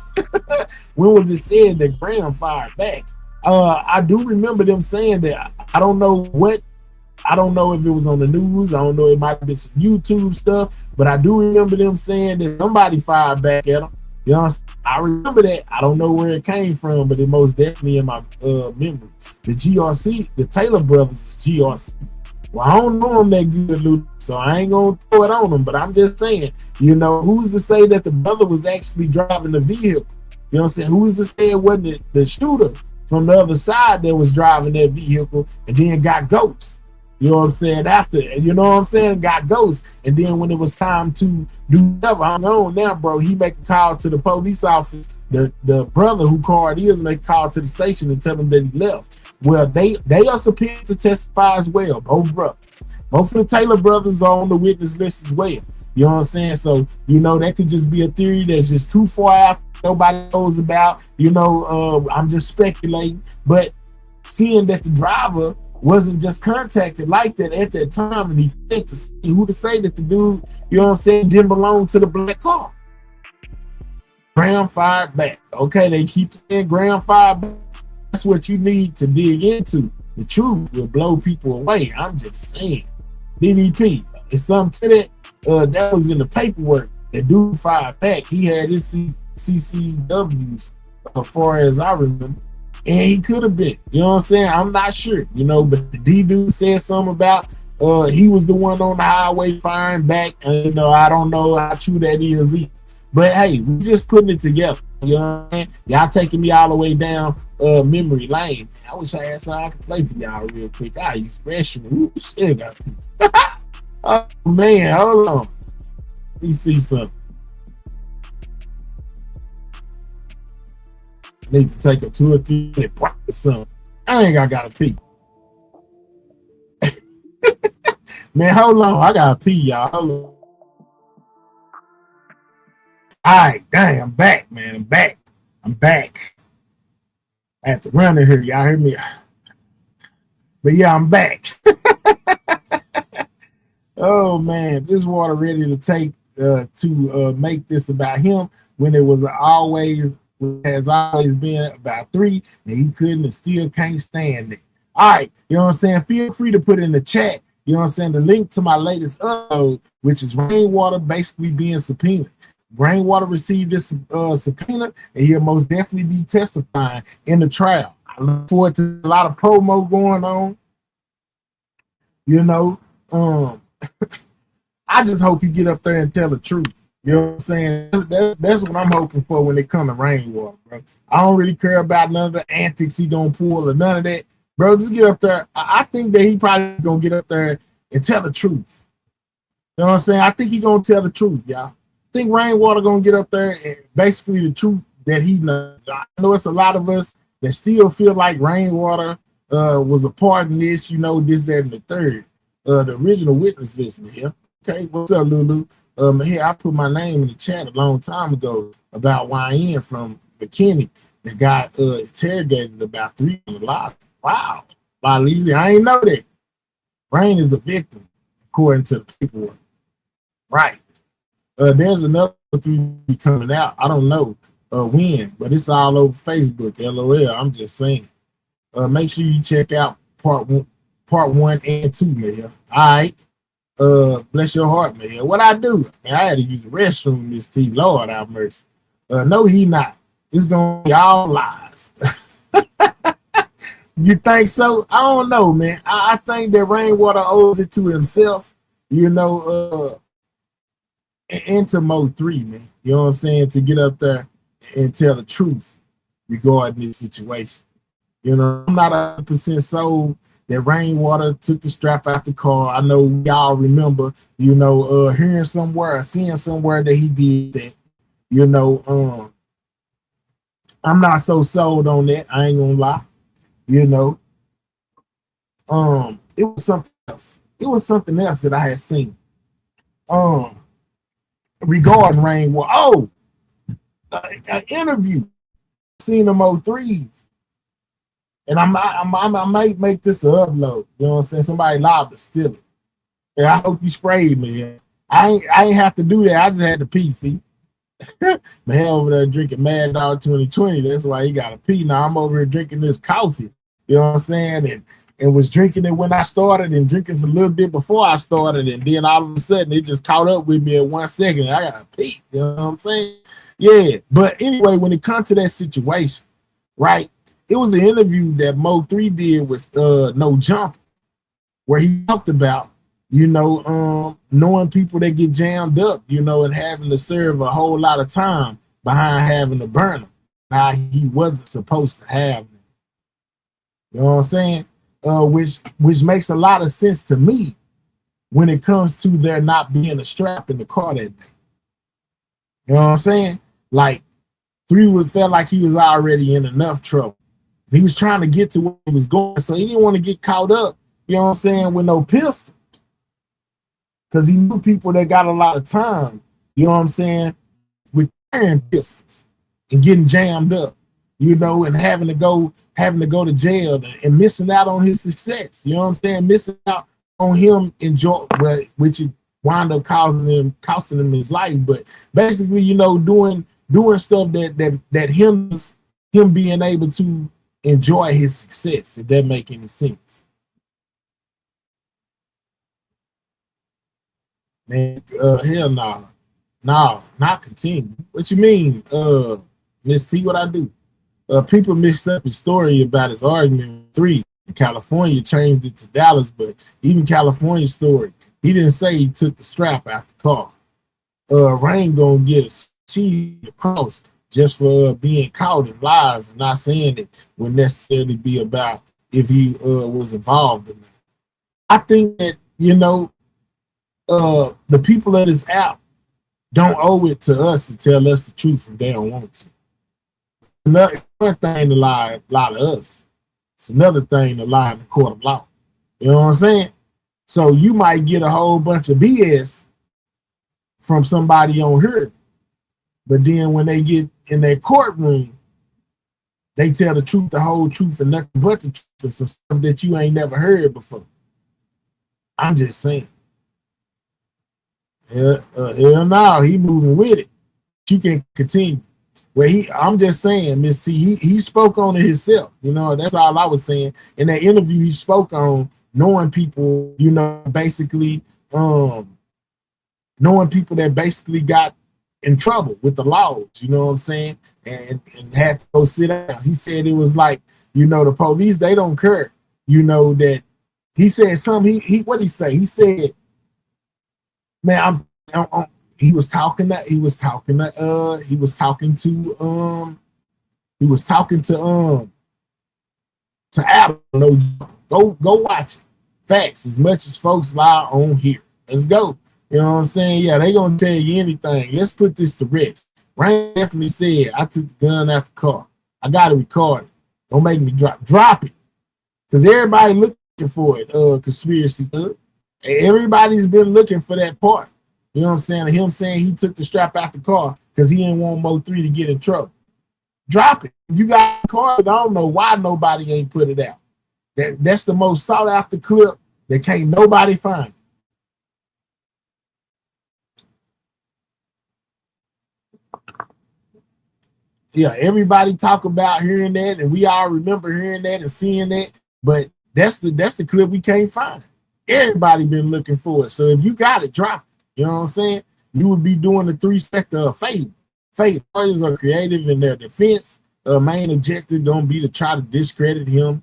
When was it said that Graham fired back? I do remember them saying that. I don't know if it was on the news. I don't know. It might have been some YouTube stuff, but I do remember them saying that somebody fired back at him. I remember that. I don't know where it came from, but it most definitely in my memory. The GRC, the Taylor brothers, GRC. Well, I don't know him that good, Luke, so I ain't gonna throw it on him. But I'm just saying, who's to say that the brother was actually driving the vehicle? You know what I'm saying? Who's to say it wasn't the shooter from the other side that was driving that vehicle and then got ghosts? You know what I'm saying? After, got ghosts. And then when it was time to do whatever, I'm on now, bro. He make a call to the police office. The brother who called is make a call to the station and tell them that he left. Well, they are subpoenaed to testify as well, both brothers. Both of the Taylor brothers are on the witness list as well. You know what I'm saying? So, that could just be a theory that's just too far out, nobody knows about. I'm just speculating. But seeing that the driver wasn't just contacted like that at that time, and he fit to see who to say that the dude, didn't belong to the black car. Graham fired back. Okay, they keep saying Graham fired back. That's what you need to dig into. The truth will blow people away. I'm just saying. DDP, it's something to that. That was in the paperwork. That dude fired back. He had his CCWs, as far as I remember. And he could have been. You know what I'm saying? I'm not sure. But the D dude said something about he was the one on the highway firing back. And I don't know how true that is either. But hey, we just putting it together. You know what I'm saying? Y'all taking me all the way down memory lane. I wish I had something I could play for y'all real quick. I use restroom. Ooh, shit. Oh man, hold on. Let me see something. I need to take a 2 or 3 minute break or something. I ain't gotta pee. Man, hold on. I gotta pee, y'all. Hold on. All right, dang, I'm back, man. I'm back. I have to run in here. Y'all hear me? But yeah, I'm back. Oh man, this water ready to take to make this about him when it has always been about 3, and he couldn't and still can't stand it. All right, you know what I'm saying? Feel free to put in the chat, you know what I'm saying, the link to my latest upload, which is Rainwater basically being subpoenaed. Rainwater received this subpoena, and he'll most definitely be testifying in the trial. I look forward to a lot of promo going on. I just hope he get up there and tell the truth. You know what I'm saying? That's what I'm hoping for when it comes to Rainwater, bro. I don't really care about none of the antics he gonna pull or none of that. Bro, just get up there. I think that he probably gonna get up there and tell the truth. You know what I'm saying? I think he gonna tell the truth, y'all. I think Rainwater gonna get up there and basically the truth that he knows. I know it's a lot of us that still feel like Rainwater was a part in this, you know, this, that, and the third. The original witness list here. Okay, what's up, Lulu? Here, I put my name in the chat a long time ago about YN from McKinney that got interrogated about 3 on the lot. Wow. By Lizzie, I ain't know that. Rain is the victim, according to the paperwork. Right. There's another 3 coming out. I don't know when, but it's all over Facebook. LOL. I'm just saying. Make sure you check out part 1 and 2, man. All right. Bless your heart, man. What I do? Man, I had to use the restroom, Miss T. Lord have mercy. No, he not. It's gonna be all lies. You think so? I don't know, man. I think that Rainwater owes it to himself, you know, and to Mo 3, man. You know what I'm saying? To get up there and tell the truth regarding this situation. You know, I'm not 100% sold that Rainwater took the strap out the car. I know y'all remember, you know, hearing somewhere or seeing somewhere that he did that. You know, I'm not so sold on that. I ain't gonna lie. You know, it was something else. It was something else that I had seen. Regarding Rainwater. Oh, an interview. Seen them 03s. And I might make this an upload. You know what I'm saying? Somebody liable to steal it. And I hope you sprayed me. I ain't have to do that. I just had to pee, feet. Man over there drinking Mad Dog 2020. That's why he got to pee. Now I'm over here drinking this coffee. You know what I'm saying? And was drinking it when I started and drinking a little bit before I started. And then all of a sudden it just caught up with me at 1 second. I got to pee. You know what I'm saying? Yeah. But anyway, when it comes to that situation, right? It was an interview that Mo 3 did with No Jumper, where he talked about, you know, knowing people that get jammed up, you know, and having to serve a whole lot of time behind having a burner. Now he wasn't supposed to have them. You know what I'm saying? Which makes a lot of sense to me when it comes to there not being a strap in the car that day. You know what I'm saying? Like 3 felt like he was already in enough trouble. He was trying to get to where he was going, so he didn't want to get caught up, you know what I'm saying, with no pistol. Because he knew people that got a lot of time, you know what I'm saying, with carrying pistols and getting jammed up, you know, and having to go to jail and missing out on his success, you know what I'm saying, missing out on him enjoy, which it wound up costing him his life. But basically, you know, doing stuff that him being able to enjoy his success, if that make any sense. Man, hell no. No, not continue. What you mean, Miss T, what I do? People mixed up his story about his argument with 3 in California, changed it to Dallas, but even California's story, he didn't say he took the strap out the car. Rain gonna get a cheat across just for being caught in lies and not saying it would necessarily be about if he was involved in that. I think that, you know, the people of this app don't owe it to us to tell us the truth if they don't want to. One thing to lie to us. It's another thing to lie in the court of law. You know what I'm saying? So you might get a whole bunch of BS from somebody on here, but then when they get in their courtroom, they tell the truth, the whole truth, and nothing but the truth, and some stuff that you ain't never heard before. I'm just saying. Hell no, he moving with it. You can continue. Well, I'm just saying, Miss T, he spoke on it himself. You know, that's all I was saying. In that interview, he spoke on knowing people, you know, basically, knowing people that basically got in trouble with the laws, you know what I'm saying, and had to go sit down. He said it was like, you know, the police, they don't care, you know, that he said something. What did he say? He said, man, he was talking to Adam. No, go watch it. Facts, as much as folks lie on here. Let's go. You know what I'm saying? Yeah, they gonna tell you anything. Let's put this to rest. Rain definitely said, I took the gun out the car. I got to record it. Don't make me drop it. Because everybody looking for it, conspiracy. Everybody's been looking for that part. You know what I'm saying? Him saying he took the strap out the car because he didn't want Mo3 to get in trouble. Drop it. If you got a car, I don't know why nobody ain't put it out. That's the most sought after clip that can't nobody find. Yeah, everybody talk about hearing that, and we all remember hearing that and seeing that, but that's the clip we can't find. Everybody been looking for it. So if you got it, drop it. You know what I'm saying? You would be doing the 3 sector of favor. Lawyers are creative in their defense. Main objective gonna be to try to discredit him.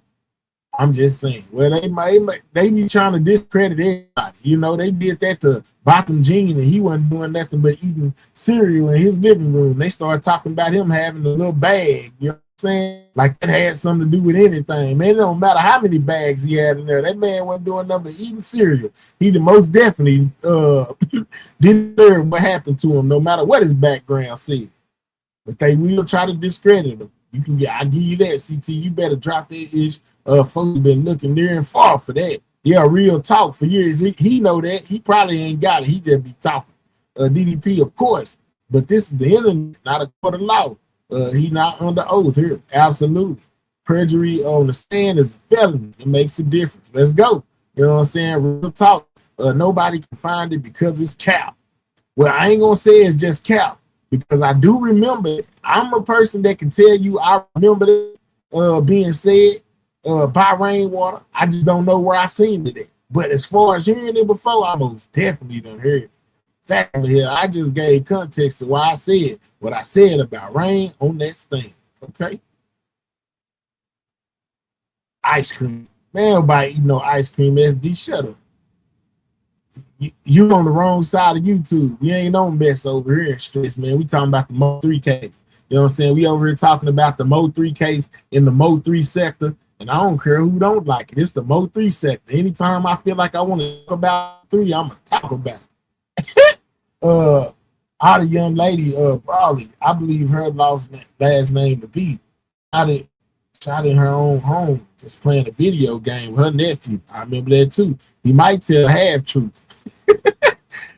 I'm just saying. Well, they be trying to discredit everybody. You know, they did that to Botham Jean, and he wasn't doing nothing but eating cereal in his living room. They started talking about him having a little bag. You know what I'm saying? Like that had something to do with anything. Man, it don't matter how many bags he had in there. That man wasn't doing nothing but eating cereal. He the most definitely didn't deserve what happened to him, no matter what his background said. But they will try to discredit him. I give you that, CT. You better drop that ish. Folks been looking near and far for that. Yeah, real talk for years. He know that. He probably ain't got it. He just be talking. DDP, of course. But this is the internet, not a court of law. He not under oath here. Absolutely. Perjury on the stand is a felony. It makes a difference. Let's go. You know what I'm saying? Real talk. Nobody can find it because it's cap. Well, I ain't gonna say it's just cap. Because I do remember, I'm a person that can tell you I remember it being said by Rainwater. I just don't know where I seen it at. But as far as hearing it before, I most definitely done heard it. Factly here, I just gave context to why I said what I said about Rain on that stand. Okay? Ice cream. Man, nobody eating no ice cream, SD. Shut up. You on the wrong side of YouTube. We ain't on mess over here in stress, man. We talking about the Mo3 case. You know what I'm saying? We over here talking about the Mo3 case in the Mo3 sector, and I don't care who don't like it. It's the Mo3 sector. Anytime I feel like I want to talk about 3, I'm gonna talk about it. How the young lady, Brawley, I believe her last name to be shot in her own home, just playing a video game with her nephew. I remember that too. He might tell half truth.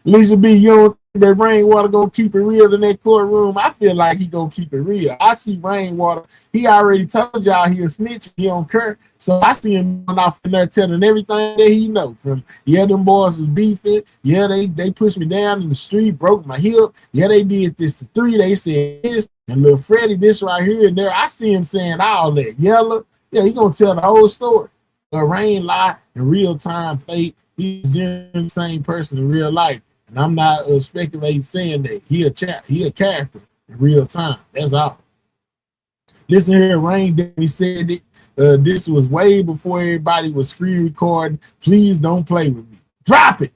Lisa B, you don't think that Rainwater gonna keep it real in that courtroom? I feel like he gonna keep it real. I see Rainwater. He already told y'all he a snitch. He don't care. So I see him going off in there telling everything that he know. From them boys was beefing. Yeah, they pushed me down in the street, broke my hip. Yeah, they did this to 3. They said this and little Freddie this right here and there. I see him saying all that. Yella, yeah, he gonna tell the whole story. Rain lie in real time, fake. He's the same person in real life. And I'm not speculating saying that he a character in real time. That's all. Listen here, Rain definitely said it. This was way before everybody was screen recording. Please don't play with me. Drop it.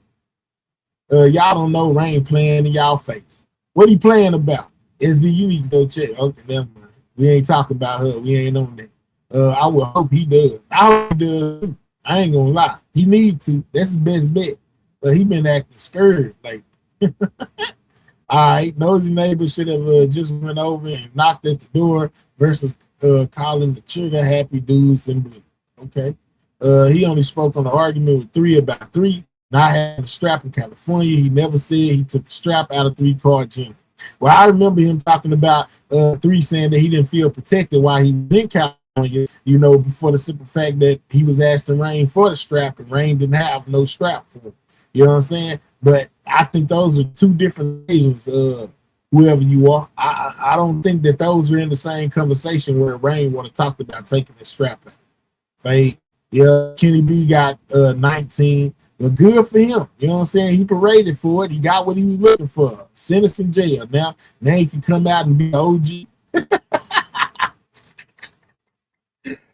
Y'all don't know Rain playing in y'all face. What he playing about? SD, you need to go check. Okay, never mind. We ain't talking about her. We ain't on that. I would hope he does. I hope he does too. I ain't gonna lie. He need to. That's his best bet. But he been acting scared. Like, all right, nosy neighbor should have just went over and knocked at the door versus calling the trigger happy dudes in blue. Okay. He only spoke on the argument with 3 about 3 not having a strap in California. He never said he took a strap out of 3 car gym. Well, I remember him talking about 3 saying that he didn't feel protected while he was in California, you know, before the simple fact that he was asking Rain for the strap and Rain didn't have no strap for him. You know what I'm saying? But I think those are 2 different occasions, whoever you are. I don't think that those are in the same conversation where Rain would have talked about taking the strap out. Fade. Yeah, Kenny B got 19. But good for him. You know what I'm saying? He paraded for it. He got what he was looking for. Sentence in jail. Now he can come out and be OG.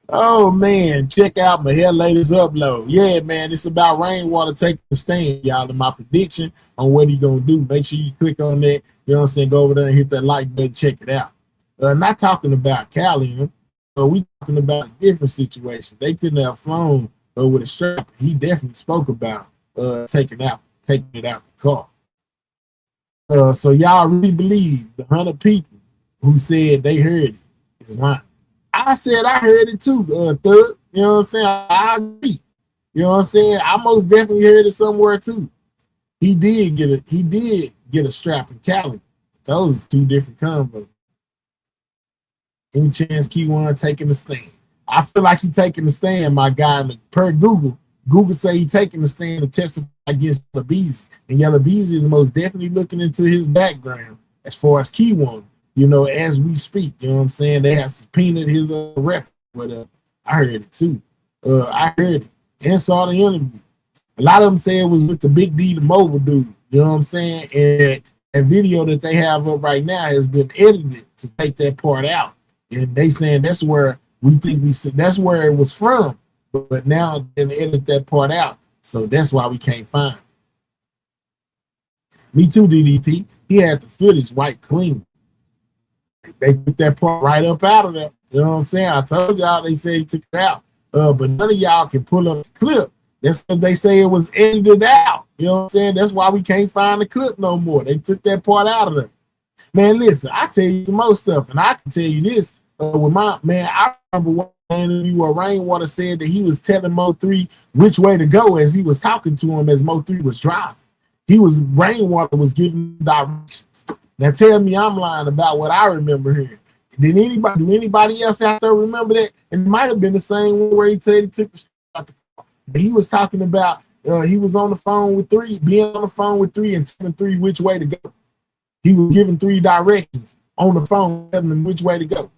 Oh, man. Check out my hair latest upload. Yeah, man. It's about Rainwater taking the stand, y'all, in my prediction on what he going to do. Make sure you click on that. You know what I'm saying? Go over there and hit that like button. Check it out. Not talking about Cali. We talking about a different situation. They couldn't have flown with a strap. He definitely spoke about taking it out the car. So y'all really believe the 100 people who said they heard it is lying? I said I heard it too, Thug. You know what I'm saying? I agree. You know what I'm saying? I most definitely heard it somewhere too. He did get a strap in Cali. Those are two different combos. Any chance Kewon taking the stand? I feel like he taking the stand, my guy. Per Google say he taking the stand to testify against Yella Beezy. And Yella Beezy is most definitely looking into his background as far as Kewon, you know, as we speak. You know what I'm saying? They have subpoenaed his record, but I heard it too. I heard it and saw the interview. A lot of them say it was with the Big D, the mobile dude. You know what I'm saying? And that video that they have up right now has been edited to take that part out. And they saying that's where we think that's where it was from. But now they edit that part out. So that's why we can't find it. Me too, DDP. He had the footage white clean. They took that part right up out of there. You know what I'm saying? I told y'all they say he took it out. But none of y'all can pull up the clip. That's because they say it was edited out. You know what I'm saying? That's why we can't find the clip no more. They took that part out of there. Man, listen, I tell you some more stuff, and I can tell you this. With my man, I remember one interview where Rainwater said that he was telling Mo3 which way to go as he was talking to him as Mo3 was driving. Rainwater was giving directions. Now tell me I'm lying about what I remember hearing. Do anybody else out there remember that? And it might have been the same one where he said he took the street out the car. He was talking about he was on the phone with 3, being on the phone with 3 and telling 3 which way to go. He was giving 3 directions on the phone, telling them which way to go.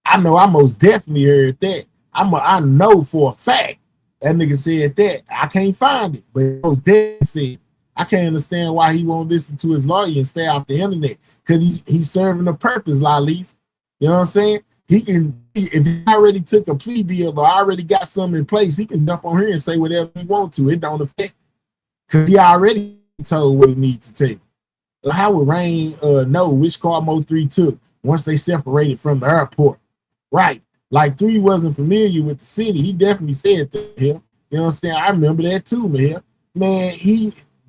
I know I most definitely heard that. I know for a fact that nigga said that. I can't find it, but he most definitely said. I can't understand why he won't listen to his lawyer and stay off the internet, because he's serving a purpose, Lalis. You know what I'm saying? He can, if he already took a plea deal or already got something in place, he can jump on here and say whatever he wants to. It don't affect him, because he already told what he needs to tell. So how would Rain know which car Mo3 took once they separated from the airport? Right. Like 3 wasn't familiar with the city. He definitely said that here. You know what I'm saying? I remember that too, man. Man,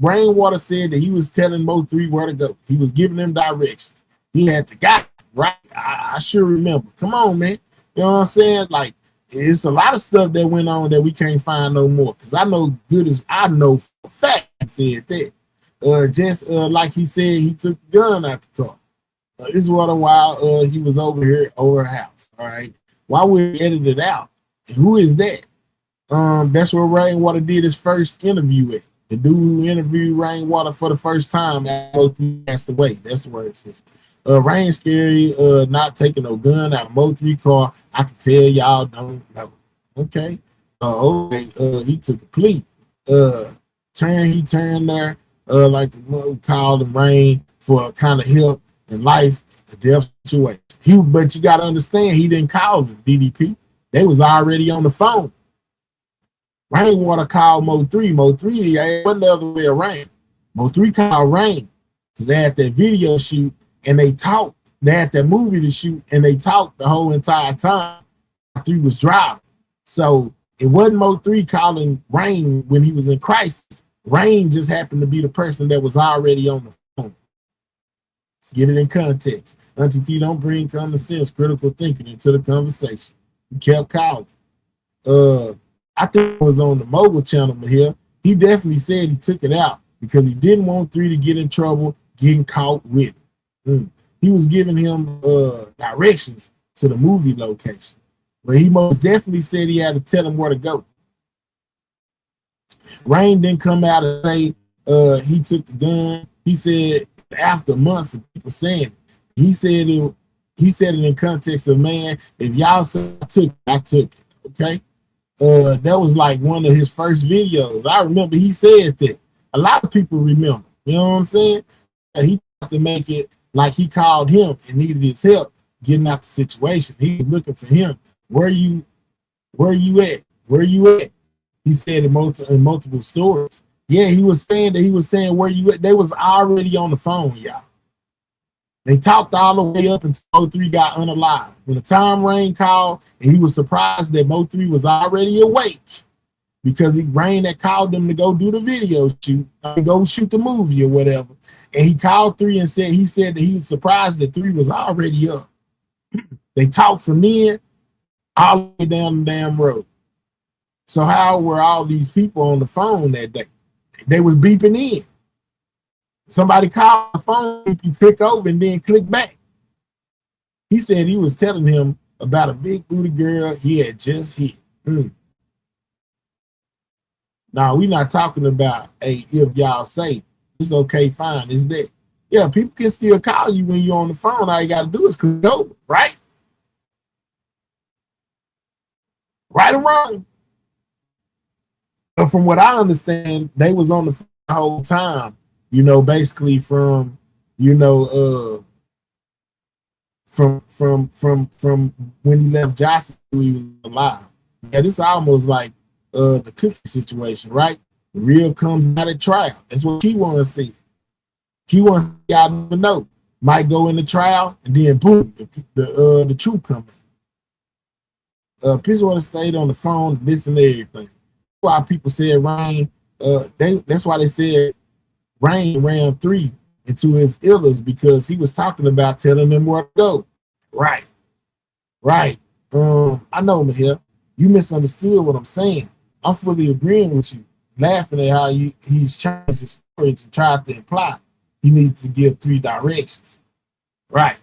Rainwater said that he was telling Mo3 where to go. He was giving them directions. He had the guy, right? I sure remember. Come on, man. You know what I'm saying? Like, it's a lot of stuff that went on that we can't find no more. Because I know I know for a fact he said that. Just like he said, he took the gun out the car. This was a while he was over here over her house. All right. Why would he edit it out? And who is that? That's where Rainwater did his first interview at. The dude who interviewed Rainwater for the first time after he passed away. That's where it said. Rain Scary not taking no gun out of Mo3 car. I can tell y'all don't know. Okay. Okay. He took a plea. He turned there like the mother called him Rain for kind of help in life, a death situation. But you gotta understand, he didn't call them DDP. They was already on the phone. Rainwater called Mo3. Mo3 wasn't the other way around. Mo3 called Rain because they had that video shoot and they talked. They had that movie to shoot and they talked the whole entire time. Mo3 was driving. So it wasn't Mo3 calling Rain when he was in crisis. Rain just happened to be the person that was already on the phone. Let's get it in context. Until if you don't bring common sense, critical thinking into the conversation. He kept calling. I think it was on the mobile channel here. He definitely said he took it out because he didn't want 3 to get in trouble getting caught with it. He was giving him directions to the movie location. But he most definitely said he had to tell him where to go. Rain didn't come out and say he took the gun. He said after months of people saying it, he said it in context of, man, if y'all say I took it, okay? That was like one of his first videos. I remember he said that. A lot of people remember. You know what I'm saying? He tried to make it like he called him and needed his help getting out the situation. He was looking for him. Where you at? Where you at? He said in multiple stories. Yeah, he was saying where you at. They was already on the phone, y'all. They talked all the way up until Mo3 got unalived. When the time Rain called, and he was surprised that Mo3 was already awake because Rain had called them to go do the video shoot, go shoot the movie or whatever. And he called 3 and said that he was surprised that 3 was already up. They talked from then all the way down the damn road. So how were all these people on the phone that day? They was beeping in. Somebody called the phone, you click over and then click back. He said he was telling him about a big booty girl he had just hit. Now, we're not talking about, hey, if y'all say it's okay, fine, it's that. Yeah, people can still call you when you're on the phone. All you got to do is click over, right? Right or wrong. But from what I understand, they was on the phone the whole time, you know, basically from, you know, from when he left Johnson, he was alive. Yeah, this is almost like the cookie situation, right? The real comes out at trial. That's what Kewon said. Kewon, y'all never know, might go in the trial and then boom, the truth comes. People want to stay on the phone, this and everything. That's why people said Rain. That's why they said Rain ran 3 into his illness, because he was talking about telling them where to go. Right. I know, Mahir, you misunderstood what I'm saying. I'm fully agreeing with you, laughing at how he's changed his stories and tried to imply he needs to give 3 directions. Right.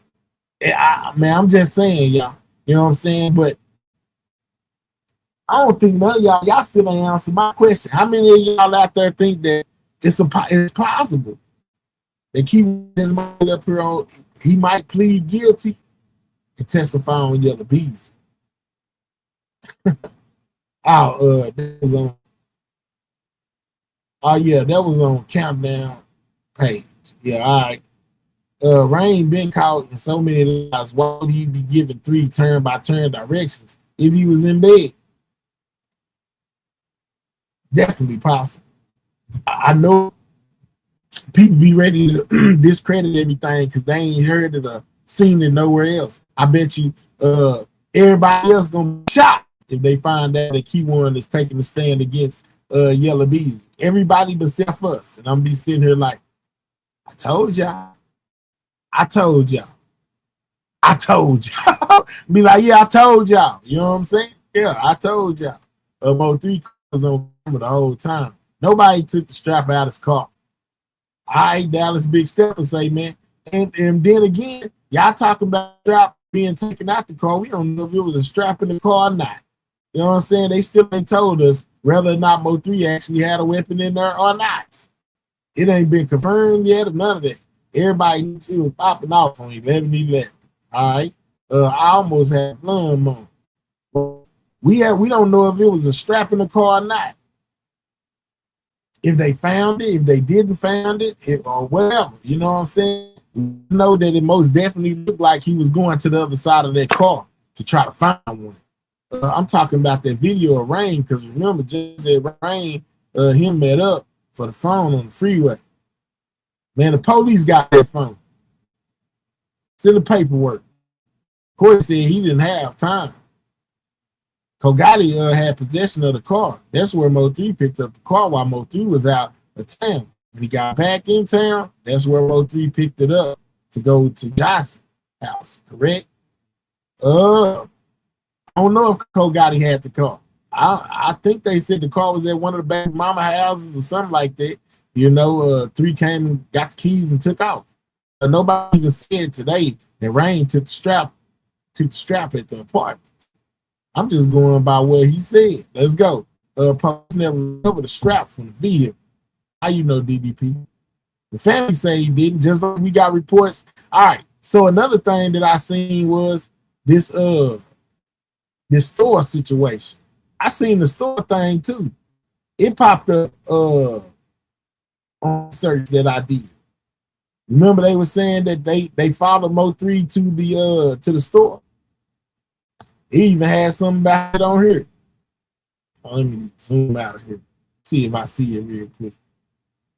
I'm just saying, y'all. You know what I'm saying? But I don't think none of y'all still ain't answered my question. How many of y'all out there think that it's possible that Kewon just might up here on, he might plead guilty and testify on Yella Beezy? That was on. Oh yeah, that was on Countdown page. Yeah, all right. Rain been caught in so many lies. Why would he be given 3 turn-by-turn directions if he was in bed? Definitely possible. I know people be ready to discredit everything because they ain't heard it or seen it nowhere else. I bet you everybody else gonna be shocked if they find out that Kewon is taking a stand against Yella Beezy. Everybody but self us. And I'm be sitting here like, I told y'all. Be like, yeah, I told y'all. You know what I'm saying? Yeah, I told y'all. About 3 cars on camera the whole time. Nobody took the strap out of his car. All right, Dallas Big Stepper say, man. And then again, y'all talking about strap being taken out the car. We don't know if it was a strap in the car or not. You know what I'm saying? They still ain't told us whether or not Mo3 actually had a weapon in there or not. It ain't been confirmed yet or none of that. Everybody knew it was popping off on 11/11. All right. I almost had blood moment. We don't know if it was a strap in the car or not. If they found it, if they didn't find it, or whatever. You know what I'm saying? We know that it most definitely looked like he was going to the other side of that car to try to find one. I'm talking about that video of Rain, because remember, just said Rain, him met up for the phone on the freeway. Man, the police got that phone. It's in the paperwork. Court said he didn't have time. Kogati had possession of the car. That's where Mo3 picked up the car while Mo3 was out of town. When he got back in town, that's where Mo3 picked it up to go to Johnson's house, correct? I don't know if Kogati had the car. I think they said the car was at one of the baby mama houses or something like that. You know, 3 came and got the keys and took off. But nobody even said today that Rain took the strap at the apartment. I'm just going by what he said. Let's go. Police never recovered the strap from the vehicle. How you know, DDP? The family say he didn't, just like we got reports. All right. So another thing that I seen was this store situation. I seen the store thing too. It popped up on search that I did. Remember they were saying that they followed Mo3 to the store. He even had something about it on here. Let me zoom out of here. See if I see it real quick.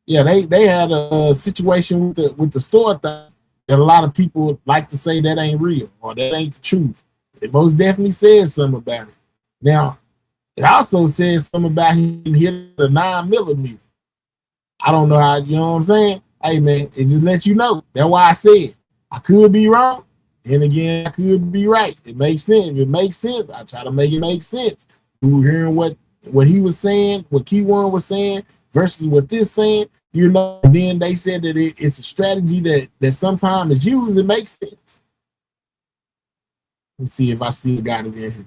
Yeah, they had a situation with the store thing. that a lot of people like to say that ain't real or that ain't the truth. It most definitely says something about it. Now, it also says something about him hitting a 9mm. I don't know how, you know what I'm saying? Hey, man, it just lets you know. That's why I said I could be wrong. And again, I could be right. It makes sense. If it makes sense, I try to make it make sense. You hearing what he was saying, what Kewon was saying versus what this saying, you know, and then they said that it's a strategy that sometimes is used. It makes sense. Let's see if I still got it in here.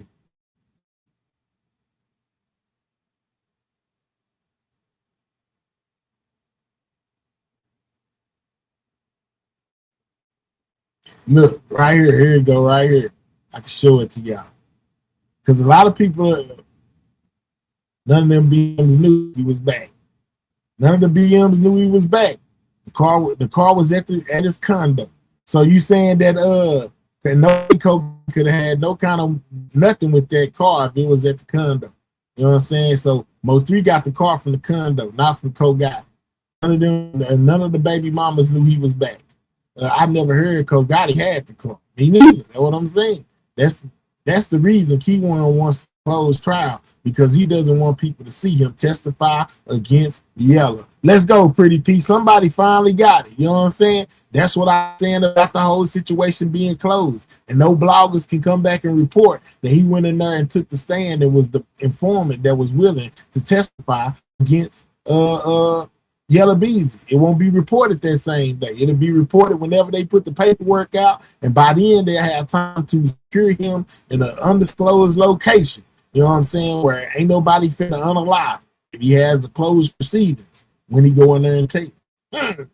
Look, right here. Here you go, right here. I can show it to y'all. Because a lot of people, none of them BMs knew he was back. None of the BMs knew he was back. The car was at his condo. So you saying that no could have had no kind of nothing with that car if it was at the condo. You know what I'm saying? So Mo3 got the car from the condo, not from Gotti. None of the baby mamas knew he was back. I've never heard Gotti had the car. Me neither. That's what I'm saying. That's the reason Kewon wants to close trial, because he doesn't want people to see him testify against Yella. Let's go, Pretty P. Somebody finally got it. You know what I'm saying? That's what I'm saying about the whole situation being closed. And no bloggers can come back and report that he went in there and took the stand and was the informant that was willing to testify against Yella Beezy. It won't be reported that same day. It'll be reported whenever they put the paperwork out, and by the end they'll have time to secure him in an undisclosed location. You know what I'm saying? Where ain't nobody finna unalive if he has the closed proceedings when he go in there and take it.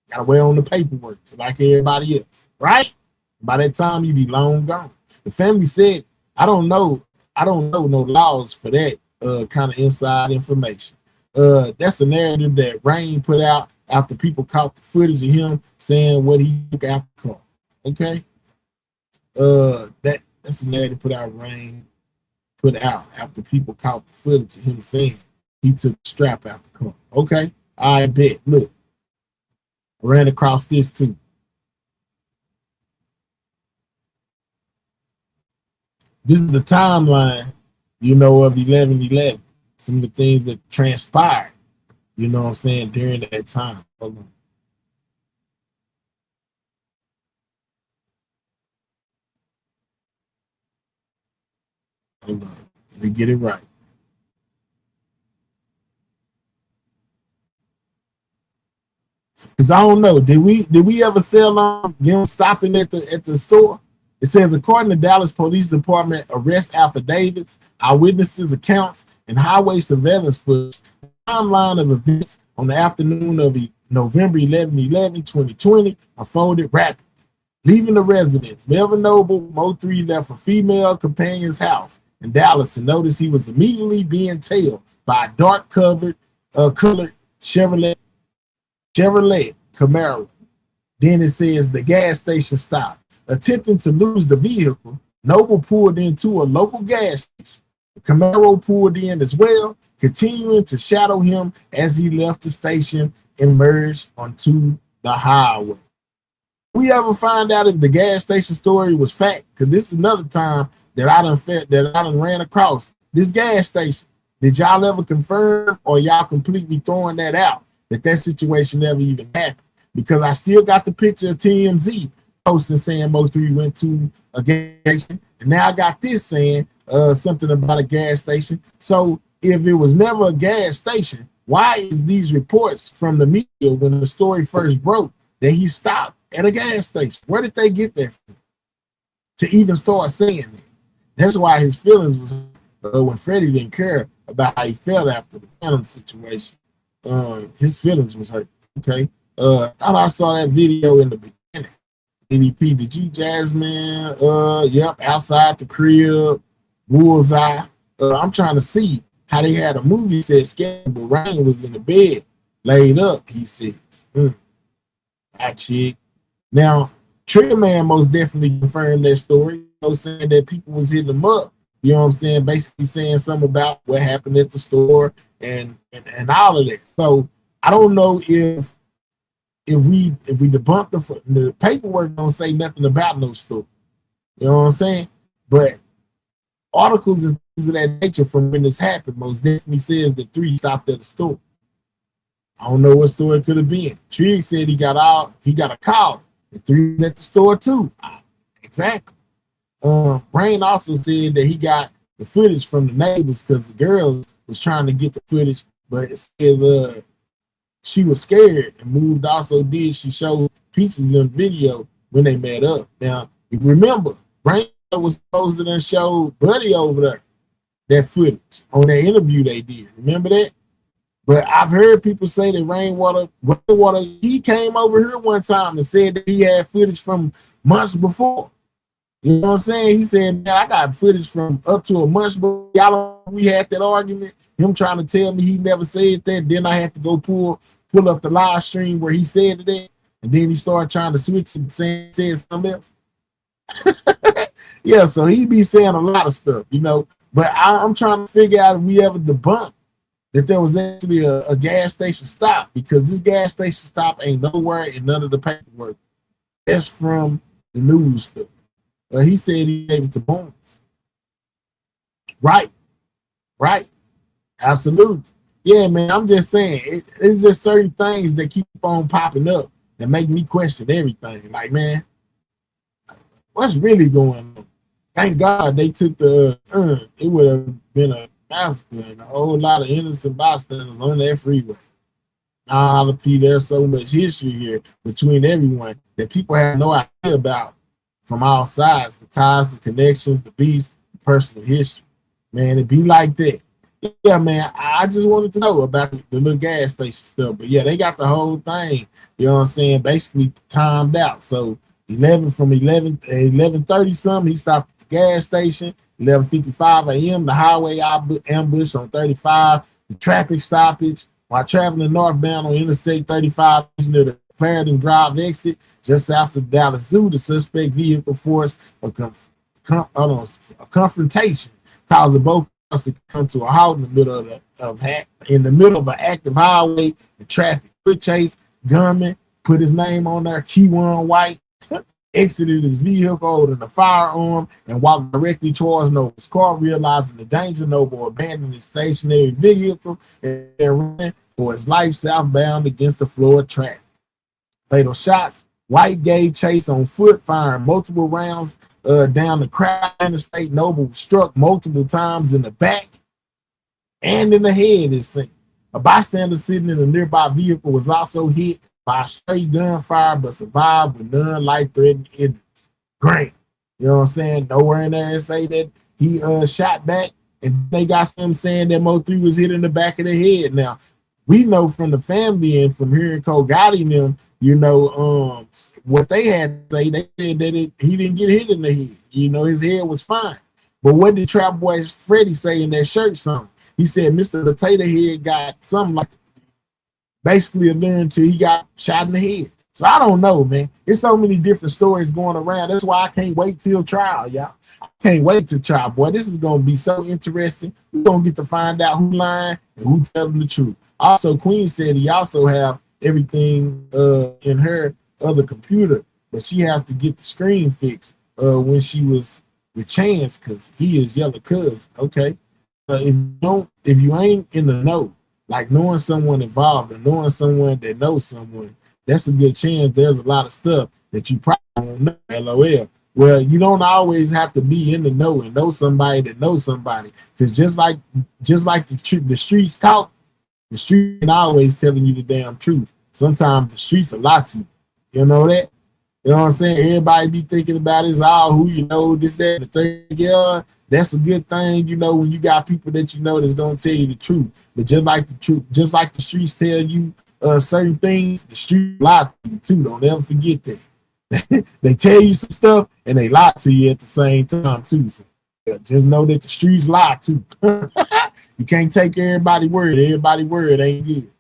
Gotta wait on the paperwork like everybody else, right? By that time you be long gone. The family said, I don't know no laws for that kind of inside information. That's a narrative that Rain put out after people caught the footage of him saying what he took out the car. Okay. That's a narrative Rain put out after people caught the footage of him saying he took the strap out the car. Okay. I bet. Look. I ran across this too. This is the timeline, you know, of 11/11. Some of the things that transpired, you know what I'm saying, during that time. Hold on. Hold on. Let me get it right. Because I don't know, did we ever sell on them stopping at the store? It says, according to Dallas Police Department arrest affidavits, eyewitnesses accounts, and highway surveillance footage, the timeline of events on the afternoon of November 11/11, 2020 unfolded rapidly. Leaving the residence, Melvin Noble, Mo3 left a female companion's house in Dallas and noticed he was immediately being tailed by a dark-colored Chevrolet Camaro. Then it says the gas station stopped. Attempting to lose the vehicle, Noble pulled into a local gas station. The Camaro pulled in as well, continuing to shadow him as he left the station and merged onto the highway. We ever find out if the gas station story was fact? Because this is another time that I done ran across this gas station. Did y'all ever confirm, or y'all completely throwing that out, that situation never even happened? Because I still got the picture of TMZ posting saying Mo3 went to a gas station, and now I got this saying something about a gas station. So if it was never a gas station, why is these reports from the media when the story first broke that he stopped at a gas station? Where did they get that from to even start saying that? That's why his feelings was when Freddie didn't care about how he felt after the Phantom situation. His feelings was hurt. Okay. Thought I saw that video in the beginning. DDP, did you, Jasmine? Yep, outside the crib, bullseye. I'm trying to see how they had a movie set scheduled, but Rain was in the bed, laid up, he says. That chick. Now, Trigger Man most definitely confirmed that story, you know, saying that people was hitting him up, you know what I'm saying, basically saying something about what happened at the store and all of that. So I don't know if if we debunk the paperwork, don't say nothing about no store. You know what I'm saying? But articles and things of that nature from when this happened most definitely says that 3 stopped at the store. I don't know what store it could have been. Trigg said he got a call. The 3 was at the store too. Exactly. Brain also said that he got the footage from the neighbors because the girl was trying to get the footage, but it said she was scared and moved. Also, she showed pieces in the video when they met up. Now, remember, Brain was supposed to then show Buddy over there that footage on that interview they did. Remember that? But I've heard people say that Rainwater, he came over here one time and said that he had footage from months before. You know what I'm saying? He said, man, I got footage from up to a month before. We had that argument. Him trying to tell me he never said that. Then I had to go pull up the live stream where he said that. And then he started trying to switch and said something else. Yeah, so he be saying a lot of stuff, you know. But I'm trying to figure out if we ever debunked that there was actually a gas station stop, because this gas station stop ain't nowhere in none of the paperwork. That's from the news stuff. He said he gave it to Bones. Right. Absolutely. Yeah, man, I'm just saying, it's just certain things that keep on popping up that make me question everything. Like, man, what's really going on? Thank God they took it would have been a massacre and a whole lot of innocent bystanders on that freeway. Now, there's so much history here between everyone that people have no idea about from all sides, the ties, the connections, the beefs, the personal history. Man, it be like that. Yeah, man, I just wanted to know about the little gas station stuff. But yeah, they got the whole thing, you know what I'm saying, basically timed out. So 11:30 something, he stopped at the gas station. 11:55 a.m., the highway ambush on 35, the traffic stoppage while traveling northbound on Interstate 35 near the Clarendon Drive exit, just south of Dallas Zoo. The suspect vehicle forced a confrontation, causing both cars to come to a halt in the middle of an active highway. The traffic foot chase, gunman put his name on there, Kewon White, exited his vehicle holding a firearm and walked directly towards Noble's car, realizing the danger. Noble abandoned his stationary vehicle and ran for his life southbound against the flow of traffic. Fatal shots. White gave chase on foot, firing multiple rounds down the crowd interstate. Noble was struck multiple times in the back and in the head, it seemed. A bystander sitting in a nearby vehicle was also hit by a straight gunfire, but survived with none life-threatening injuries. Great. You know what I'm saying? Nowhere in there and say that he shot back, and they got some saying that Mo3 was hit in the back of the head. Now, we know from the family and from hearing Cole Gotti and them, you know, what they had to say, they said that he didn't get hit in the head. You know, his head was fine. But what did Trap Boy Freddy say in that shirt song? He said Mr. Potato Head got something like basically alluding to he got shot in the head. So I don't know, man. There's so many different stories going around. That's why I can't wait till trial, y'all. I can't wait to trial, boy. This is going to be so interesting. We're going to get to find out who lying and who telling the truth. Also, Queen said he also have everything in her other computer, but she have to get the screen fixed when she was with Chance, because he is Yella Cuz. Okay. If you ain't in the know, like knowing someone involved or knowing someone that knows someone, that's a good chance there's a lot of stuff that you probably don't know. LOL. Well, you don't always have to be in the know and know somebody that knows somebody, because just like the streets talk, the street ain't always telling you the damn truth. Sometimes the streets a lie to you. You know that? You know what I'm saying? Everybody be thinking about is who you know, this, that, and the thing. Yeah, that's a good thing, you know, when you got people that you know that's gonna tell you the truth. But just like the streets tell you certain things, the streets lie to you too. Don't ever forget that. They tell you some stuff and they lie to you at the same time too. So just know that the streets lie too. You can't take everybody's word. Everybody's word ain't good.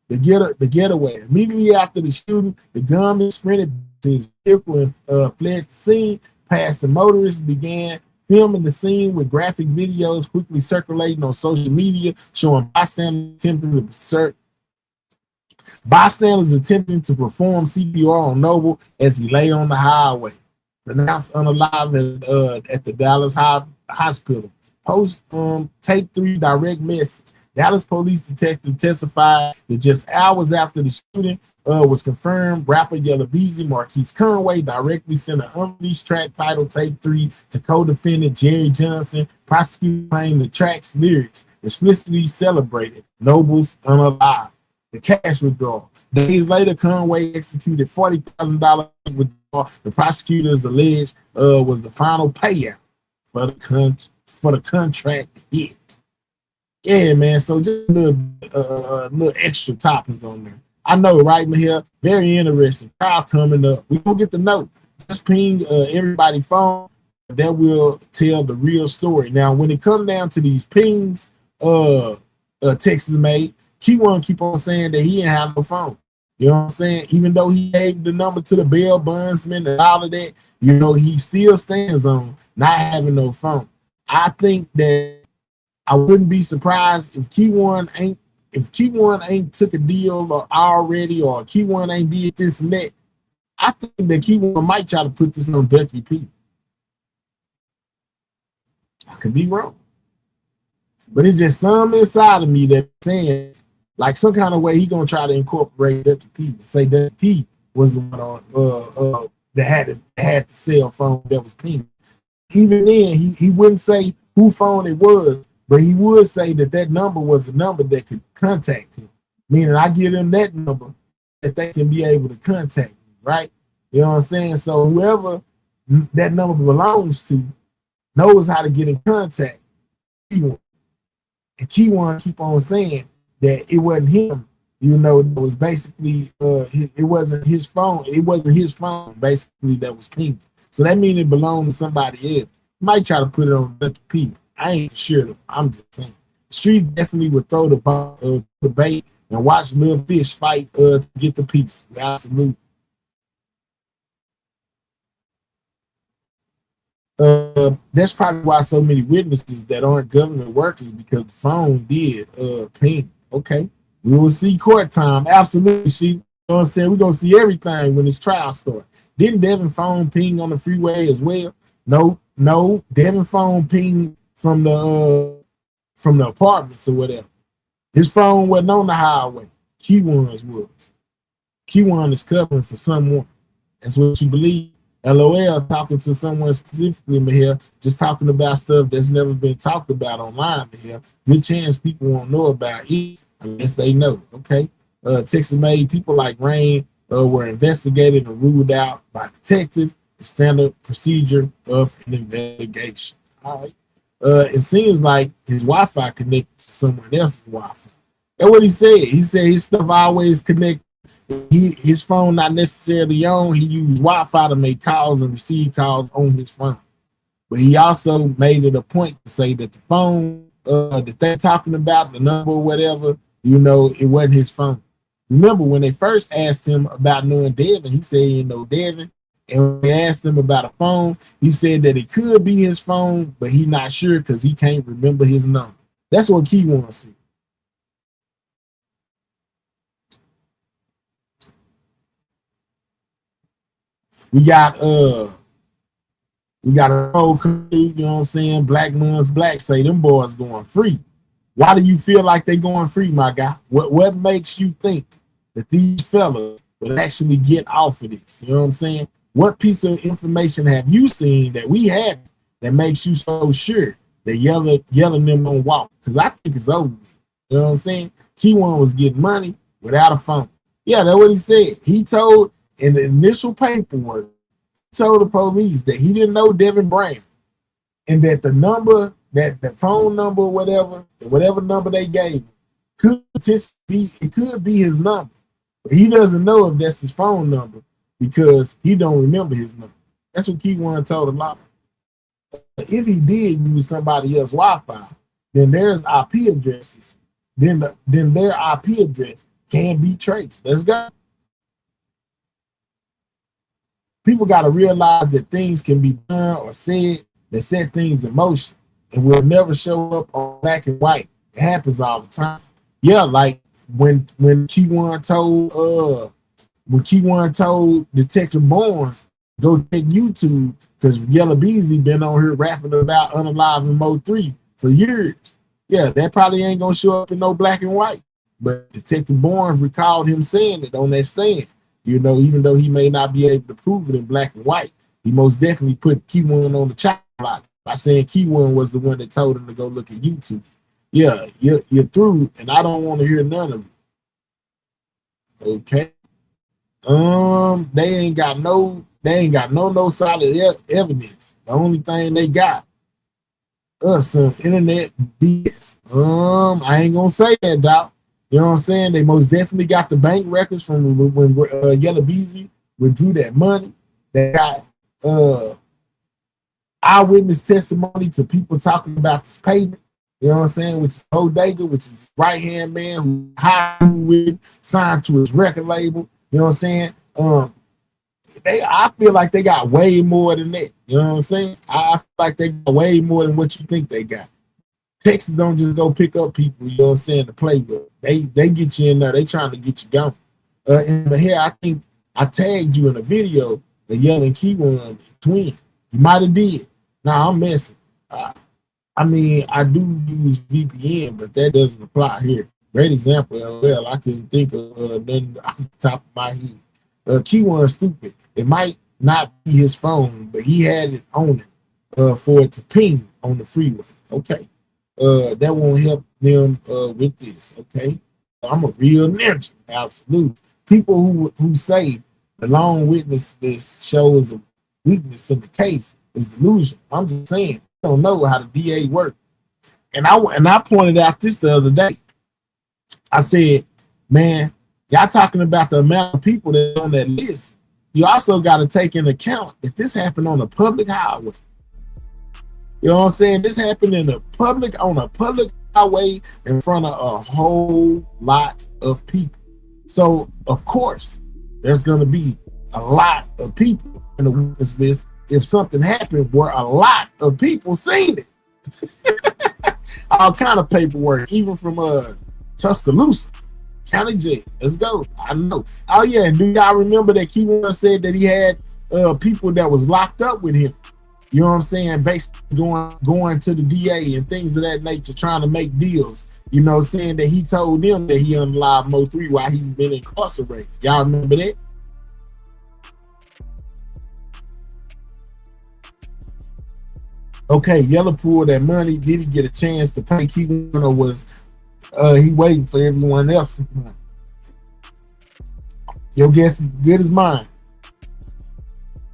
The getaway. Immediately after the shooting, the gunman sprinted to his vehicle and fled the scene. Passing motorists began filming the scene with graphic videos quickly circulating on social media, showing bystanders attempting to Bystanders attempting to perform CPR on Noble as he lay on the highway. Pronounced unalive at the Dallas hospital. Post take 3 direct message. Dallas police detective testified that just hours after the shooting was confirmed, rapper Yella Beezy.Marquise Conway directly sent an unreleased track titled Take 3 to co-defendant Jerry Johnson. Prosecutor claimed the track's lyrics explicitly celebrated Noble's unalive. The cash withdrawal. Days later, Conway executed $40,000 withdrawal. The prosecutors alleged was the final payout for the contract hit. Yeah, man. So just a little extra toppings on there. I know, right, Mahia? Very interesting. Crowd coming up. We gonna get the note. Just ping everybody's phone. That will tell the real story. Now, when it come down to these pings, Texas made. Kewon keep on saying that he ain't have no phone. You know what I'm saying? Even though he gave the number to the bail bondsman and all of that, you know, he still stands on not having no phone. I think that I wouldn't be surprised if Kewon ain't took a deal or already, or Kewon ain't did this and that. I think that Kewon might try to put this on Ducky P. I could be wrong. But it's just some inside of me that's saying, like, some kind of way he gonna try to incorporate Ducky P and say Ducky P was the one that had the cell phone that was pinged. Even then, he wouldn't say who phone it was, but he would say that number was a number that could contact him. Meaning, I give them that number that they can be able to contact me, right? You know what I'm saying? So whoever that number belongs to knows how to get in contact. And Kewon keep on saying that it wasn't him. You know, it was basically it wasn't his phone. It wasn't his phone basically that was pinged. So that means it belonged to somebody else. Might try to put it on Ducky P. I ain't for sure though. I'm just saying. The street definitely would throw the bait and watch little fish fight to get the piece. Absolutely. That's probably why so many witnesses that aren't government workers, because the phone did ping. Okay. We will see court time. Absolutely. You know what I'm saying? We're gonna see everything when this trial starts. Didn't Devin phone ping on the freeway as well? No. Devin phone ping from the apartments or whatever. His phone wasn't on the highway. Kewon's was. Kewon is covering for someone. That's what you believe. LOL talking to someone specifically in here, just talking about stuff that's never been talked about online in here. Good chance people won't know about it unless they know. Okay. Texas made people like Rain were investigated and ruled out by detective, the standard procedure of an investigation. All right. It seems like his Wi-Fi connected to someone else's Wi-Fi. That's what he said. He said his stuff always connected. His phone not necessarily on. He used Wi-Fi to make calls and receive calls on his phone. But he also made it a point to say that the phone that they're talking about, the number or whatever, you know, it wasn't his phone. Remember when they first asked him about knowing Devin, he said he didn't know Devin. And when they asked him about a phone, he said that it could be his phone, but he's not sure because he can't remember his number. That's what Kewon said. We got a whole country, you know what I'm saying? Black Man's Black say them boys going free. Why do you feel like they going free, my guy? What makes you think that these fellas would actually get off of this? You know what I'm saying? What piece of information have you seen that we have that makes you so sure that yelling them on walk? Because I think it's over. You know what I'm saying? Kewon was getting money without a phone. Yeah, that's what he said. He told in the initial paperwork, he told the police that he didn't know Devin Brown, and that the number, that the phone number or whatever number they gave him could be his number. But he doesn't know if that's his phone number because he don't remember his number. That's what Kewon told a lot. If he did use somebody else's Wi-Fi, then there's IP addresses. Then their IP address can be traced. Let's go. People got to realize that things can be done or said that set things in motion and will never show up on black and white. It happens all the time. Yeah, like when Kewon told Detective Barnes, go check YouTube, because Yella Beezy been on here rapping about unaliving Mo 3 for years. Yeah, that probably ain't gonna show up in no black and white. But Detective Barnes recalled him saying it on that stand. You know, even though he may not be able to prove it in black and white, he most definitely put Kewon on the chop block by saying Kewon was the one that told him to go look at YouTube. Yeah, you're through, and I don't want to hear none of it. Okay. They ain't got no solid evidence. The only thing they got some internet BS. I ain't gonna say that, Doc. You know what I'm saying? They most definitely got the bank records from when Yella Beezy withdrew that money. They got eyewitness testimony to people talking about this payment. You know what I'm saying? Which is Bodega, which is his right-hand man who hired with, signed to his record label. You know what I'm saying? I feel like they got way more than that. You know what I'm saying? I feel like they got way more than what you think they got. Texas don't just go pick up people, you know what I'm saying, to play with. They get you in there. They trying to get you going. And here, I think I tagged you in a video of Yella and Kewon twin. You might have did. Nah, I'm messing. I mean, I do use VPN, but that doesn't apply here. Great example, LOL. I couldn't think of nothing off the top of my head. Kewon's stupid. It might not be his phone, but he had it on it for it to ping on the freeway. Okay. That won't help them with this. Okay. I'm a real ninja. Absolutely. People who say the lone witness list shows a weakness in the case is delusional. I'm just saying, I don't know how the DA works. And I pointed out this the other day. I said, man, y'all talking about the amount of people that's on that list. You also got to take into account that this happened on a public highway. You know what I'm saying? This happened on a public highway in front of a whole lot of people. So, of course, there's going to be a lot of people in the witness list if something happened where a lot of people seen it. All kind of paperwork, even from Tuscaloosa County Jail. Let's go. I know. Oh yeah, and do y'all remember that Kewon said that he had people that was locked up with him? You know what I'm saying? Basically going to the DA and things of that nature, trying to make deals. You know, saying that he told them that he unalived Mo 3 while he's been incarcerated. Y'all remember that? Okay, Yella pulled that money. Did he get a chance to pay Kewon, or was he waiting for everyone else? Your guess is good as mine.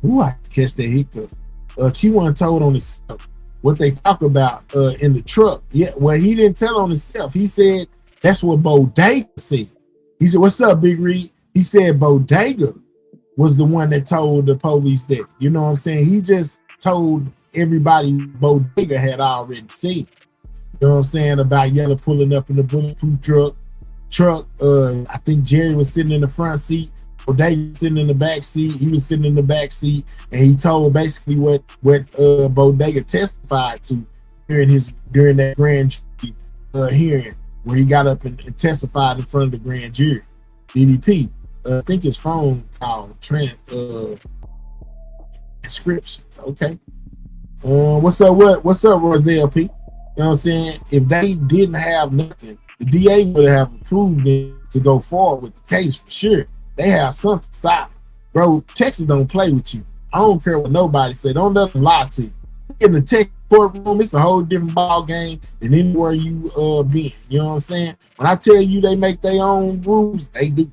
Ooh, I catch that hiccup. Kewon told on himself what they talk about in the truck. Yeah, well, he didn't tell on himself. He said that's what Bodega said. He said, "What's up, Big Reed?" He said Bodega was the one that told the police that. You know what I'm saying? He just told everybody Bodega had already said. You know what I'm saying, about Yella pulling up in the bulletproof truck. I think Jerry was sitting in the front seat. Bodega was sitting in the back seat. He was sitting in the back seat, and he told basically what Bodega testified to during that grand jury hearing, where he got up and testified in front of the grand jury. DDP. I think his phone called transcriptions. Okay. What's up, Roselle P? You know what I'm saying? If they didn't have nothing, the DA would have approved it to go forward with the case for sure. They have something solid. Bro, Texas don't play with you. I don't care what nobody say. Don't let them lie to you. In the Texas courtroom, it's a whole different ball game than anywhere you been. You know what I'm saying? When I tell you they make their own rules, they do.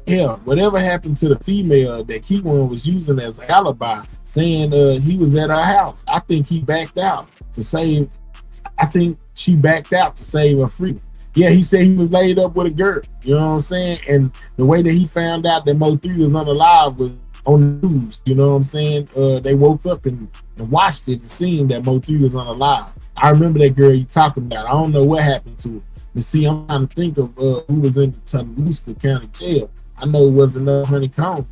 Yeah, whatever happened to the female that Kewon was using as an alibi, saying he was at her house? I think he backed out to save. I think she backed out to save her freedom. Yeah, he said he was laid up with a girl. You know what I'm saying? And the way that he found out that Mo 3 was unalive was on the news. You know what I'm saying? They woke up and watched it and seen that Mo 3 was unalive. I remember that girl you talking about. I don't know what happened to her. But see, I'm trying to think of who was in the Tuscaloosa County Jail. I know it wasn't Honeycomb.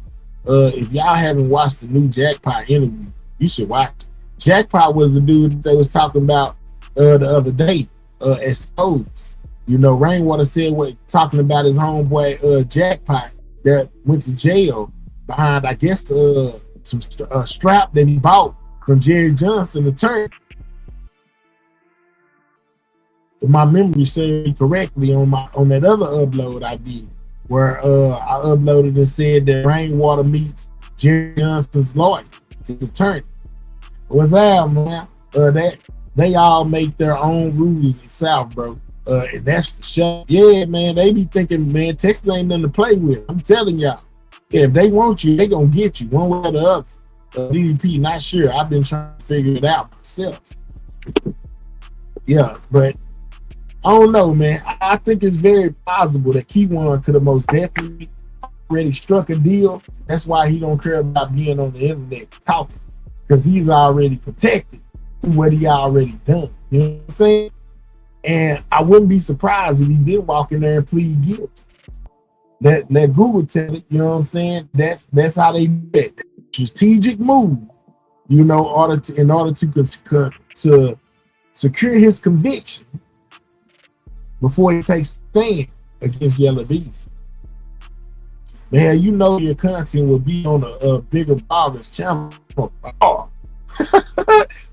If y'all haven't watched the new Jackpot interview, you should watch it. Jackpot was the dude that they was talking about the other day, Exposed. You know, Rainwater said what talking about his homeboy Jackpot that went to jail behind, I guess, some strap that he bought from Jerry Johnson attorney. If my memory serves me correctly on that other upload I did, where I uploaded and said that Rainwater meets Jerry Johnson's lawyer, his attorney. What's that, man? That they all make their own rules in South, bro. And that's for sure. Yeah, man, they be thinking, man, Texas ain't nothing to play with. I'm telling y'all. Yeah, if they want you, they gonna get you one way or the other. DDP, not sure. I've been trying to figure it out myself. Yeah, but I don't know, man. I think it's very possible that Kewon could have most definitely already struck a deal. That's why he don't care about being on the internet talking, because he's already protected through what he already done. You know what I'm saying? And I wouldn't be surprised if he did walk in there and plead guilty. Let Google tell it. You know what I'm saying? That's how they do it. Strategic move. You know, in order to secure his conviction before he takes stand against Yella Beezy. Man, you know your content will be on a bigger bloggers channel. Oh.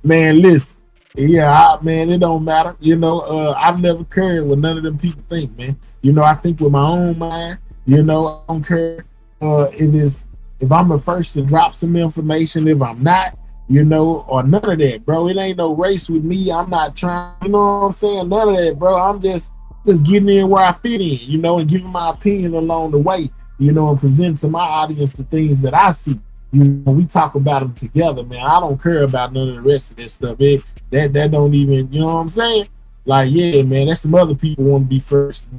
Man, listen. Yeah, man, it don't matter. You know, I've never cared what none of them people think, man. You know, I think with my own mind. You know, I don't care if I'm the first to drop some information, if I'm not, you know, or none of that, bro. It ain't no race with me. I'm not trying, you know what I'm saying? None of that, bro. I'm just getting in where I fit in, you know, and giving my opinion along the way, you know, and presenting to my audience the things that I see. You know, we talk about them together, man. I don't care about none of the rest of that stuff. That don't even, you know what I'm saying? Like, yeah, man, that's some other people want to be first.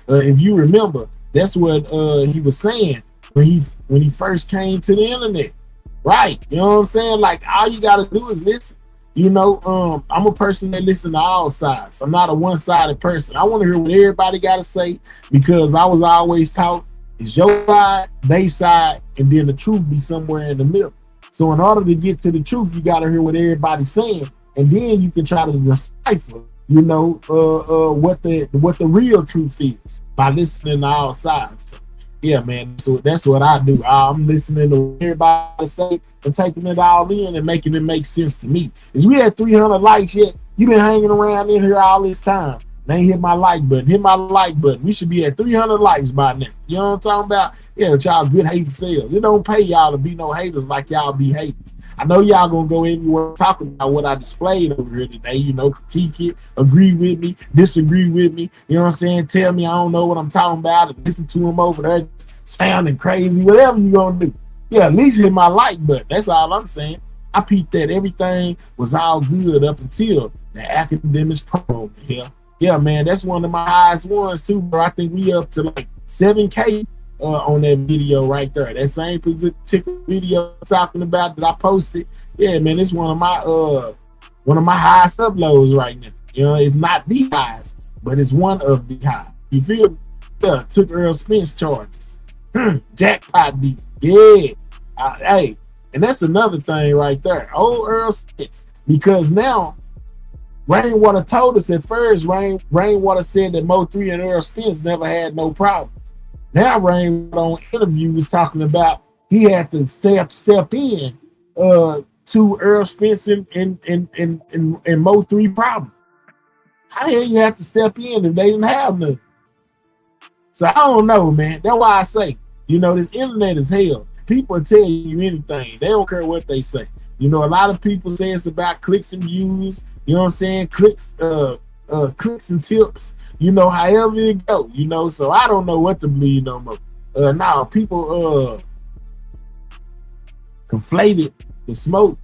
If you remember, that's what he was saying when he first came to the internet, right? You know what I'm saying? Like, all you gotta do is listen. You know, I'm a person that listens to all sides. I'm not a one-sided person. I want to hear what everybody got to say, because I was always taught it's your side, they side, and then the truth be somewhere in the middle. So in order to get to the truth, you got to hear what everybody's saying, and then you can try to decipher, you know, what the real truth is by listening to all sides. So, yeah, man. So that's what I do. I'm listening to what everybody say and taking it all in and making it make sense to me. Is we had 300 likes yet? You been hanging around in here all this time. They ain't hit my like button. Hit my like button. We should be at 300 likes by now. You know what I'm talking about? Yeah, that y'all good hate sales. It don't pay y'all to be no haters like y'all be haters. I know y'all gonna go everywhere talking about what I displayed over here today. You know, critique it, agree with me, disagree with me. You know what I'm saying? Tell me I don't know what I'm talking about, and listen to them over there sounding crazy. Whatever you gonna do. Yeah, at least hit my like button. That's all I'm saying. I peeped that everything was all good up until the academics promo here. Yeah, man, that's one of my highest ones too, bro. I think we up to like 7K on that video right there. That same particular video I'm talking about that I posted. Yeah, man, it's one of my highest uploads right now. You know, it's not the highest, but it's one of the highest. You feel me? Yeah, took Earl Spence charges. Jackpot beat. Yeah. Hey, and that's another thing right there. Old Earl Spence, because now Rainwater told us at first, Rainwater said that Mo3 and Earl Spence never had no problem. Now Rainwater on interview was talking about he had to step in to Earl Spence and Mo3 problem. How the hell you have to step in if they didn't have none? So I don't know, man. That's why I say, you know, this internet is hell. People tell you anything. They don't care what they say. You know, a lot of people say it's about clicks and views. You know what I'm saying? Clicks and tips. You know, however it go. You know, so I don't know what to believe no more. Now people conflated the smoke.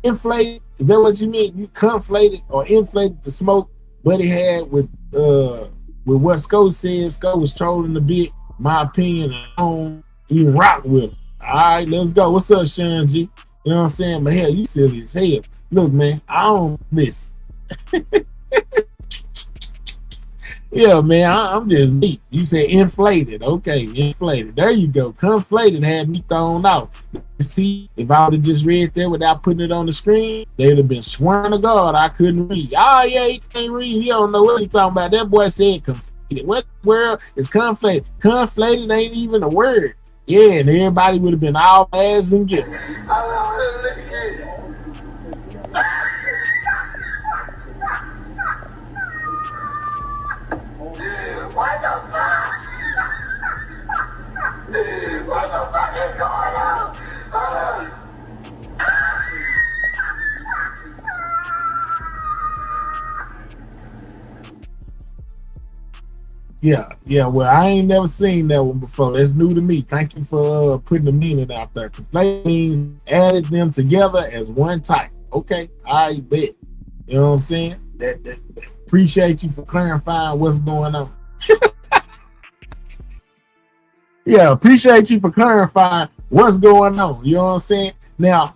Inflated. Is that what you mean? You conflated or inflated the smoke Buddy had with what Sco said. Sco was trolling a bit. My opinion, I don't even rock with him. All right, let's go. What's up, Sean G? You know what I'm saying? But hell, you silly as hell. Look, man, I don't listen. Yeah, man, I'm just me. You said inflated. Okay, inflated. There you go. Conflated had me thrown out. If I would have just read that without putting it on the screen, they'd have been swearing to God I couldn't read. Oh, yeah, he can't read. He don't know what he's talking about. That boy said conflated. What world is conflated? Conflated ain't even a word. Yeah, and everybody would have been all laughs and giggles. What the fuck? What the fuck is going on? Yeah. Well, I ain't never seen that one before. That's new to me. Thank you for putting the meaning out there. Conflate means added them together as one type. Okay, I bet. You know what I'm saying? That appreciate you for clarifying what's going on. Yeah, appreciate you for clarifying what's going on. You know what I'm saying? Now,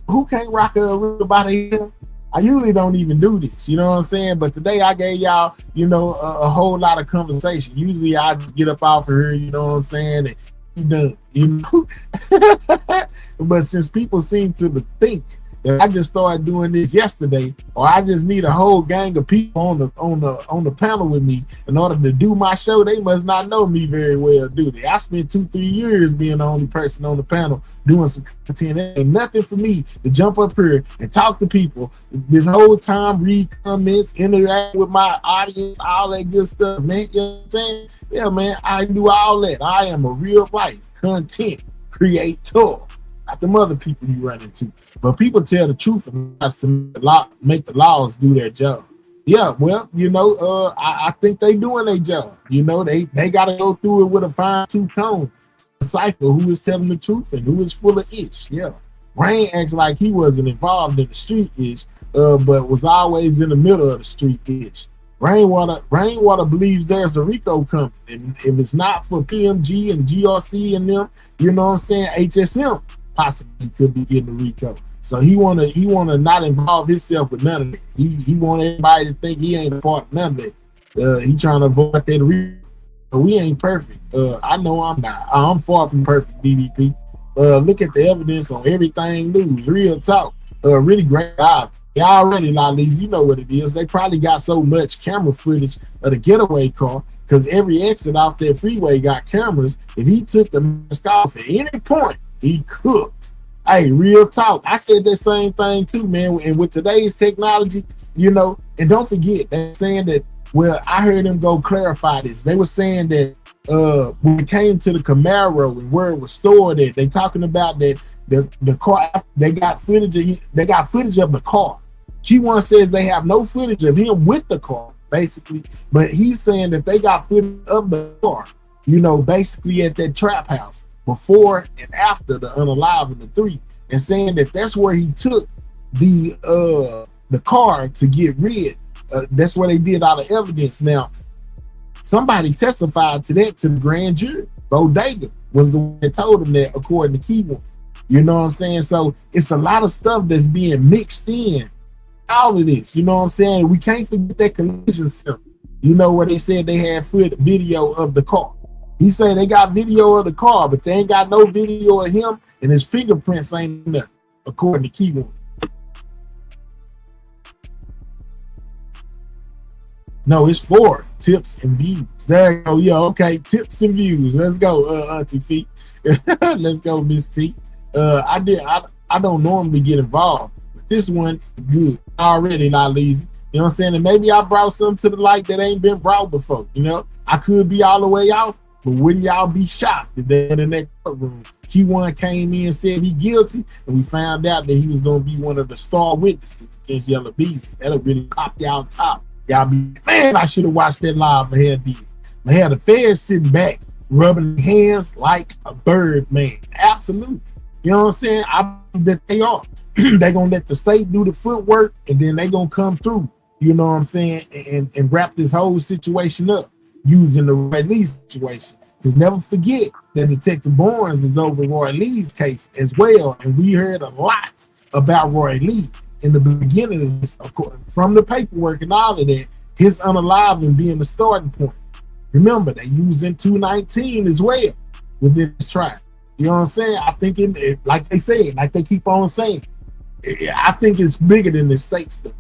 who can't rock a real body here? I usually don't even do this, you know what I'm saying? But today I gave y'all, a whole lot of conversation. Usually I just get up off of here, you know what I'm saying? And you done, you know? But since people seem to think that I just started doing this yesterday, or I just need a whole gang of people on the panel with me in order to do my show, they must not know me very well, do they? I spent 2-3 years being the only person on the panel doing some content. There ain't nothing for me to jump up here and talk to people this whole time, read comments, interact with my audience, all that good stuff, man. You know what I'm saying? Yeah, man, I do all that. I am a real life content creator. Not the other people you run into. But people tell the truth and that's to make the laws do their job. Yeah, well, I think they doing their job. They got to go through it with a fine-tooth comb to decipher who is telling the truth and who is full of ish. Yeah. Rain acts like he wasn't involved in the street ish, but was always in the middle of the street ish. Rainwater believes there's a RICO coming. And if it's not for PMG and GRC and them, you know what I'm saying, HSM possibly could be getting a RICO. So he wanna not involve himself with none of it. He want everybody to think he ain't a part of none of it. He trying to avoid that RICO. But we ain't perfect. I know I'm not. I'm far from perfect, DDP. Look at the evidence on everything news. Real talk. Really great job. Y'all already, Lollies, you know what it is. They probably got so much camera footage of the getaway car because every exit off that freeway got cameras. If he took the mask off at any point, he cooked. Hey, real talk. I said that same thing too, man. And with today's technology, and don't forget, they're saying that, well, I heard them go clarify this. They were saying that when it came to the Camaro and where it was stored at, they talking about that the car, they got footage of the car. Kewon says they have no footage of him with the car, basically, but he's saying that they got footage of the car, basically at that trap house before and after the unalive and the 3, and saying that that's where he took the car to get rid. That's where they did all the evidence. Now, somebody testified to that to the grand jury. Bodega was the one that told him that, according to Kewon. You know what I'm saying? So it's a lot of stuff that's being mixed in. All of this, you know what I'm saying? We can't forget that collision center. Where they said they had video of the car. He said they got video of the car, but they ain't got no video of him, and his fingerprints ain't nothing, according to Kewon. No, it's 4 tips and views. There you go. Yeah, okay. Tips and views. Let's go, Auntie Feet. Let's go, Miss T. I don't normally get involved, but this one is good. Already not lazy. You know what I'm saying? And maybe I brought something to the light that ain't been brought before. I could be all the way off, but wouldn't y'all be shocked if they in the next courtroom? Kewon came in and said he guilty, and we found out that he was going to be one of the star witnesses against Yella Beezy. That'll really pop y'all top. Y'all be, man, I should have watched that live. My hair did. My hair, the feds sitting back, rubbing hands like a bird, man. Absolutely. You know what I'm saying? I believe that they are. They're going to let the state do the footwork, and then they're going to come through, you know what I'm saying, and wrap this whole situation up using the Roy Lee situation. Because never forget that Detective Barnes is over Roy Lee's case as well, and we heard a lot about Roy Lee in the beginning of this, of course, from the paperwork and all of that. his unaliving being the starting point. Remember, they using 219 as well within this trial. You know what I'm saying? I think it, like they said, like they keep on saying, I think it's bigger than the state stuff.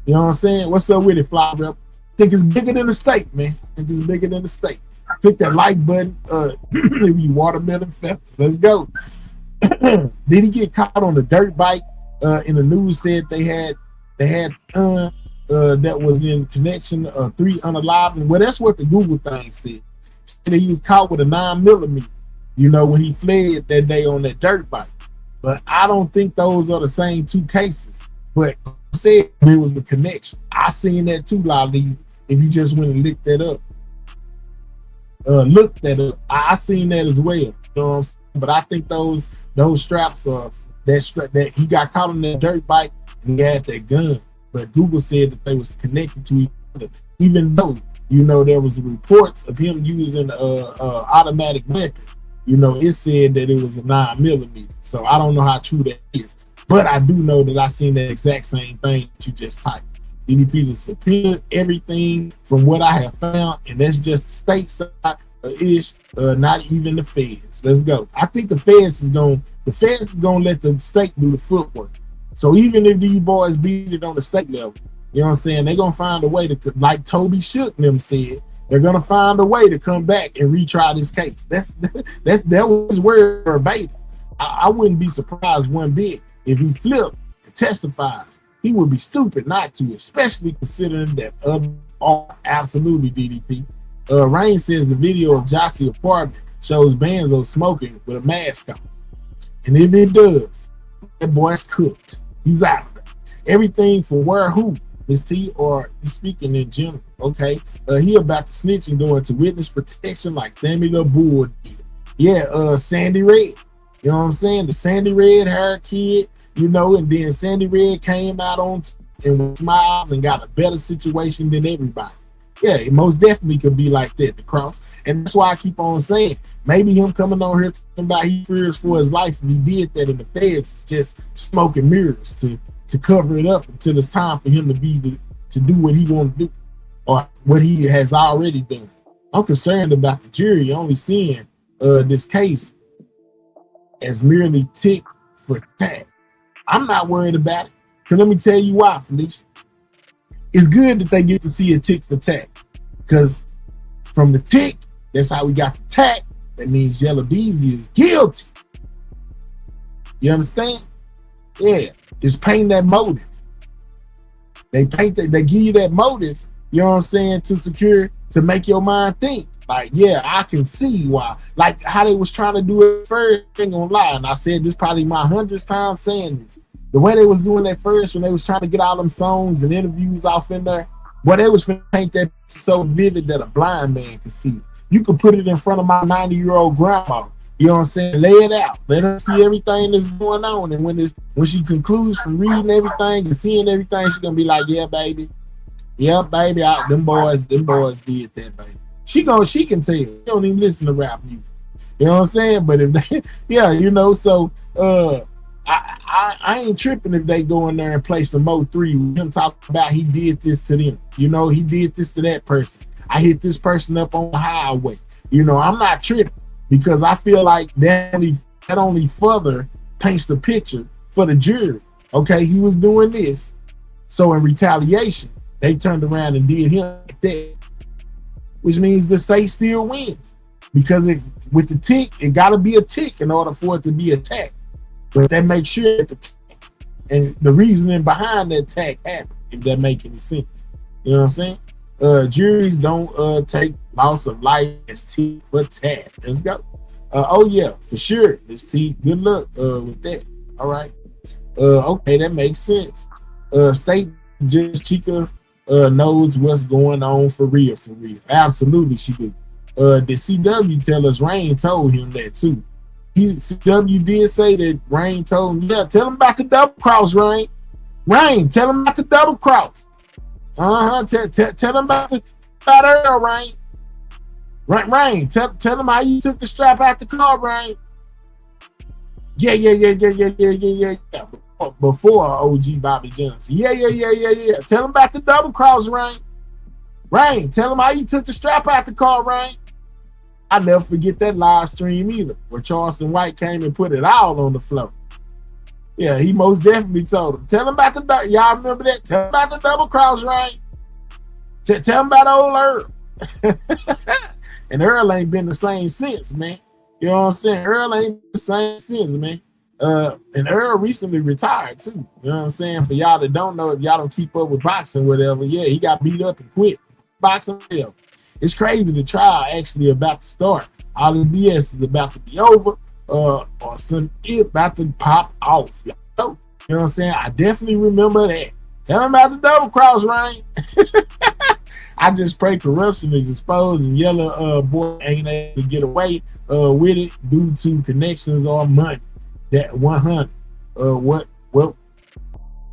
You know what I'm saying? What's up with it, Fly Rep? I think it's bigger than the state, man. I think it's bigger than the state. Click that like button. Maybe watermelon feathers. Let's go. Did he get caught on the dirt bike? In the news said they had that was in connection 3 unaliving. Well, that's what the Google thing said. He was caught with a 9mm. You know, when he fled that day on that dirt bike. But I don't think those are the same 2 cases. But said there was a connection. I seen that too, Lali. If you just went and looked that up. I seen that as well. You know what I'm saying? But I think those straps are that he got caught on that dirt bike and he had that gun. But Google said that they was connected to each other, even though, you know, there was reports of him using automatic weapon. You know, it said that it was a 9mm. So I don't know how true that is. But I do know that I seen the exact same thing that you just typed. DDP to subpoena everything from what I have found, and that's just the state side ish, not even the feds. Let's go. I think the feds is gonna let the state do the footwork. So even if these boys beat it on the state level, you know what I'm saying, they're gonna find a way to, like Toby Shook and them said, they're gonna find a way to come back and retry this case. That was word verbatim. I wouldn't be surprised one bit if he flipped and testifies. He would be stupid not to, especially considering that absolutely DDP. Rain says the video of Jossie's apartment shows Banzo smoking with a mask on. And if it does, that boy's cooked. He's out of there. Everything for where who, Miss T, or he's speaking in general, okay? He about to snitch and go into witness protection like Sammy the Bull did. Yeah, Sandy Red. You know what I'm saying? The Sandy Red hair kid, you know, and then Sandy Red came out on and smiles and got a better situation than everybody. Yeah, it most definitely could be like that, the cross. And that's why I keep on saying, maybe him coming on here talking about he fears for his life, if he did that in the feds, is just smoke and mirrors to cover it up until it's time for him to do what he want to do or what he has already done. I'm concerned about the jury only seeing this case as merely tick for tat. I'm not worried about it. Because let me tell you why, Felicia. It's good that they get to see a tick for tat. Because from the tick, that's how we got the tat. That means Yella Beezy is guilty. You understand? Yeah. It's painting that motive. They give you that motive, you know what I'm saying, to make your mind think. Like, yeah, I can see why. Like how they was trying to do it first, I ain't gonna lie. And I said this probably my 100th time saying this. The way they was doing that first when they was trying to get all them songs and interviews off in there, boy, they was finna paint that so vivid that a blind man could see it. You could put it in front of my 90-year-old grandma. You know what I'm saying? Lay it out. Let her see everything that's going on. And when she concludes from reading everything and seeing everything, she's gonna be like, yeah, baby. Yeah, baby. Them boys did that, baby. She can tell. She don't even listen to rap music. You know what I'm saying? But if they, yeah, you know, so I ain't tripping if they go in there and play some Mo3 with him talking about he did this to them. You know, he did this to that person. I hit this person up on the highway. You know, I'm not tripping because I feel like that only further paints the picture for the jury. Okay, he was doing this. So in retaliation, they turned around and did him like that. Which means the state still wins. Because with the tick, it gotta be a tick in order for it to be attacked. But they make sure that the tick and the reasoning behind that attack happened, if that make any sense. You know what I'm saying? Juries don't take loss of life as tick for tat. Let's go. Oh yeah, for sure. Miss T, good luck with that. All right. Okay, that makes sense. State Judge Chica knows what's going on for real. Absolutely, she do. Did CW tell us Rain told him that too? CW did say that Rain told him, yeah, tell him about the double cross, Rain. Rain, tell him about the double cross. Tell him about Earl, Rain. Rain, tell him how you took the strap out the car, Rain. Yeah. Before OG Bobby Johnson. Yeah. Tell him about the double cross, Rain. Rain, tell him how you took the strap out the car, Rain. I never forget that live stream either, where Charleston White came and put it all on the floor. Yeah, he most definitely told him. Tell him about the, y'all remember that? Tell him about the double cross, Rain. Tell him about old Earl. And Earl ain't been the same since, man. You know what I'm saying? Earl ain't the same since, man. And Earl recently retired too. You know what I'm saying? For y'all that don't know, if y'all don't keep up with boxing, whatever, yeah, he got beat up and quit boxing. It's crazy. The trial actually about to start. All the BS is about to be over, or some it about to pop off. You know what I'm saying? I definitely remember that. Tell him about the double cross, Rain. I just pray corruption is exposed and Yella boy ain't able to get away with it due to connections or money. That 100.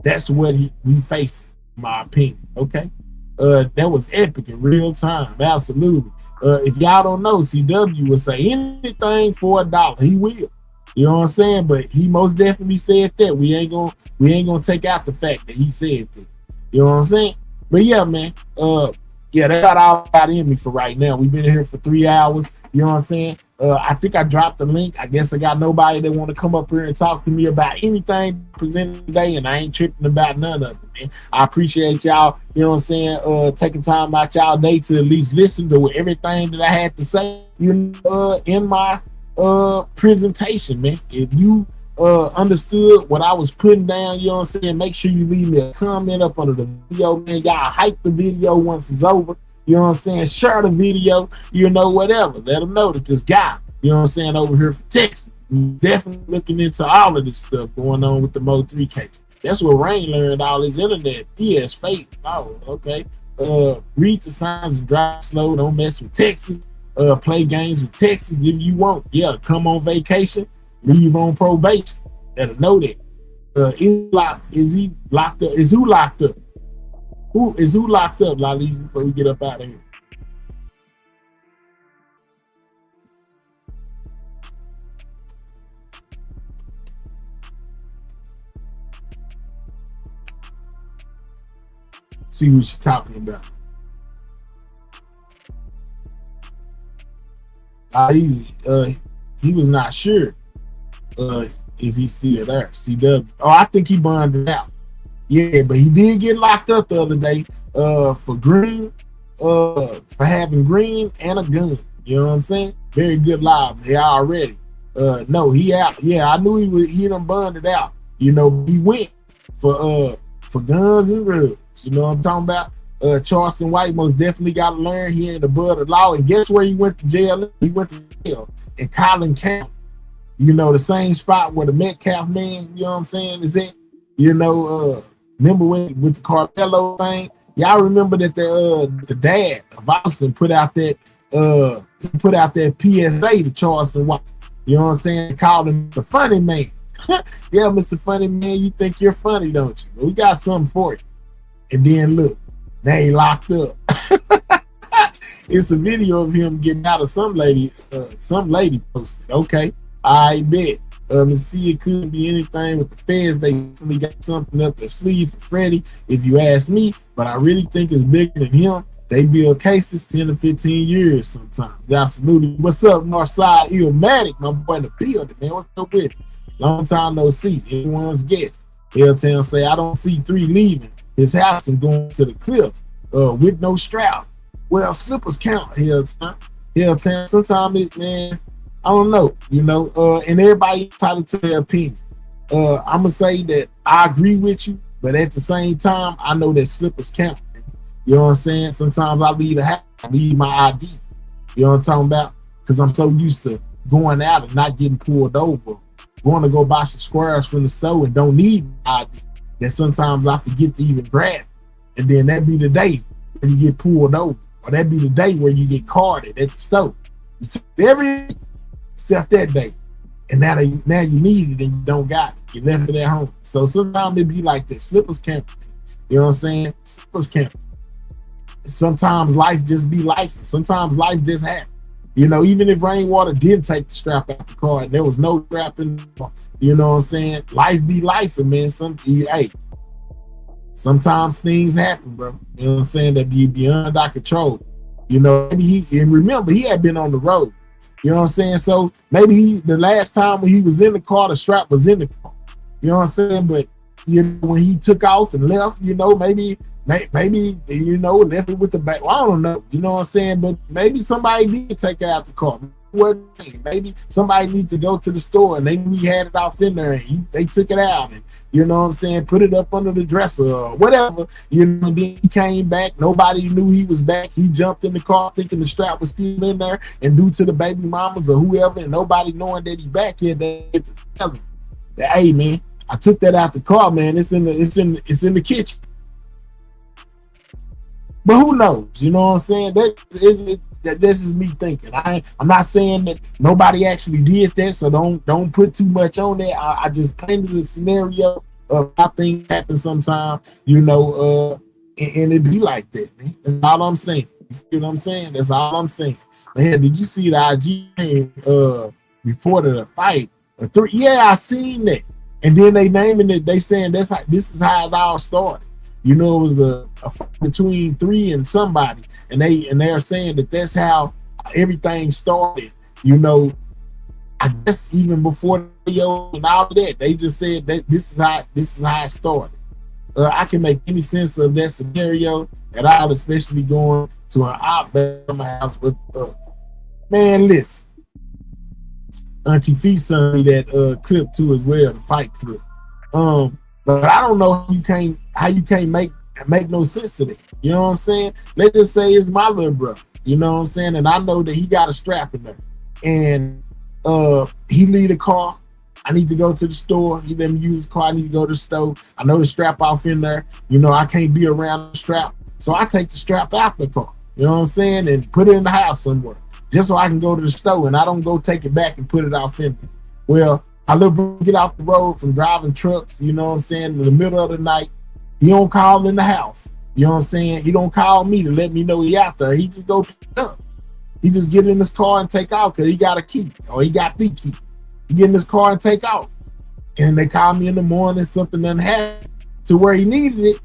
That's what we facing, in my opinion. Okay. That was epic in real time. Absolutely. If y'all don't know, CW will say anything for $1. He will. You know what I'm saying? But he most definitely said that. We ain't gonna take out the fact that he said that. You know what I'm saying? But yeah, man. Yeah, they got all out in me for right now. We've been here for 3 hours. You know what I'm saying? I think I dropped the link. I guess I got nobody that want to come up here and talk to me about anything presented today, and I ain't tripping about none of it, man. I appreciate y'all, you know what I'm saying, taking time out y'all day to at least listen to everything that I had to say, in my presentation, man. If you understood what I was putting down, you know what I'm saying, make sure you leave me a comment up under the video, man. Y'all hype the video once it's over. You know what I'm saying? Share the video, whatever. Let them know that this guy, you know what I'm saying, over here from Texas, definitely looking into all of this stuff going on with the Mo 3 case. That's where Rain learned all his internet. Yes, fake. Oh, okay. Read the signs and drive slow. Don't mess with Texas. Play games with Texas if you want. Yeah, come on vacation, leave on probation. Better know that. Is he locked up? Is who locked up? Who locked up, Lali, before we get up out of here? See who she's talking about. He was not sure if he's still there. CW. Oh, I think he bonded out. Yeah, but he did get locked up the other day for having green and a gun. You know what I'm saying? Very good live. They already. No, he out. Yeah, I knew he done bonded out. He went for guns and drugs. You know what I'm talking about? Charleston White most definitely got to learn he ain't above the law. And guess where he went to jail? He went to jail in Collin County. The same spot where the Metcalf man, you know what I'm saying, is at. Remember with the Carmelo thing? Y'all remember that the dad of Austin put out that PSA to Charleston White. You know what I'm saying? Called him the funny man. Yeah, Mr. Funny Man, you think you're funny, don't you? Well, we got something for you. And then look, they ain't locked up. It's a video of him getting out of some lady posted. Okay, I bet. See, it could be anything with the feds. They definitely got something up their sleeve for Freddie, if you ask me. But I really think it's bigger than him. They build cases 10 to 15 years sometimes. Absolutely. What's up, Northside Illmatic? My boy in the building, man. What's up with you? Long time no see. Everyone's guest. Helltown say, I don't see 3 leaving his house and going to the cliff with no strap. Well, slippers count, Helltown. Helltown, sometimes man, I don't know, and everybody entitled to their opinion. I'm going to say that I agree with you, but at the same time, I know that slippers count. You know what I'm saying? Sometimes I leave the house, I leave my ID. You know what I'm talking about? Because I'm so used to going out and not getting pulled over, going to go buy some squares from the store and don't need my ID, that sometimes I forget to even grab it. And then that be the day when you get pulled over, or that be the day where you get carded at the store. You took everything except that day, and now you need it and you don't got it. You left it at home. So sometimes it be like that. Slippers count. You know what I'm saying? Slippers count. Sometimes life just be life. Sometimes life just happens. Even if Rainwater didn't take the strap out the car and there was no strap in, you know what I'm saying? Life be life, man. sometimes things happen, bro. You know what I'm saying? That be beyond our control. You know, maybe and remember, he had been on the road. You know what I'm saying? So maybe the last time when he was in the car, the strap was in the car. You know what I'm saying? But you know, when he took off and left, you know, maybe you know, left it with the back. Well, I don't know. You know what I'm saying? But maybe somebody did take it out the car. Maybe somebody needs to go to the store and he had it off in there and they took it out and, you know what I'm saying, put it up under the dresser or whatever. You know, and then he came back. Nobody knew he was back. He jumped in the car thinking the strap was still in there, and due to the baby mamas or whoever and nobody knowing that he back here, they get to tell him that, hey man, I took that out the car, man. It's in the kitchen. But who knows? You know what I'm saying? This is me thinking. I'm not saying that nobody actually did that, so don't put too much on that. I just painted a scenario of how things happen sometimes, you know, and it be like that, man. That's all I'm saying. You see what I'm saying? That's all I'm saying. Man, did you see the IG reported a fight? Yeah, I seen that. And then they naming it. They saying this is how it all started. You know, it was a fight between 3 and somebody, and they're saying that that's how everything started. You know, I guess even before the video and all of that, they just said that this is how it started. I can make any sense of that scenario at all, especially going to an op at my house with man. Listen, Auntie Fee sent me that clip too as well, the fight clip. But I don't know how you can't make no sense of it. You know what I'm saying? Let's just say it's my little brother. You know what I'm saying? And I know that he got a strap in there. And he leave the car. I need to go to the store. He let me use his car. I need to go to the store. I know the strap off in there. You know, I can't be around the strap. So I take the strap out the car. You know what I'm saying? And put it in the house somewhere. Just so I can go to the store and I don't go take it back and put it off in there. Well, my little brother get off the road from driving trucks, you know what I'm saying, in the middle of the night. He don't call in the house. You know what I'm saying? He don't call me to let me know he out there. He just go pick it up. He just get in his car and take out because he got a key or he got the key. He get in his car and take out. And they call me in the morning, something done happened to where he needed it,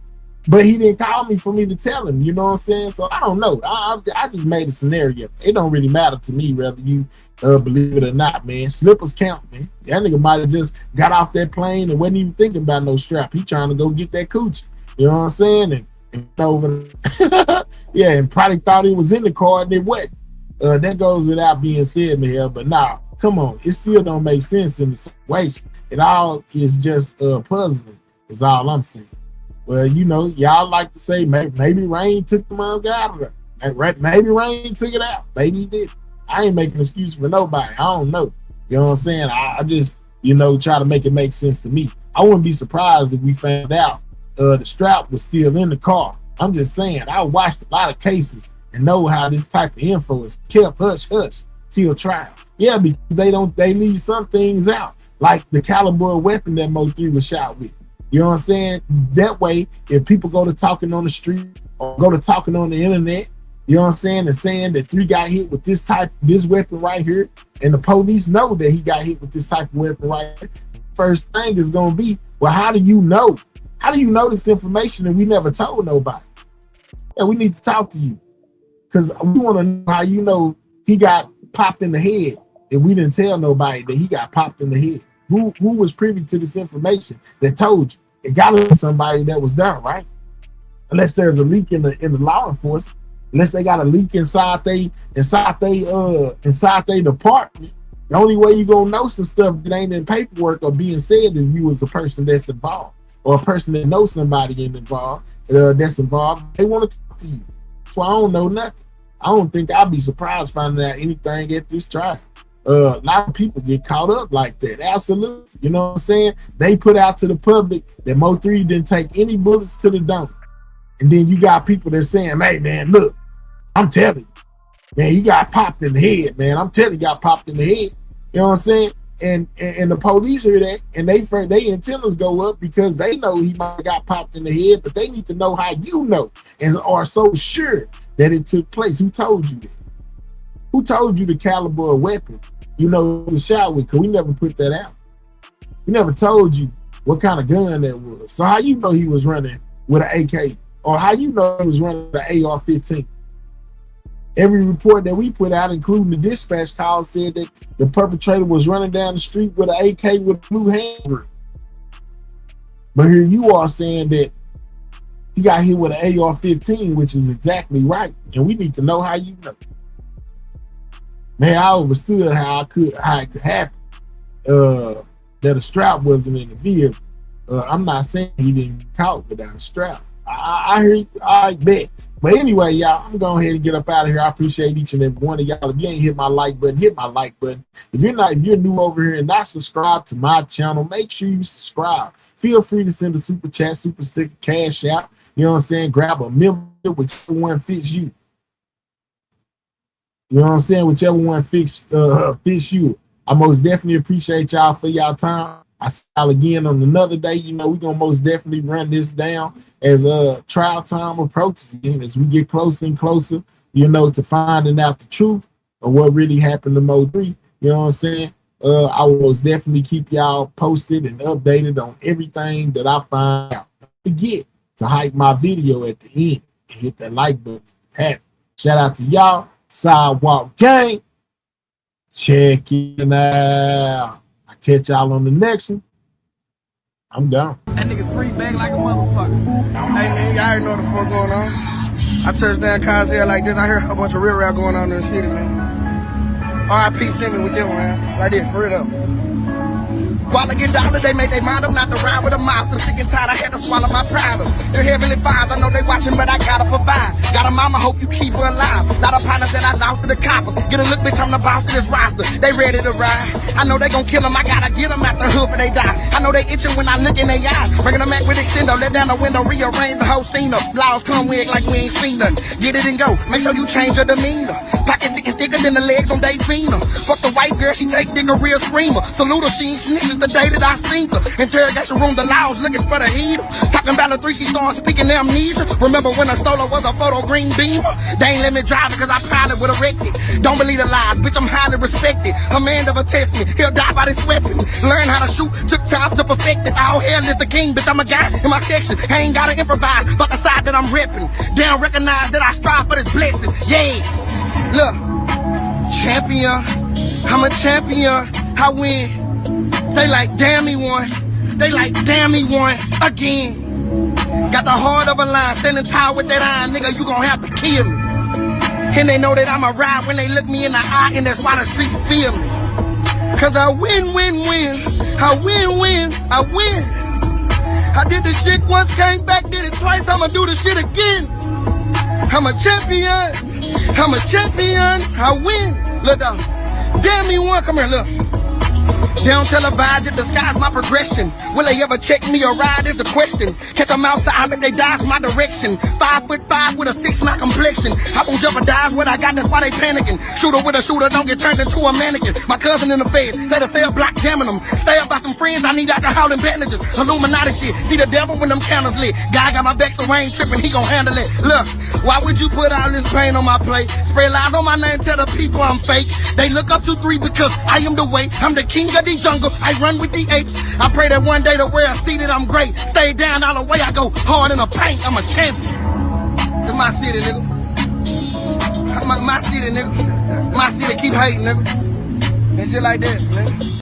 but he didn't call me for me to tell him, you know what I'm saying? So I don't know. I just made a scenario. It don't really matter to me whether you believe it or not, man. Slippers count, man. That nigga might have just got off that plane and wasn't even thinking about no strap. He trying to go get that coochie. You know what I'm saying? And over yeah, and probably thought he was in the car and it wasn't. That goes without being said, man. But nah, come on. It still don't make sense in the situation. It all is just puzzling, is all I'm saying. Well, you know, y'all like to say maybe Rain took the mug out of there. Maybe Rain took it out. Maybe he did. I ain't making an excuse for nobody. I don't know. You know what I'm saying? I just, you know, try to make it make sense to me. I wouldn't be surprised if we found out the strap was still in the car. I'm just saying, I watched a lot of cases and know how this type of info is kept hush till trial. Yeah, because they leave some things out, like the caliber of weapon that Mo 3 was shot with. You know what I'm saying? That way, if people go to talking on the street or go to talking on the internet, you know what I'm saying, and saying that 3 got hit with this weapon right here, and the police know that he got hit with this type of weapon right here, first thing is going to be, well, how do you know? How do you know this information and we never told nobody? Yeah, we need to talk to you because we want to know how you know he got popped in the head and we didn't tell nobody that he got popped in the head. Who was privy to this information that told you? It got to be somebody that was there, right? Unless there's a leak in the law enforcement, unless they got a leak inside they department. The only way you gonna know some stuff that ain't in paperwork or being said if you was a person that's involved or a person that knows somebody involved that's involved. They want to talk to you. So I don't know nothing. I don't think I'd be surprised finding out anything at this trial. A lot of people get caught up like that. Absolutely. You know what I'm saying? They put out to the public that Mo 3 didn't take any bullets to the dome. And then you got people that saying, hey man, look, I'm telling you, man, you got popped in the head, man. I'm telling you, got popped in the head. You know what I'm saying? And the police hear that and they antennas go up because they know he might have got popped in the head, but they need to know how you know and are so sure that it took place. Who told you that? Who told you the caliber of weapon, you know, was shot with? Because we never put that out. We never told you what kind of gun that was. So how you know he was running with an AK? Or how you know he was running the AR-15? Every report that we put out, including the dispatch call, said that the perpetrator was running down the street with an AK with a blue hand. But here you are saying that he got hit with an AR-15, which is exactly right. And we need to know how you know. Man, I understood how it could happen. That a strap wasn't in the vehicle. I'm not saying he didn't get caught without a strap. I hear you. I bet. But anyway, y'all, I'm going ahead and get up out of here. I appreciate each and every one of y'all. If you ain't hit my like button, hit my like button. If you're new over here and not subscribed to my channel, make sure you subscribe. Feel free to send a super chat, super sticker, cash out. You know what I'm saying? Grab a membership, whichever one fits you. You know what I'm saying? Whichever one fits you. I most definitely appreciate y'all for y'all time. I see y'all again on another day. You know, we're going to most definitely run this down as trial time approaches again, as we get closer and closer, you know, to finding out the truth of what really happened to Mo 3. You know what I'm saying? I will most definitely keep y'all posted and updated on everything that I find out. Don't forget to hype my video at the end and hit that like button. Happy. Shout out to y'all. Sidewalk Gang. Check it out. I'll catch y'all on the next one. I'm gone. That nigga 3 back like a motherfucker. Hey man, y'all already know what the fuck going on. I touched down cars here like this. I heard a bunch of real rap going on in the city, man. R.I.P. Sammy with them, man. Right there, for it up. Quality dollar, they make their mind up not to ride with a mouth. I'm sick and tired, I had to swallow my pride up. They're Heavenly Father, I know they watching, but I gotta provide. Got a mama, hope you keep her alive. Lot of partners that I lost to the coppers. Get a look, bitch, I'm the boss of this roster. They ready to ride. I know they gon' kill them, I gotta get them out the hood before they die. I know they itching when I look in their eyes. Bringing them back with extendo, let down the window, rearrange the whole scene up. Laws come wig like we ain't seen none. Get it and go, make sure you change your demeanor. Pockets sitting thicker than the legs on Davina. Fuck the white girl, she take dick a real screamer. Salute her, she ain't snitches the day that I seen her. Interrogation room, the laws looking for the heater. Talking about the 3, she started speaking amnesia. Remember when I stole her was a photo green beamer? They ain't let me drive it cause I probably would've wrecked it. Don't believe the lies, bitch, I'm highly respected. A man never test me, he'll die by this weapon. Learn how to shoot, took time to perfect it. All hell is the king, bitch, I'm a guy in my section. I ain't gotta improvise, but the side that I'm repping. They don't recognize that I strive for this blessing. Yeah, look, champion, I'm a champion, I win. They like, damn, he won. They like, damn, he won again. Got the heart of a lion, standing tall with that iron, nigga, you gon' have to kill me. And they know that I'm a ride when they look me in the eye, and that's why the street feel me. Cause I win, win, win. I win, win, I win. I did this shit once, came back, did it twice, I'ma do the shit again. I'm a champion. I'm a champion. I win. Look down. Damn, he won. Come here, look. They don't televise it, disguise my progression. Will they ever check me or ride is the question. Catch them outside, but they dodge my direction. 5'5" with a 6'9" complexion. I won't jeopardize what I got, that's why they panicking. Shooter with a shooter, don't get turned into a mannequin. My cousin in the feds, say the cell block jamming them. Stay up by some friends, I need alcohol and bandages. Illuminati shit, see the devil when them candles lit. Guy got my back, so I ain't tripping, he gon' handle it. Look, why would you put all this pain on my plate? Spread lies on my name, tell the people I'm fake. They look up to 3 because I am the way. I'm the king of the jungle, I run with the apes. I pray that one day the world see that I'm great. Stay down all the way, I go hard in the paint. I'm a champion. It's my city, nigga. My city, nigga. My city keep hating, nigga. And shit like that, nigga.